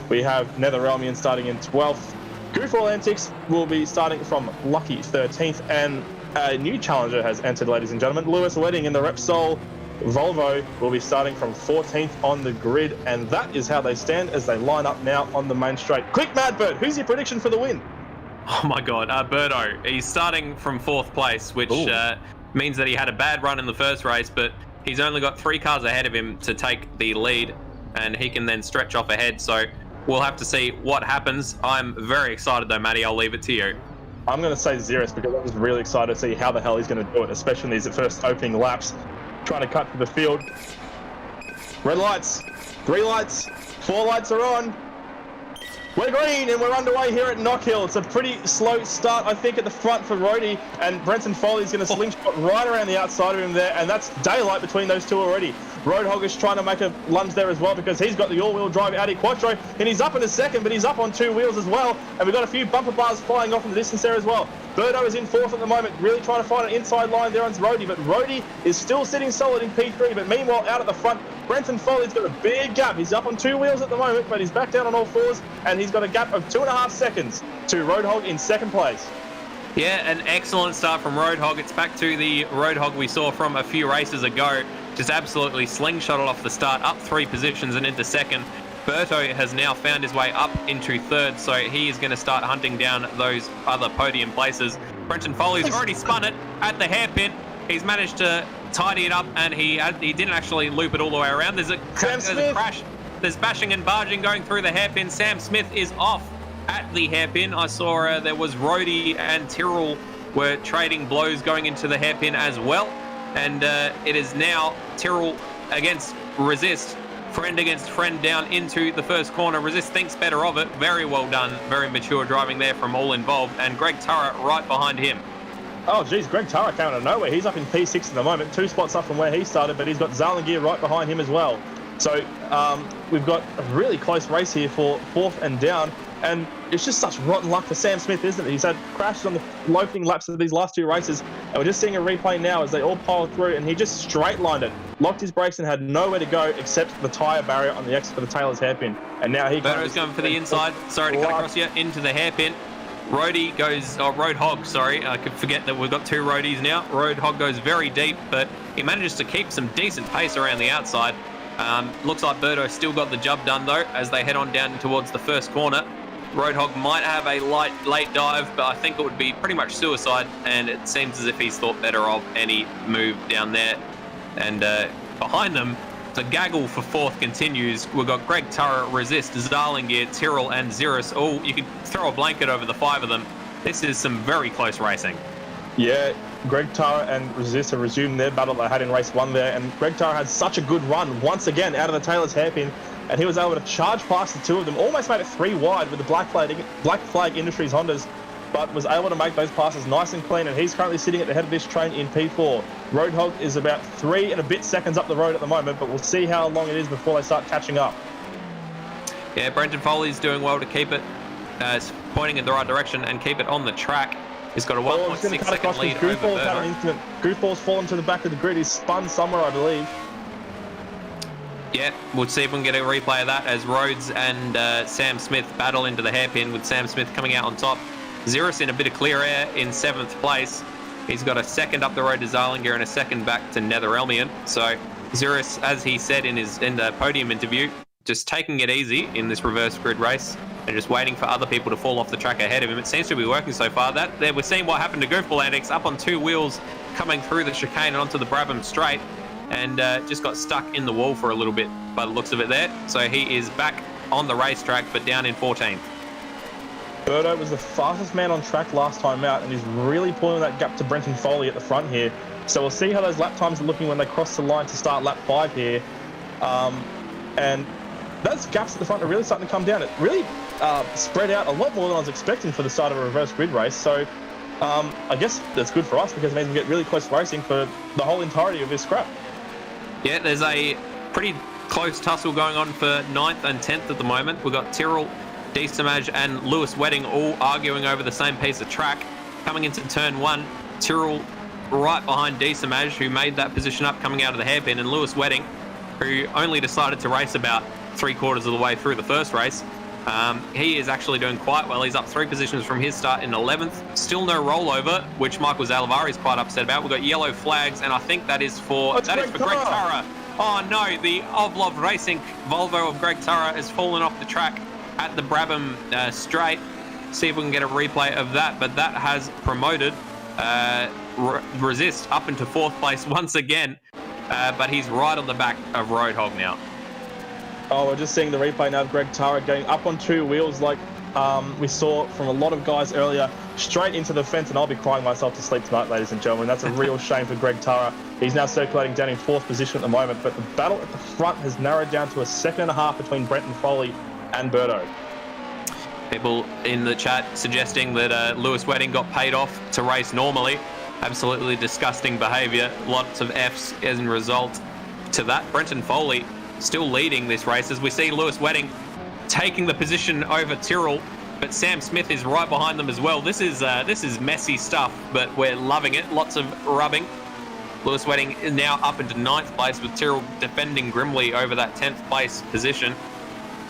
We have Netherrealmian starting in 12th. Goofball Antics will be starting from lucky 13th. And a new challenger has entered, ladies and gentlemen. Lewis Wedding in the Repsol Volvo will be starting from 14th on the grid. And that is how they stand as they line up now on the main straight. Quick, Madbird, who's your prediction for the win? Oh my God, Birdo. He's starting from 4th place, which means that he had a bad run in the first race, but he's only got 3 cars ahead of him to take the lead, and he can then stretch off ahead. So we'll have to see what happens. I'm very excited though, Matty. I'll leave it to you. I'm going to say Xeris because I was really excited to see how the hell he's going to do it, especially in these first opening laps. Trying to cut through the field. Red lights, 3 lights, 4 lights are on. We're green and we're underway here at Knockhill. It's a pretty slow start, I think, at the front for Rody, and Brenton Foley's going to slingshot right around the outside of him there, and that's daylight between those two already. Roadhog is trying to make a lunge there as well because he's got the all-wheel drive Audi Quattro, and he's up in a second, but he's up on 2 wheels as well, and we've got a few bumper bars flying off in the distance there as well. Birdo is in 4th at the moment, really trying to find an inside line there on Rody, but Rody is still sitting solid in P3, but meanwhile out at the front, Brenton Foley's got a big gap. He's up on 2 wheels at the moment, but he's back down on all 4s, and he's got a gap of 2.5 seconds to Roadhog in 2nd place. Yeah, an excellent start from Roadhog. It's back to the Roadhog we saw from a few races ago. Just absolutely slingshotted off the start, up 3 positions and into second. Berto has now found his way up into third, so he is going to start hunting down those other podium places. Brenton Foley's already spun it at the hairpin. He's managed to tidy it up, and he didn't actually loop it all the way around. There's a crash. There's bashing and barging going through the hairpin. Sam Smith is off at the hairpin. I saw there was Rhodey and Tyrrell were trading blows going into the hairpin as well. And it is now Tyrrell against Resist. Friend against friend down into the first corner. Resist thinks better of it. Very well done. Very mature driving there from all involved. And Greg Turra right behind him. Oh, geez, Greg Turra came out of nowhere. He's up in P6 at the moment, 2 spots up from where he started, but he's got Zalangier right behind him as well. So we've got a really close race here for 4th and down. And it's just such rotten luck for Sam Smith, isn't it? He's had crashes on the opening laps of these last 2 races. And we're just seeing a replay now as they all pile through, and he just straight-lined it, locked his brakes and had nowhere to go except the tyre barrier on the exit for the Taylor's hairpin. And now he Berto's going for the inside. Sorry to cut across you. Into the hairpin. Roadie goes, Roadhog, sorry. I could forget that we've got 2 Roadies now. Roadhog goes very deep, but he manages to keep some decent pace around the outside. Looks like Berto still got the job done, though, as they head on down towards the first corner. Roadhog might have a late dive, but I think it would be pretty much suicide, and it seems as if he's thought better of any move down there. And behind them, the gaggle for 4th continues. We've got Greg Turra, Resist, Zarlingier, Tyrrell, and Zirus. Oh, you could throw a blanket over the 5 of them. This is some very close racing. Yeah, Greg Turra and Resist have resumed their battle they had in race 1 there, and Greg Turra had such a good run once again out of the Taylor's hairpin, and he was able to charge past the 2 of them, almost made it 3 wide with the Black Flag Industries Hondas, but was able to make those passes nice and clean, and he's currently sitting at the head of this train in P4. Roadhog is about 3 and a bit seconds up the road at the moment, but we'll see how long it is before they start catching up. Yeah, Brenton Foley's doing well to keep it pointing in the right direction and keep it on the track. He's got a 1.6 second lead over Berto. Goofball's fallen to the back of the grid. He's spun somewhere, I believe. Yeah, we'll see if we can get a replay of that as Rhodes and Sam Smith battle into the hairpin, with Sam Smith coming out on top. Zirus in a bit of clear air in 7th place. He's got a second up the road to Zarlingier and a second back to Nether Elmian. So Zirus, as he said in the podium interview, just taking it easy in this reverse grid race and just waiting for other people to fall off the track ahead of him. It seems to be working so far. We're seeing what happened to Goofball Antics, up on 2 wheels coming through the chicane and onto the Brabham straight, and just got stuck in the wall for a little bit by the looks of it there. So he is back on the racetrack, but down in 14th. Berto was the fastest man on track last time out, and he's really pulling that gap to Brenton Foley at the front here. So we'll see how those lap times are looking when they cross the line to start lap 5 here. And those gaps at the front are really starting to come down. It really spread out a lot more than I was expecting for the start of a reverse grid race. So I guess that's good for us, because it means we get really close racing for the whole entirety of this scrap. Yeah, there's a pretty close tussle going on for 9th and 10th at the moment. We've got Tyrrell, Desamage and Lewis Wedding all arguing over the same piece of track. Coming into turn 1, Tyrrell right behind Desamage, who made that position up coming out of the hairpin, and Lewis Wedding, who only decided to race about 3/4 of the way through the first race. He is actually doing quite well. He's up 3 positions from his start in 11th. Still no rollover, which Michael Zalavari is quite upset about. We've got yellow flags, and I think that is for Greg Turra. Oh no, the Ovlov Racing Volvo of Greg Turra has fallen off the track at the Brabham straight. See if we can get a replay of that, but that has promoted Resist up into 4th place once again, but he's right on the back of Roadhog now. Oh, we're just seeing the replay now of Greg Turra going up on 2 wheels like we saw from a lot of guys earlier, straight into the fence, and I'll be crying myself to sleep tonight, ladies and gentlemen. That's a real shame for Greg Turra. He's now circulating down in 4th position at the moment, but the battle at the front has narrowed down to a 1.5 seconds between Brenton Foley and Berto. People in the chat suggesting that Lewis Wedding got paid off to race normally. Absolutely disgusting behaviour. Lots of Fs as a result to that. Brenton Foley still leading this race as we see Lewis Wedding taking the position over Tyrrell, but Sam Smith is right behind them as well. This is messy stuff, but we're loving it. Lots of rubbing. Lewis Wedding is now up into 9th place, with Tyrrell defending grimly over that 10th place position.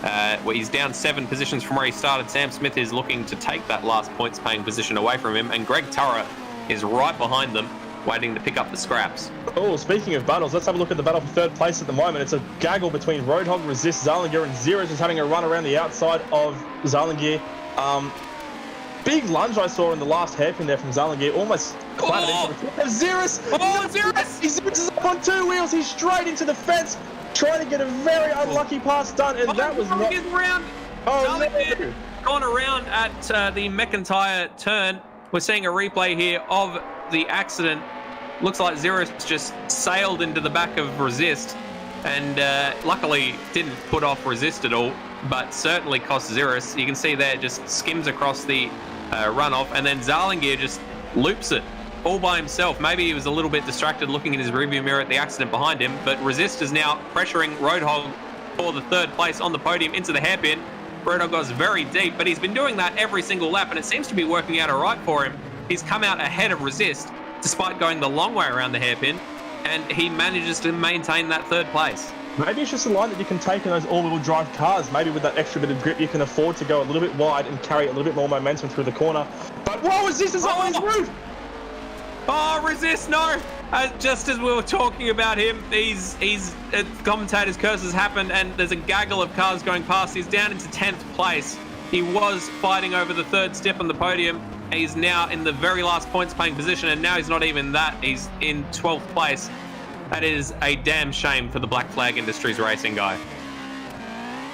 Well, he's down 7 positions from where he started. Sam Smith is looking to take that last points-paying position away from him, and Greg Turra is right behind them, waiting to pick up the scraps. Oh, speaking of battles, let's have a look at the battle for third place at the moment. It's a gaggle between Roadhog, Resist, Zarlingier, and Zeros is having a run around the outside of Zarlingier. Big lunge I saw in the last hairpin there from Zarlingier, almost clattered into the Zeros! Oh, Zeros! Zeros is up on 2 wheels, he's straight into the fence, trying to get a very unlucky pass done, and that was not... Round. Oh, no. Gone around at the McIntyre turn. We're seeing a replay here of the accident. Looks like Zeros just sailed into the back of Resist, and luckily didn't put off Resist at all, but certainly cost Zeros. You can see there, just skims across the runoff, and then Zarlingier just loops it all by himself. Maybe he was a little bit distracted looking in his rearview mirror at the accident behind him, but Resist is now pressuring Roadhog for the third place on the podium into the hairpin. Roadhog goes very deep, but he's been doing that every single lap, and it seems to be working out all right for him. He's come out ahead of Resist, despite going the long way around the hairpin, and he manages to maintain that third place. Maybe it's just a line that you can take in those all-wheel drive cars. Maybe with that extra bit of grip, you can afford to go a little bit wide and carry a little bit more momentum through the corner. But whoa, Resist is on his roof! Oh, Resist, no! Just as we were talking about him, he's commentator's curses happened, and there's a gaggle of cars going past. He's down into 10th place. He was fighting over the third step on the podium. He's now in the very last points-paying position, and now he's not even that. He's in 12th place. That is a damn shame for the Black Flag Industries racing guy.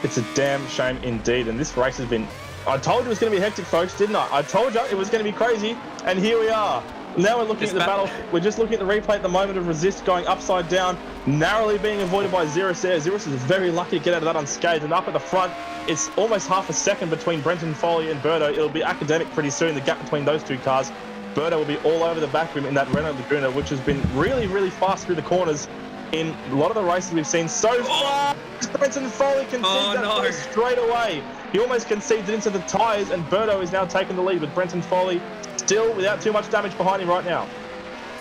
It's a damn shame indeed, and this race has been... I told you it was going to be hectic, folks, didn't I? I told you it was going to be crazy, and here we are. Now we're looking at the battle. We're just looking at the replay at the moment of Resist going upside down, narrowly being avoided by Zeros there. Zeros is very lucky to get out of that unscathed, and up at the front, it's almost half a second between Brenton Foley and Birdo. It'll be academic pretty soon, the gap between those two cars. Birdo will be all over the back of him in that Renault Laguna, which has been really, really fast through the corners in a lot of the races we've seen so far. Brenton Foley concedes that straight away. He almost conceded into the tyres, and Birdo is now taking the lead with Brenton Foley still without too much damage behind him right now.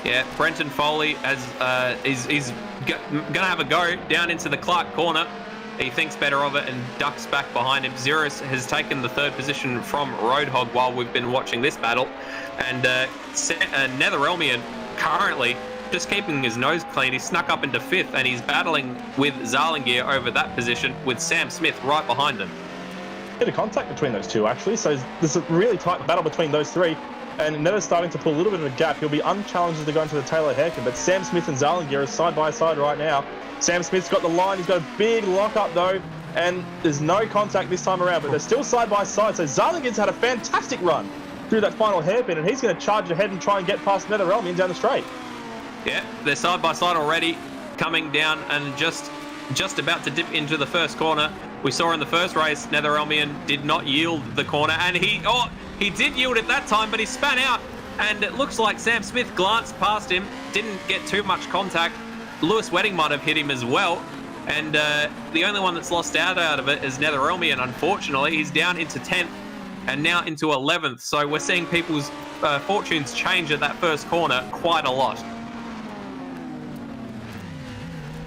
Yeah, Brenton Foley is going to have a go down into the Clark corner. He thinks better of it and ducks back behind him. Zeros has taken the third position from Roadhog while we've been watching this battle. And Netherelmian currently just keeping his nose clean. He snuck up into 5th, and he's battling with Zarlingier over that position with Sam Smith right behind him. Bit of contact between those two, actually. So there's a really tight battle between those three. And Nether's starting to pull a little bit of a gap. He'll be unchallenged as they go into the Taylor haircut. But Sam Smith and Zarlingier are side by side right now. Sam Smith's got the line. He's got a big lock-up, though. And there's no contact this time around. But they're still side by side. So Zarlingier's had a fantastic run through that final hairpin. And he's going to charge ahead and try and get past Netherelmian down the straight. Yeah, they're side by side already, coming down and just about to dip into the first corner. We saw in the first race, Netherelmian did not yield the corner, and he did yield it that time, but he span out, and it looks like Sam Smith glanced past him, didn't get too much contact. Lewis Wedding might have hit him as well, and the only one that's lost out of it is Netherelmian, unfortunately. He's down into 10th and now into 11th, so we're seeing people's fortunes change at that first corner quite a lot.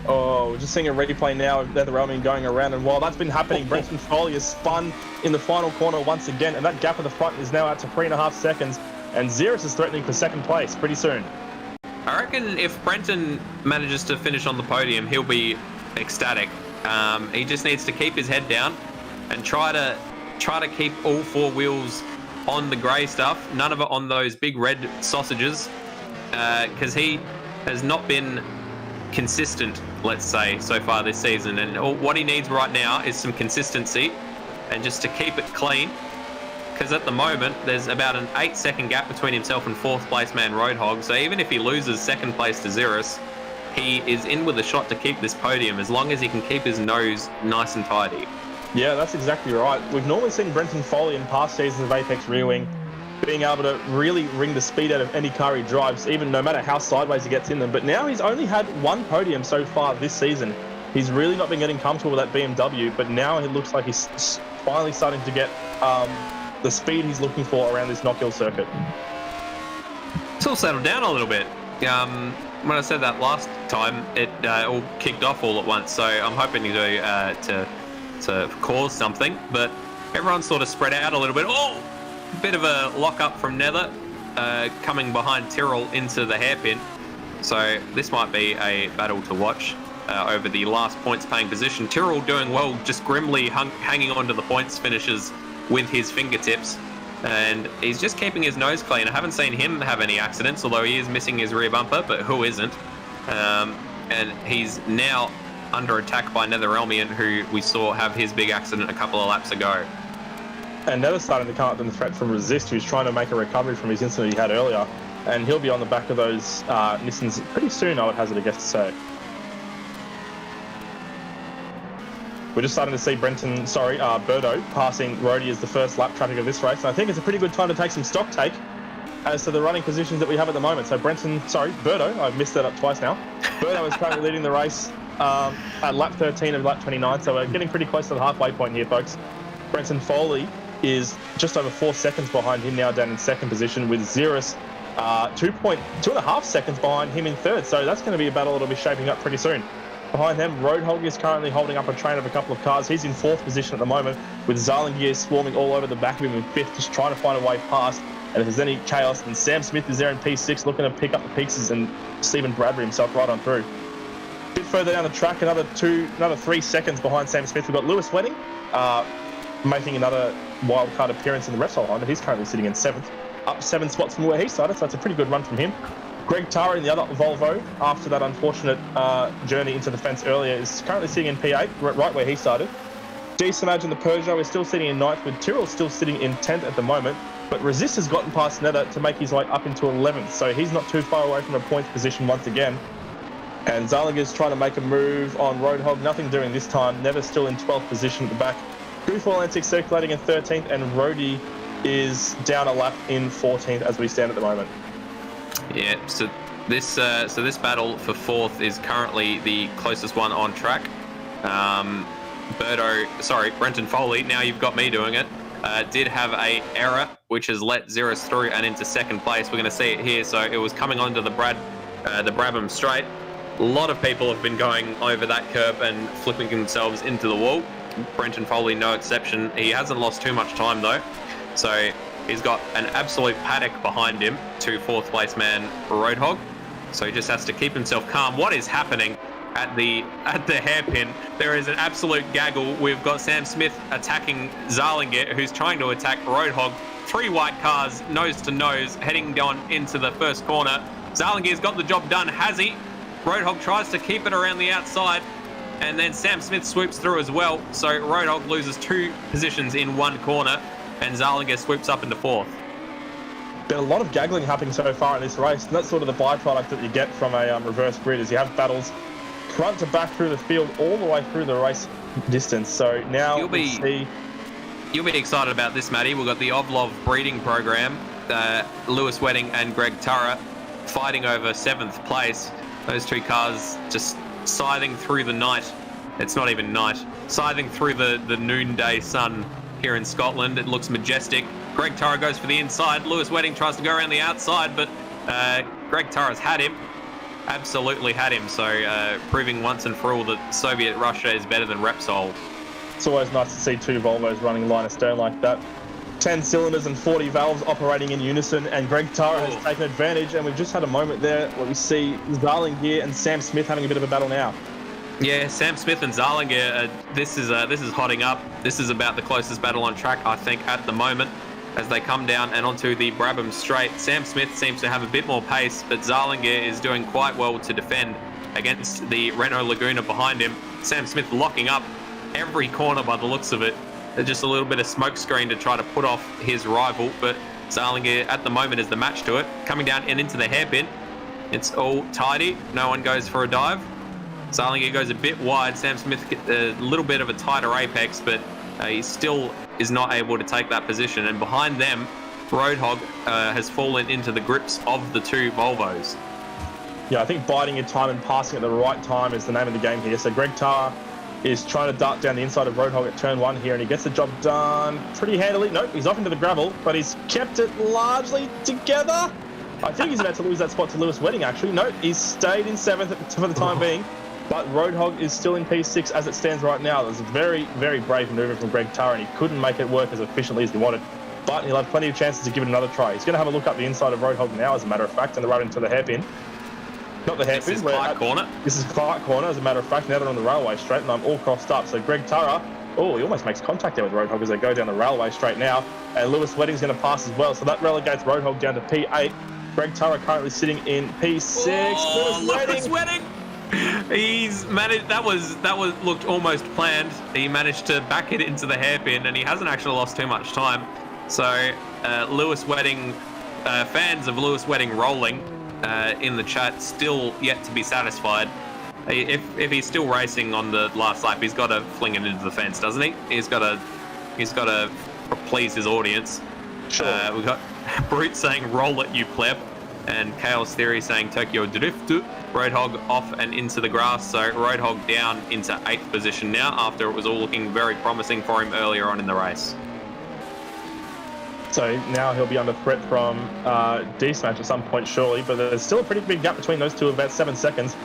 Oh, we're just seeing a replay now of Netherelmian going around, and while that's been happening, Brenton Foley has spun in the final corner once again, and that gap at the front is now out to 3.5 seconds, and Zeros is threatening for second place pretty soon. I reckon if Brenton manages to finish on the podium, he'll be ecstatic. He just needs to keep his head down and try to keep all 4 wheels on the grey stuff, none of it on those big red sausages, because he has not been consistent, let's say, so far this season, and what he needs right now is some consistency and just to keep it clean, because at the moment there's about an 8-second gap between himself and 4th place man Roadhog, so even if he loses second place to Zeros, he is in with a shot to keep this podium as long as he can keep his nose nice and tidy. Yeah, that's exactly right. We've normally seen Brenton Foley in past seasons of Apex Rear Wing being able to really wring the speed out of any car he drives, even no matter how sideways he gets in them. But now he's only had 1 podium so far this season. He's really not been getting comfortable with that BMW, but now it looks like he's finally starting to get the speed he's looking for around this Knockhill circuit. It's all settled down a little bit. When I said that last time, it all kicked off all at once, so I'm hoping to to cause something, but everyone's sort of spread out a little bit. Oh, a bit of a lock up from Nether, coming behind Tyrrell into the hairpin. So this might be a battle to watch over the last points paying position. Tyrrell doing well, just grimly hanging on to the points finishes with his fingertips. And he's just keeping his nose clean. I haven't seen him have any accidents, although he is missing his rear bumper, but who isn't? And he's now under attack by Netherelmian, who we saw have his big accident a couple of laps ago. And Nether's starting to come up with the threat from Resist, who's trying to make a recovery from his incident he had earlier. And he'll be on the back of those Nissans pretty soon, I would hazard a guess to say. We're just starting to see Birdo passing Rhodey as the first lap traffic of this race. And I think it's a pretty good time to take some stock take as to the running positions that we have at the moment. So Birdo, I've missed that up twice now. Birdo is currently leading the race at lap 13 of lap 29. So we're getting pretty close to the halfway point here, folks. Brenton Foley is just over 4 seconds behind him now, down in second position, with Xerus 2.5 seconds behind him in third. So that's going to be a battle that'll be shaping up pretty soon. Behind them, Roadhog is currently holding up a train of a couple of cars. He's in fourth position at the moment, with Zarlingier swarming all over the back of him in fifth, just trying to find a way past. And if there's any chaos, then Sam Smith is there in P6, looking to pick up the pieces, and Stephen Bradbury himself right on through. A bit further down the track, another 3 seconds behind Sam Smith, we've got Lewis Wedding, making another wildcard appearance in the Repsol Honda. He's currently sitting in seventh, up 7 spots from where he started, so that's a pretty good run from him. Greg Tara in the other Volvo, after that unfortunate journey into the fence earlier, is currently sitting in P8, right where he started. D-Samaj in the Peugeot is still sitting in 9th, with Tyrrell still sitting in 10th at the moment, but Resist has gotten past Nether to make his way up into 11th, so he's not too far away from a points position once again. And Zarlinger's trying to make a move on Roadhog, nothing doing this time. Nether's still in 12th position at the back. Goofball Antics circulating in 13th, and Rhodey is down a lap in 14th as we stand at the moment. Yeah, so this battle for fourth is currently the closest one on track. Brenton Foley, now you've got me doing it, did have a error which has let Xerus through and into second place. We're going to see it here. So it was coming onto the Brabham straight. A lot of people have been going over that curb and flipping themselves into the wall. Brenton Foley, no exception. He hasn't lost too much time though. So he's got an absolute paddock behind him to fourth place man Roadhog. So he just has to keep himself calm. What is happening at the hairpin? There is an absolute gaggle. We've got Sam Smith attacking Zarlinger, who's trying to attack Roadhog. 3 white cars, nose to nose, heading down into the first corner. Zarlinger's got the job done, has he? Roadhog tries to keep it around the outside, and then Sam Smith swoops through as well. So Roadhog loses 2 positions in 1 corner, and Zarlinger swoops up into fourth. Been a lot of gaggling happening so far in this race, and that's sort of the byproduct that you get from a reverse grid, is you have battles front to back through the field all the way through the race distance. So now you'll be excited about this, Matty. We've got the Ovlov breeding program, Lewis Wedding and Greg Turra fighting over 7th place. Those 2 cars just scything through the night. It's not even night. Scything through the noonday sun here in Scotland. It looks majestic. Greg Turra goes for the inside. Lewis Wedding tries to go around the outside, but Greg Turra's had him. Absolutely had him. So proving once and for all that Soviet Russia is better than Repsol. It's always nice to see 2 Volvos running line of stern like that. 10 cylinders and 40 valves operating in unison, and Greg Turra has taken advantage, and we've just had a moment there where we see Zarlingier and Sam Smith having a bit of a battle now. Yeah, Sam Smith and Zarlingier, this is hotting up. This is about the closest battle on track, I think, at the moment, as they come down and onto the Brabham straight. Sam Smith seems to have a bit more pace, but Zarlingier is doing quite well to defend against the Renault Laguna behind him. Sam Smith locking up every corner by the looks of it. Just a little bit of smoke screen to try to put off his rival, but Zarlingier at the moment is the match to it. Coming down and into the hairpin. It's all tidy. No one goes for a dive. Zarlingier goes a bit wide. Sam Smith gets a little bit of a tighter apex, but he still is not able to take that position. And behind them, Roadhog has fallen into the grips of the 2 Volvos. Yeah, I think biding your time and passing at the right time is the name of the game here. So Greg Turra is trying to dart down the inside of Roadhog at turn 1 here, and he gets the job done pretty handily. Nope, he's off into the gravel, but he's kept it largely together. I think he's about to lose that spot to Lewis Wedding, actually. Nope, he's stayed in 7th for the time being. But Roadhog is still in P6 as it stands right now. It was a very, very brave manoeuvre from Greg Turr, and he couldn't make it work as efficiently as he wanted. But he'll have plenty of chances to give it another try. He's going to have a look up the inside of Roadhog now, as a matter of fact, and they're right into the hairpin. Not the hairpin. This is Clark Corner. This is Clark Corner, as a matter of fact. Now they're on the railway straight, and I'm all crossed up. So Greg Turr, oh, he almost makes contact there with Roadhog as they go down the railway straight now. And Lewis Wedding's going to pass as well. So that relegates Roadhog down to P8. Greg Turr currently sitting in P6. Oh, Lewis Wedding! He's managed. That looked almost planned. He managed to back it into the hairpin, and he hasn't actually lost too much time. So, Lewis Wedding, fans of Lewis Wedding rolling in the chat, still yet to be satisfied. If he's still racing on the last lap, he's got to fling it into the fence, doesn't he? He's got to please his audience. Sure. We've got Brute saying "roll it, you pleb," and Chaos Theory saying "Tokyo Drift." Roadhog off and into the grass, so Roadhog down into 8th position now after it was all looking very promising for him earlier on in the race. So now he'll be under threat from D-Smash at some point surely, but there's still a pretty big gap between those two of about 7 seconds.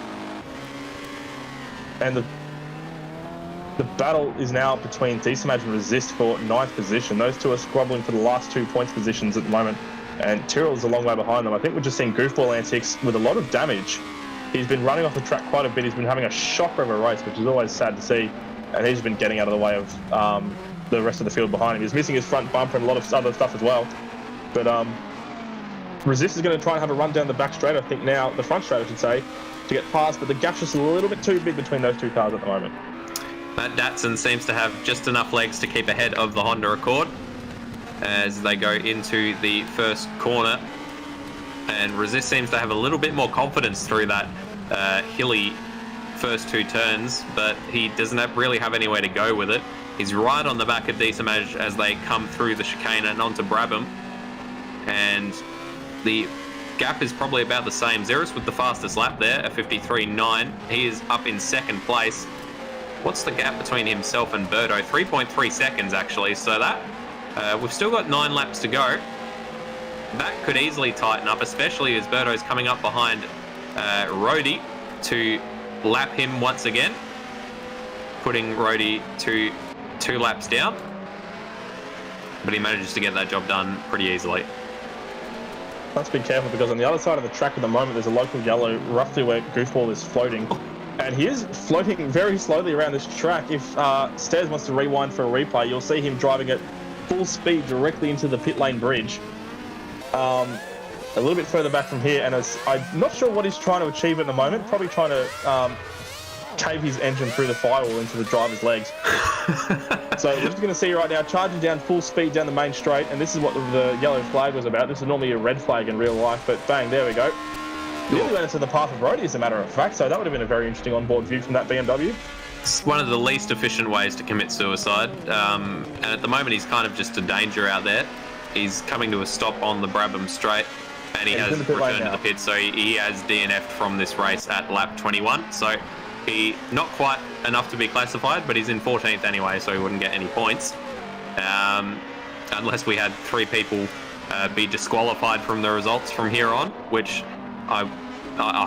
And the battle is now between D-Smash and Resist for 9th position. Those two are squabbling for the last 2 points positions at the moment, and Tyrrell's a long way behind them. I think we're just seeing goofball antics with a lot of damage. He's been running off the track quite a bit. He's been having a shocker of a race, which is always sad to see, and he's been getting out of the way of the rest of the field behind him. He's missing his front bumper and a lot of other stuff as well. But Resist is going to try and have a run down the back straight, I think now, the front straight I should say, to get past, but the gap's just a little bit too big between those two cars at the moment. Matt Datsun seems to have just enough legs to keep ahead of the Honda Accord as they go into the first corner. And Resist seems to have a little bit more confidence through that hilly first 2 turns, but he doesn't really have anywhere to go with it. He's right on the back of D-Smash as they come through the chicane and onto Brabham. And the gap is probably about the same. Xeris with the fastest lap there, a 53.9. He is up in 2nd place. What's the gap between himself and Birdo? 3.3 seconds, actually. So that, we've still got 9 laps to go. That could easily tighten up, especially as Birdo's coming up behind Rhodey to lap him once again, putting Rhodey to 2 laps down. But he manages to get that job done pretty easily. Let's be careful because on the other side of the track at the moment there's a local yellow roughly where Goofball is floating, and he is floating very slowly around this track. If Stairs wants to rewind for a replay, you'll see him driving at full speed directly into the pit lane bridge. A little bit further back from here, and I'm not sure what he's trying to achieve at the moment. Probably trying to cave his engine through the firewall into the driver's legs. So we're just going to see right now, charging down full speed down the main straight, and this is what the yellow flag was about. This is normally a red flag in real life, but bang, there we go. Nearly went into the path of Rhodey, as a matter of fact, so that would have been a very interesting onboard view from that BMW. It's one of the least efficient ways to commit suicide, and at the moment he's kind of just a danger out there. He's coming to a stop on the Brabham straight, and he has returned to the pit, so he has DNF'd from this race at lap 21. So he not quite enough to be classified, but he's in 14th anyway, so he wouldn't get any points. Unless we had 3 people be disqualified from the results from here on, which I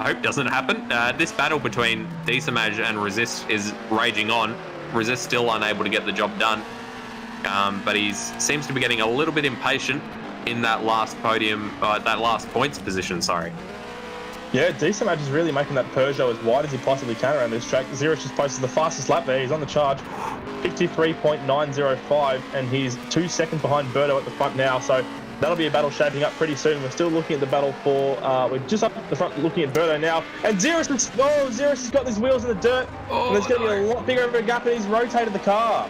hope doesn't happen. This battle between D-Samaj and Resist is raging on. Resist still unable to get the job done, but he seems to be getting a little bit impatient in that last podium, that last points position, sorry. Yeah, D-Samaj is really making that Peugeot as wide as he possibly can around this track. Xeris just posted the fastest lap there. He's on the charge, 53.905, and he's 2 seconds behind Birdo at the front now. So that'll be a battle shaping up pretty soon. We're still looking at the battle for, we're just up the front looking at Birdo now. And Xeris has got his wheels in the dirt. And there's going to be a lot bigger of a gap, and he's rotated the car.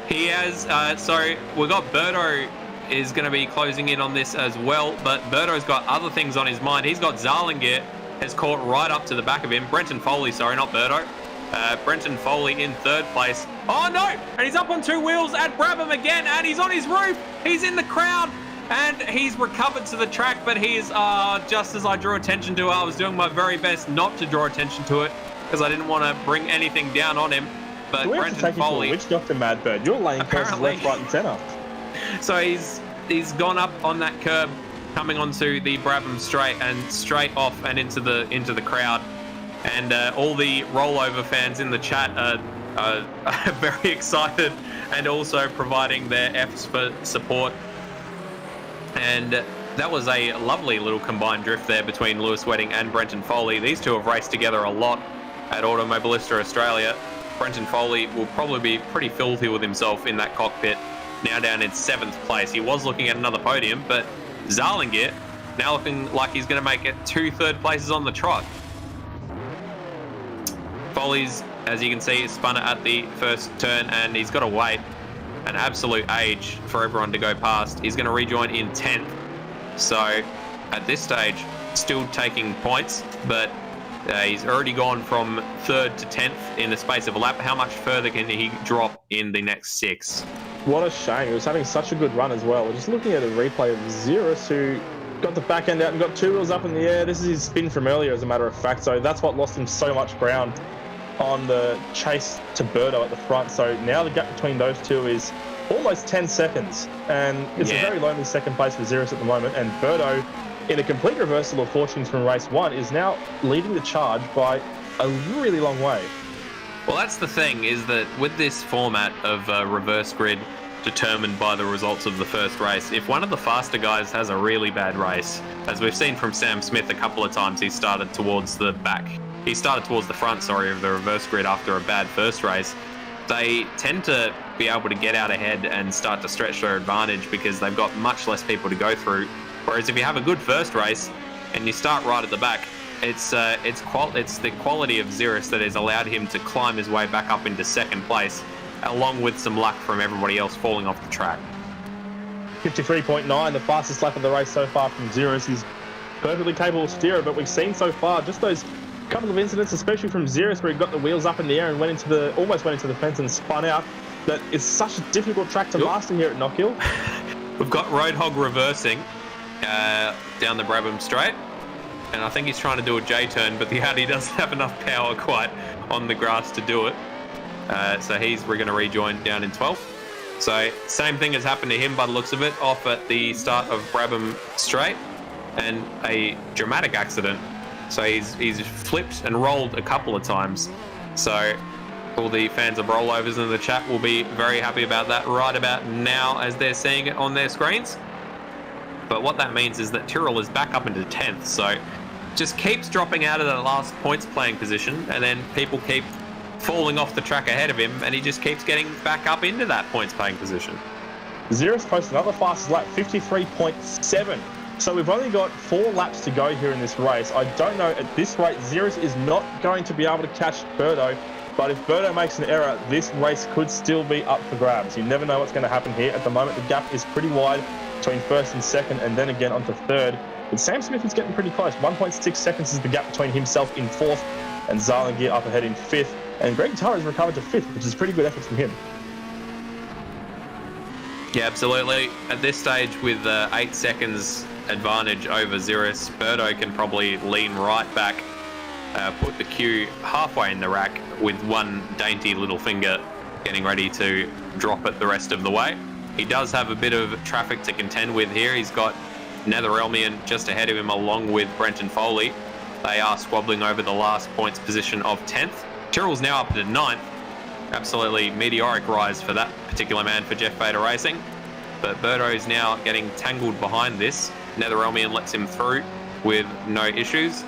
He has, so we've got Birdo is going to be closing in on this as well, but Birdo's got other things on his mind. He's got Zarlinger has caught right up to the back of him. Brenton Foley, sorry, not Birdo. Brenton Foley in 3rd place. Oh no! And he's up on 2 wheels at Brabham again, and he's on his roof. He's in the crowd, and he's recovered to the track, but he's, just as I drew attention to it, I was doing my very best not to draw attention to it, because I didn't want to bring anything down on him. But Brenton Foley, which Dr. Madbird? You're laying curses left, right, and centre. So he's gone up on that curb, coming onto the Brabham straight and straight off and into the crowd. And all the rollover fans in the chat are very excited and also providing their Fs for support. And that was a lovely little combined drift there between Lewis Wedding and Brenton Foley. These two have raced together a lot at Automobilista Australia. Brenton Foley will probably be pretty filthy with himself in that cockpit, now down in 7th place. He was looking at another podium, but Zarlingier now looking like he's going to make it 2 third places on the trot. Foley's, as you can see, is spun it at the first turn, and he's got to wait an absolute age for everyone to go past. He's going to rejoin in 10th. So at this stage, still taking points, but he's already gone from 3rd to 10th in the space of a lap. How much further can he drop in the next 6? What a shame. He was having such a good run as well. We're just looking at a replay of Xeris, who got the back end out and got 2 wheels up in the air. This is his spin from earlier, as a matter of fact. So that's what lost him so much ground on the chase to Birdo at the front. So now the gap between those two is almost 10 seconds. And it's a very lonely second place for Xeris at the moment. And Birdo, in a complete reversal of fortunes from race 1, is now leading the charge by a really long way. Well, that's the thing, is that with this format of reverse grid determined by the results of the first race, if one of the faster guys has a really bad race, as we've seen from Sam Smith a couple of times, he started towards the front, of the reverse grid after a bad first race, they tend to be able to get out ahead and start to stretch their advantage because they've got much less people to go through. Whereas if you have a good first race and you start right at the back, it's the quality of Xeris that has allowed him to climb his way back up into 2nd place, along with some luck from everybody else falling off the track. 53.9, the fastest lap of the race so far from Xeris. He's perfectly capable steerer, but we've seen so far just those couple of incidents, especially from Xeris, where he got the wheels up in the air and almost went into the fence and spun out, that it's such a difficult track to master here at Knockhill. We've got Roadhog reversing down the Brabham Straight, and I think he's trying to do a J-turn, but the Audi doesn't have enough power quite on the grass to do it. So we're going to rejoin down in 12th. So same thing has happened to him by the looks of it, off at the start of Brabham Straight, and a dramatic accident. So he's flipped and rolled a couple of times. So all the fans of rollovers in the chat will be very happy about that right about now as they're seeing it on their screens. But what that means is that Tyrrell is back up into 10th. So just keeps dropping out of the last points playing position, and then people keep falling off the track ahead of him, and he just keeps getting back up into that points playing position. Xeris posted another fastest lap, 53.7. So we've only got 4 laps to go here in this race. I don't know, at this rate, Xeris is not going to be able to catch Birdo, but if Birdo makes an error, this race could still be up for grabs. You never know what's going to happen here. At the moment, the gap is pretty wide between 1st and 2nd, and then again onto 3rd. But Sam Smith is getting pretty close. 1.6 seconds is the gap between himself in 4th and Zarlingier up ahead in 5th. And Greg Turr has recovered to 5th, which is a pretty good effort from him. Yeah, absolutely. At this stage, with 8 seconds advantage over Xeris, Birdo can probably lean right back, put the Q halfway in the rack with one dainty little finger getting ready to drop it the rest of the way. He does have a bit of traffic to contend with here. He's got Netherelmian just ahead of him along with Brenton Foley. They are squabbling over the last points position of 10th. Tyrrell's now up to 9th. Absolutely meteoric rise for that particular man for Jeff Bader Racing. But Birdo is now getting tangled behind this. Netherelmian lets him through with no issues.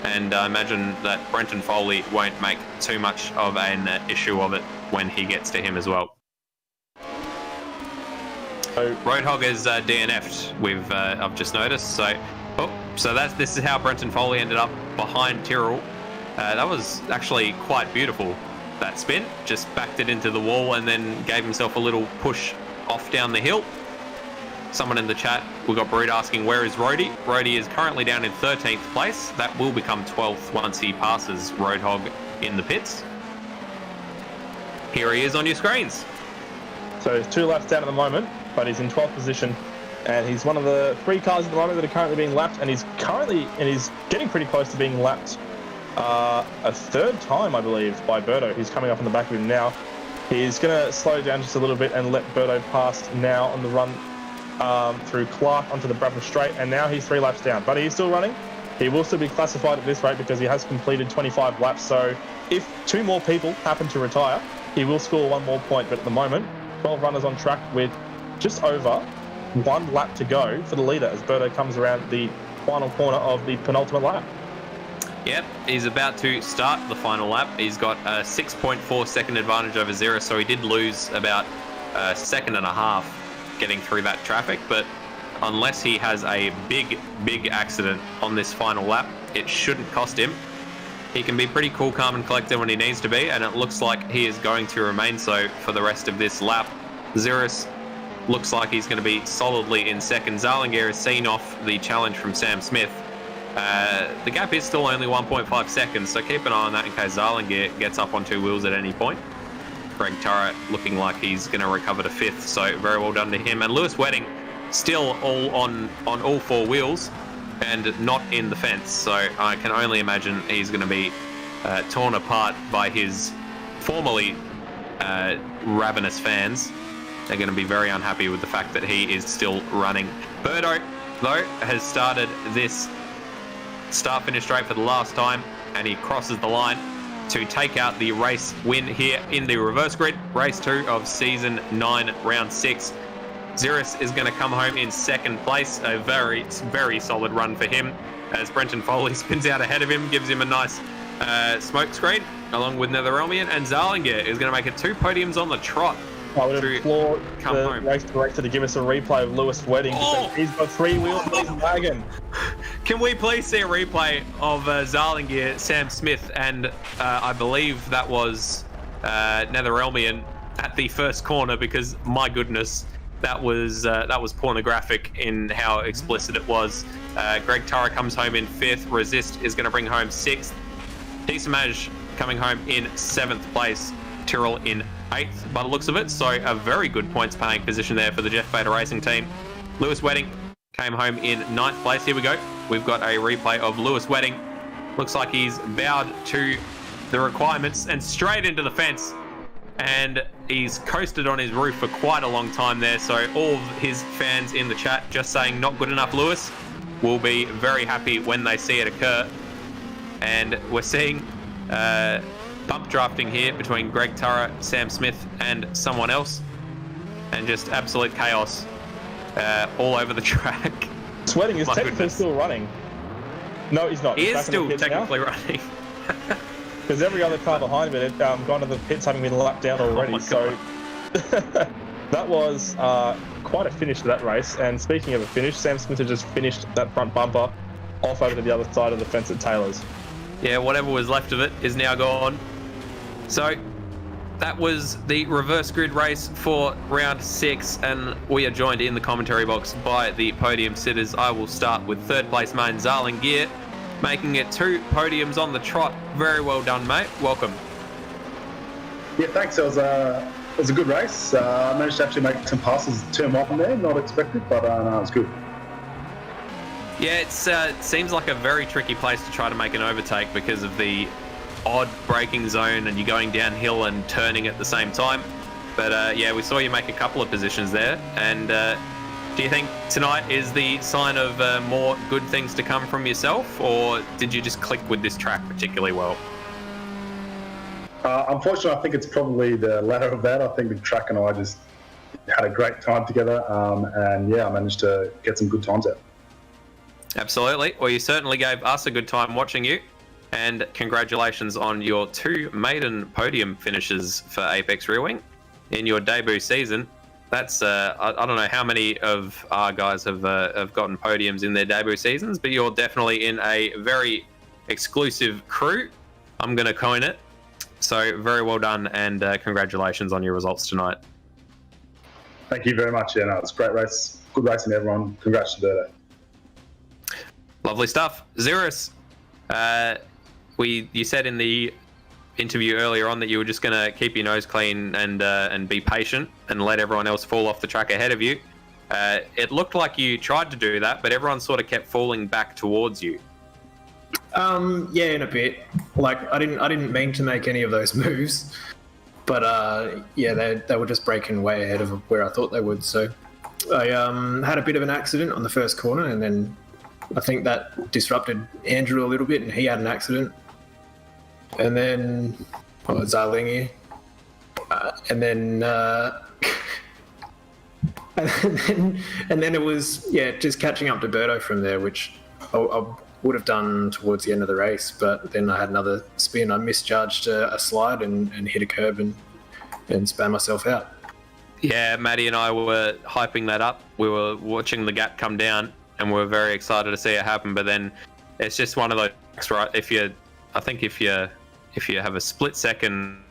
And I imagine that Brenton Foley won't make too much of an issue of it when he gets to him as well. Roadhog is DNF'd, I've just noticed. This is how Brenton Foley ended up behind Tyrrell. That was actually quite beautiful, that spin. Just backed it into the wall and then gave himself a little push off down the hill. Someone in the chat, we got Brood asking, where is Rhodey? Rhodey is currently down in 13th place. That will become 12th once he passes Roadhog in the pits. Here he is on your screens. So he's 2 laps down at the moment, but he's in 12th position. And he's one of the 3 cars at the moment that are currently being lapped, and he's getting pretty close to being lapped a 3rd time, I believe, by Birdo. He's coming up on the back of him now. He's going to slow down just a little bit and let Birdo pass now on the run through Clark onto the Brabham Straight, and now he's 3 laps down. But he's still running. He will still be classified at this rate because he has completed 25 laps. So if 2 more people happen to retire, he will score 1 more point. But at the moment, 12 runners on track with just over 1 lap to go for the leader as Berto comes around the final corner of the penultimate lap. Yep, he's about to start the final lap. He's got a 6.4 second advantage over Zero, so he did lose about a second and a half getting through that traffic, but unless he has a big accident on this final lap, it shouldn't cost him. He can be pretty cool, calm and collected when he needs to be, and it looks like he is going to remain so for the rest of this lap. Zirus looks like he's going to be solidly in second. Zarlinger has seen off the challenge from Sam Smith. The gap is still only 1.5 seconds, so keep an eye on that in case Zarlinger gets up on 2 wheels at any point. Greg Turret looking like he's going to recover to 5th, so very well done to him. And Lewis Wedding still all on all 4 wheels and not in the fence, so I can only imagine he's going to be torn apart by his formerly ravenous fans. They're going to be very unhappy with the fact that he is still running. Birdo, though, has started this start-finish straight for the last time, and he crosses the line to take out the race win here in the reverse grid. Race 2 of Season 9, Round 6. Zirus is going to come home in second place. A very solid run for him as Brenton Foley spins out ahead of him, gives him a nice smoke screen, along with Netherelmian, and Zarlinger is going to make it 2 podiums on the trot. I would implore the race director to give us a replay of Lewis Wedding. He's got 3 wheels in his wagon. Can we please see a replay of Zarlinger, Sam Smith, and I believe that was Netherelmian at the first corner, because my goodness, that was pornographic in how explicit it was. Greg Turra comes home in 5th. Resist is going to bring home 6th. Desamaj coming home in 7th place. Tyrrell in 8th by the looks of it, so a very good points paying position there for the Jeff Bader Racing team. Lewis Wedding came home in 9th place. Here we go. We've got a replay of Lewis Wedding. Looks like he's bowed to the requirements and straight into the fence, and he's coasted on his roof for quite a long time there, so all of his fans in the chat just saying not good enough Lewis will be very happy when they see it occur. And we're seeing bump drafting here between Greg Turra, Sam Smith and someone else, and just absolute chaos all over the track. Sweating is technically still running. No, he's not. He is still technically running. Because every other car behind him had gone to the pits having been lapped down already. So that was quite a finish to that race. And speaking of a finish, Sam Smith had just finished that front bumper off over to the other side of the fence at Taylor's. Yeah, whatever was left of it is now gone. So that was the reverse grid race for round 6, and we are joined in the commentary box by the podium sitters. I will start with 3rd place mate Zarlinger, making it 2 podiums on the trot. Very well done, mate. Welcome. Yeah, thanks. It was a good race. I managed to actually make some passes turn 1 there, not expected, but no, it was good. Yeah, it seems like a very tricky place to try to make an overtake because of the odd braking zone, and you're going downhill and turning at the same time. But yeah, we saw you make a couple of positions there. And do you think tonight is the sign of more good things to come from yourself, or did you just click with this track particularly well? Unfortunately, I think it's probably the latter of that. I think the track and I just had a great time together, and yeah, I managed to get some good times out. Absolutely. Well, you certainly gave us a good time watching you, and congratulations on your 2 maiden podium finishes for Apex Rear Wing in your debut season. That's I don't know how many of our guys have gotten podiums in their debut seasons, but you're definitely in a very exclusive crew, I'm going to coin it. So very well done, and congratulations on your results tonight. Thank you very much. Yeah, no, it's a great race. Good racing, everyone. Congrats to Berto. Lovely stuff. Zirus, you said in the interview earlier on that you were just going to keep your nose clean and be patient and let everyone else fall off the track ahead of you. It looked like you tried to do that, but everyone sort of kept falling back towards you. Yeah, in a bit. Like I didn't mean to make any of those moves, but yeah, they were just breaking way ahead of where I thought they would. So I had a bit of an accident on the first corner, and then I think that disrupted Andrew a little bit, and he had an accident. And then Zarlingi, and then and then it was just catching up to Berto from there, which I would have done towards the end of the race, but then I had another spin. I misjudged a slide and hit a curb and span myself out. Yeah, Maddie and I were hyping that up. We were watching the gap come down, and we were very excited to see it happen. But then it's just one of those, right? If you have a split second.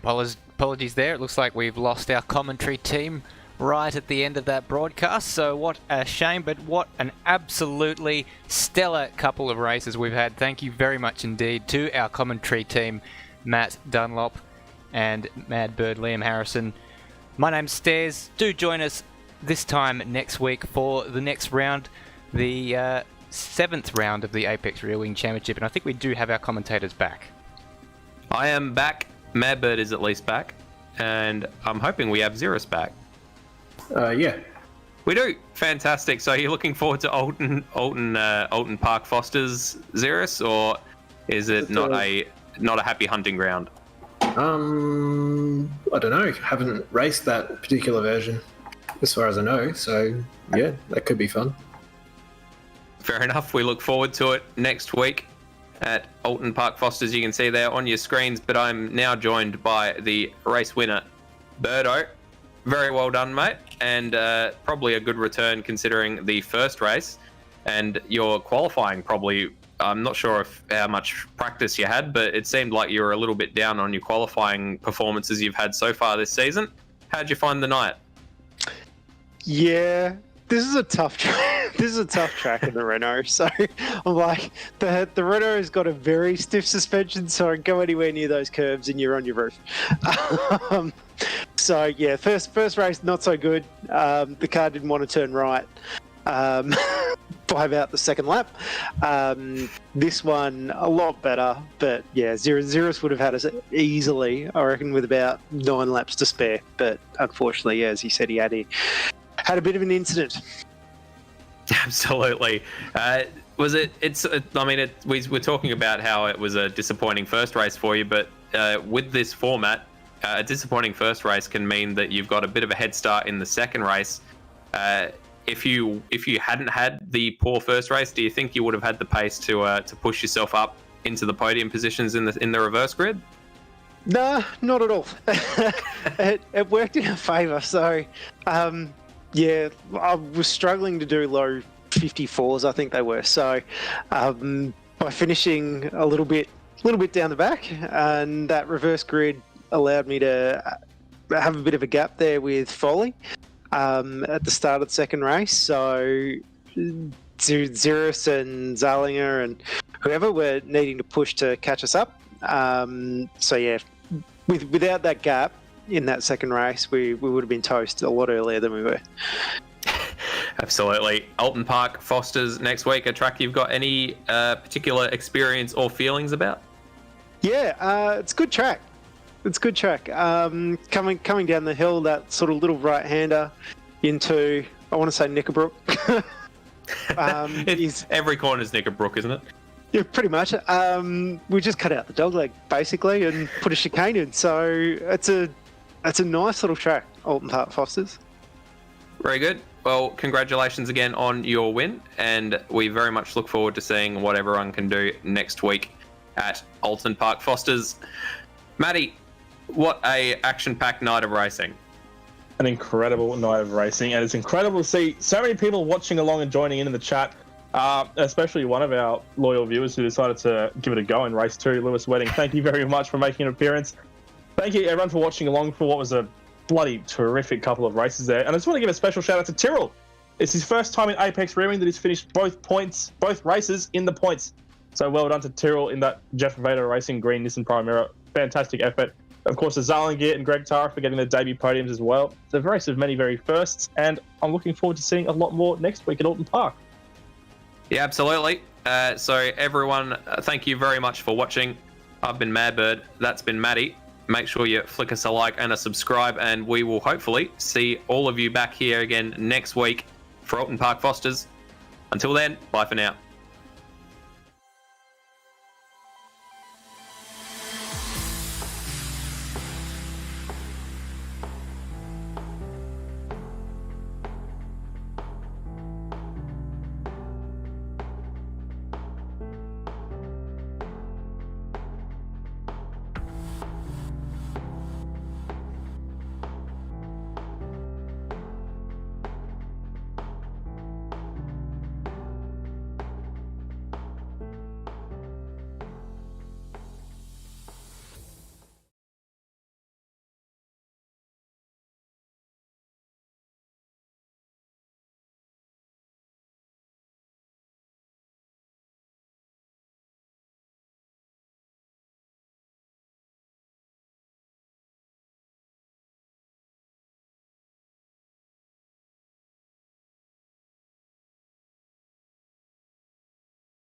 Apologies there. It looks like we've lost our commentary team right at the end of that broadcast. So what a shame, but what an absolutely stellar couple of races we've had. Thank you very much indeed to our commentary team, Matt Dunlop and Mad Bird Liam Harrison. My name's Stairs. Do join us this time next week for the next round, the 7th round of the Apex Rear Wing Championship, and I think we do have our commentators back. I am back. Mad Bird is at least back, and I'm hoping we have Xeris back. Yeah. We do. Fantastic. So you're looking forward to Alton Park Foster's Xeris, or is it not a happy hunting ground? I don't know. Haven't raced that particular version, as far as I know. So yeah, that could be fun. Fair enough. We look forward to it next week at Alton Park Foster's. You can see there on your screens, but I'm now joined by the race winner, Birdo. Very well done, mate, and probably a good return considering the first race. And your qualifying probably, I'm not sure how much practice you had, but it seemed like you were a little bit down on your qualifying performances you've had so far this season. How'd you find the night? Yeah, this is a tough track. This is a tough track in the Renault. So I'm like, the Renault has got a very stiff suspension, so I go anywhere near those curves and you're on your roof. So yeah, first race not so good. The car didn't want to turn right by about the second lap. This one a lot better, but yeah, Xeris would have had us easily, I reckon, with about 9 laps to spare. But unfortunately, yeah, as he said, he had a bit of an incident. Absolutely. Was it? We're talking about how it was a disappointing first race for you, but with this format, a disappointing first race can mean that you've got a bit of a head start in the second race. If you hadn't had the poor first race, do you think you would have had the pace to push yourself up into the podium positions in the reverse grid? Nah, not at all. It worked in our favour. So, yeah, I was struggling to do low 54s, I think they were. So, by finishing a little bit down the back, and that reverse grid allowed me to have a bit of a gap there with Foley at the start of the second race. So Xeris and Zarlinger and whoever were needing to push to catch us up. So yeah, without that gap in that second race, we would have been toast a lot earlier than we were. Absolutely. Alton Park Foster's next week, a track you've got any particular experience or feelings about? Yeah, it's a good track. It's a good track. Coming down the hill, that sort of little right-hander into, I want to say, Knickerbrook. Every corner's Knickerbrook, isn't it? Yeah, pretty much. We just cut out the dogleg, basically, and put a chicane in. So it's a nice little track, Alton Park Foster's. Very good. Well, congratulations again on your win, and we very much look forward to seeing what everyone can do next week at Alton Park Foster's. Matty, what a action-packed night of racing. An incredible night of racing, and it's incredible to see so many people watching along and joining in the chat, especially one of our loyal viewers who decided to give it a go in race 2, Lewis Wedding. Thank you very much for making an appearance. Thank you everyone for watching along for what was a bloody terrific couple of races there. And I just want to give a special shout out to Tyrrell. It's his first time in Apex Rear Wing that he's finished both races in the points. So well done to Tyrrell in that Jeff Vader Racing Green Nissan Primera. Fantastic effort. Of course, to Zalangir and Greg Tara for getting their debut podiums as well. It's a race of many very firsts, and I'm looking forward to seeing a lot more next week at Alton Park. Yeah, absolutely. So everyone, thank you very much for watching. I've been Madbird. That's been Maddie. Make sure you flick us a like and a subscribe, and we will hopefully see all of you back here again next week for Alton Park Fosters. Until then, bye for now.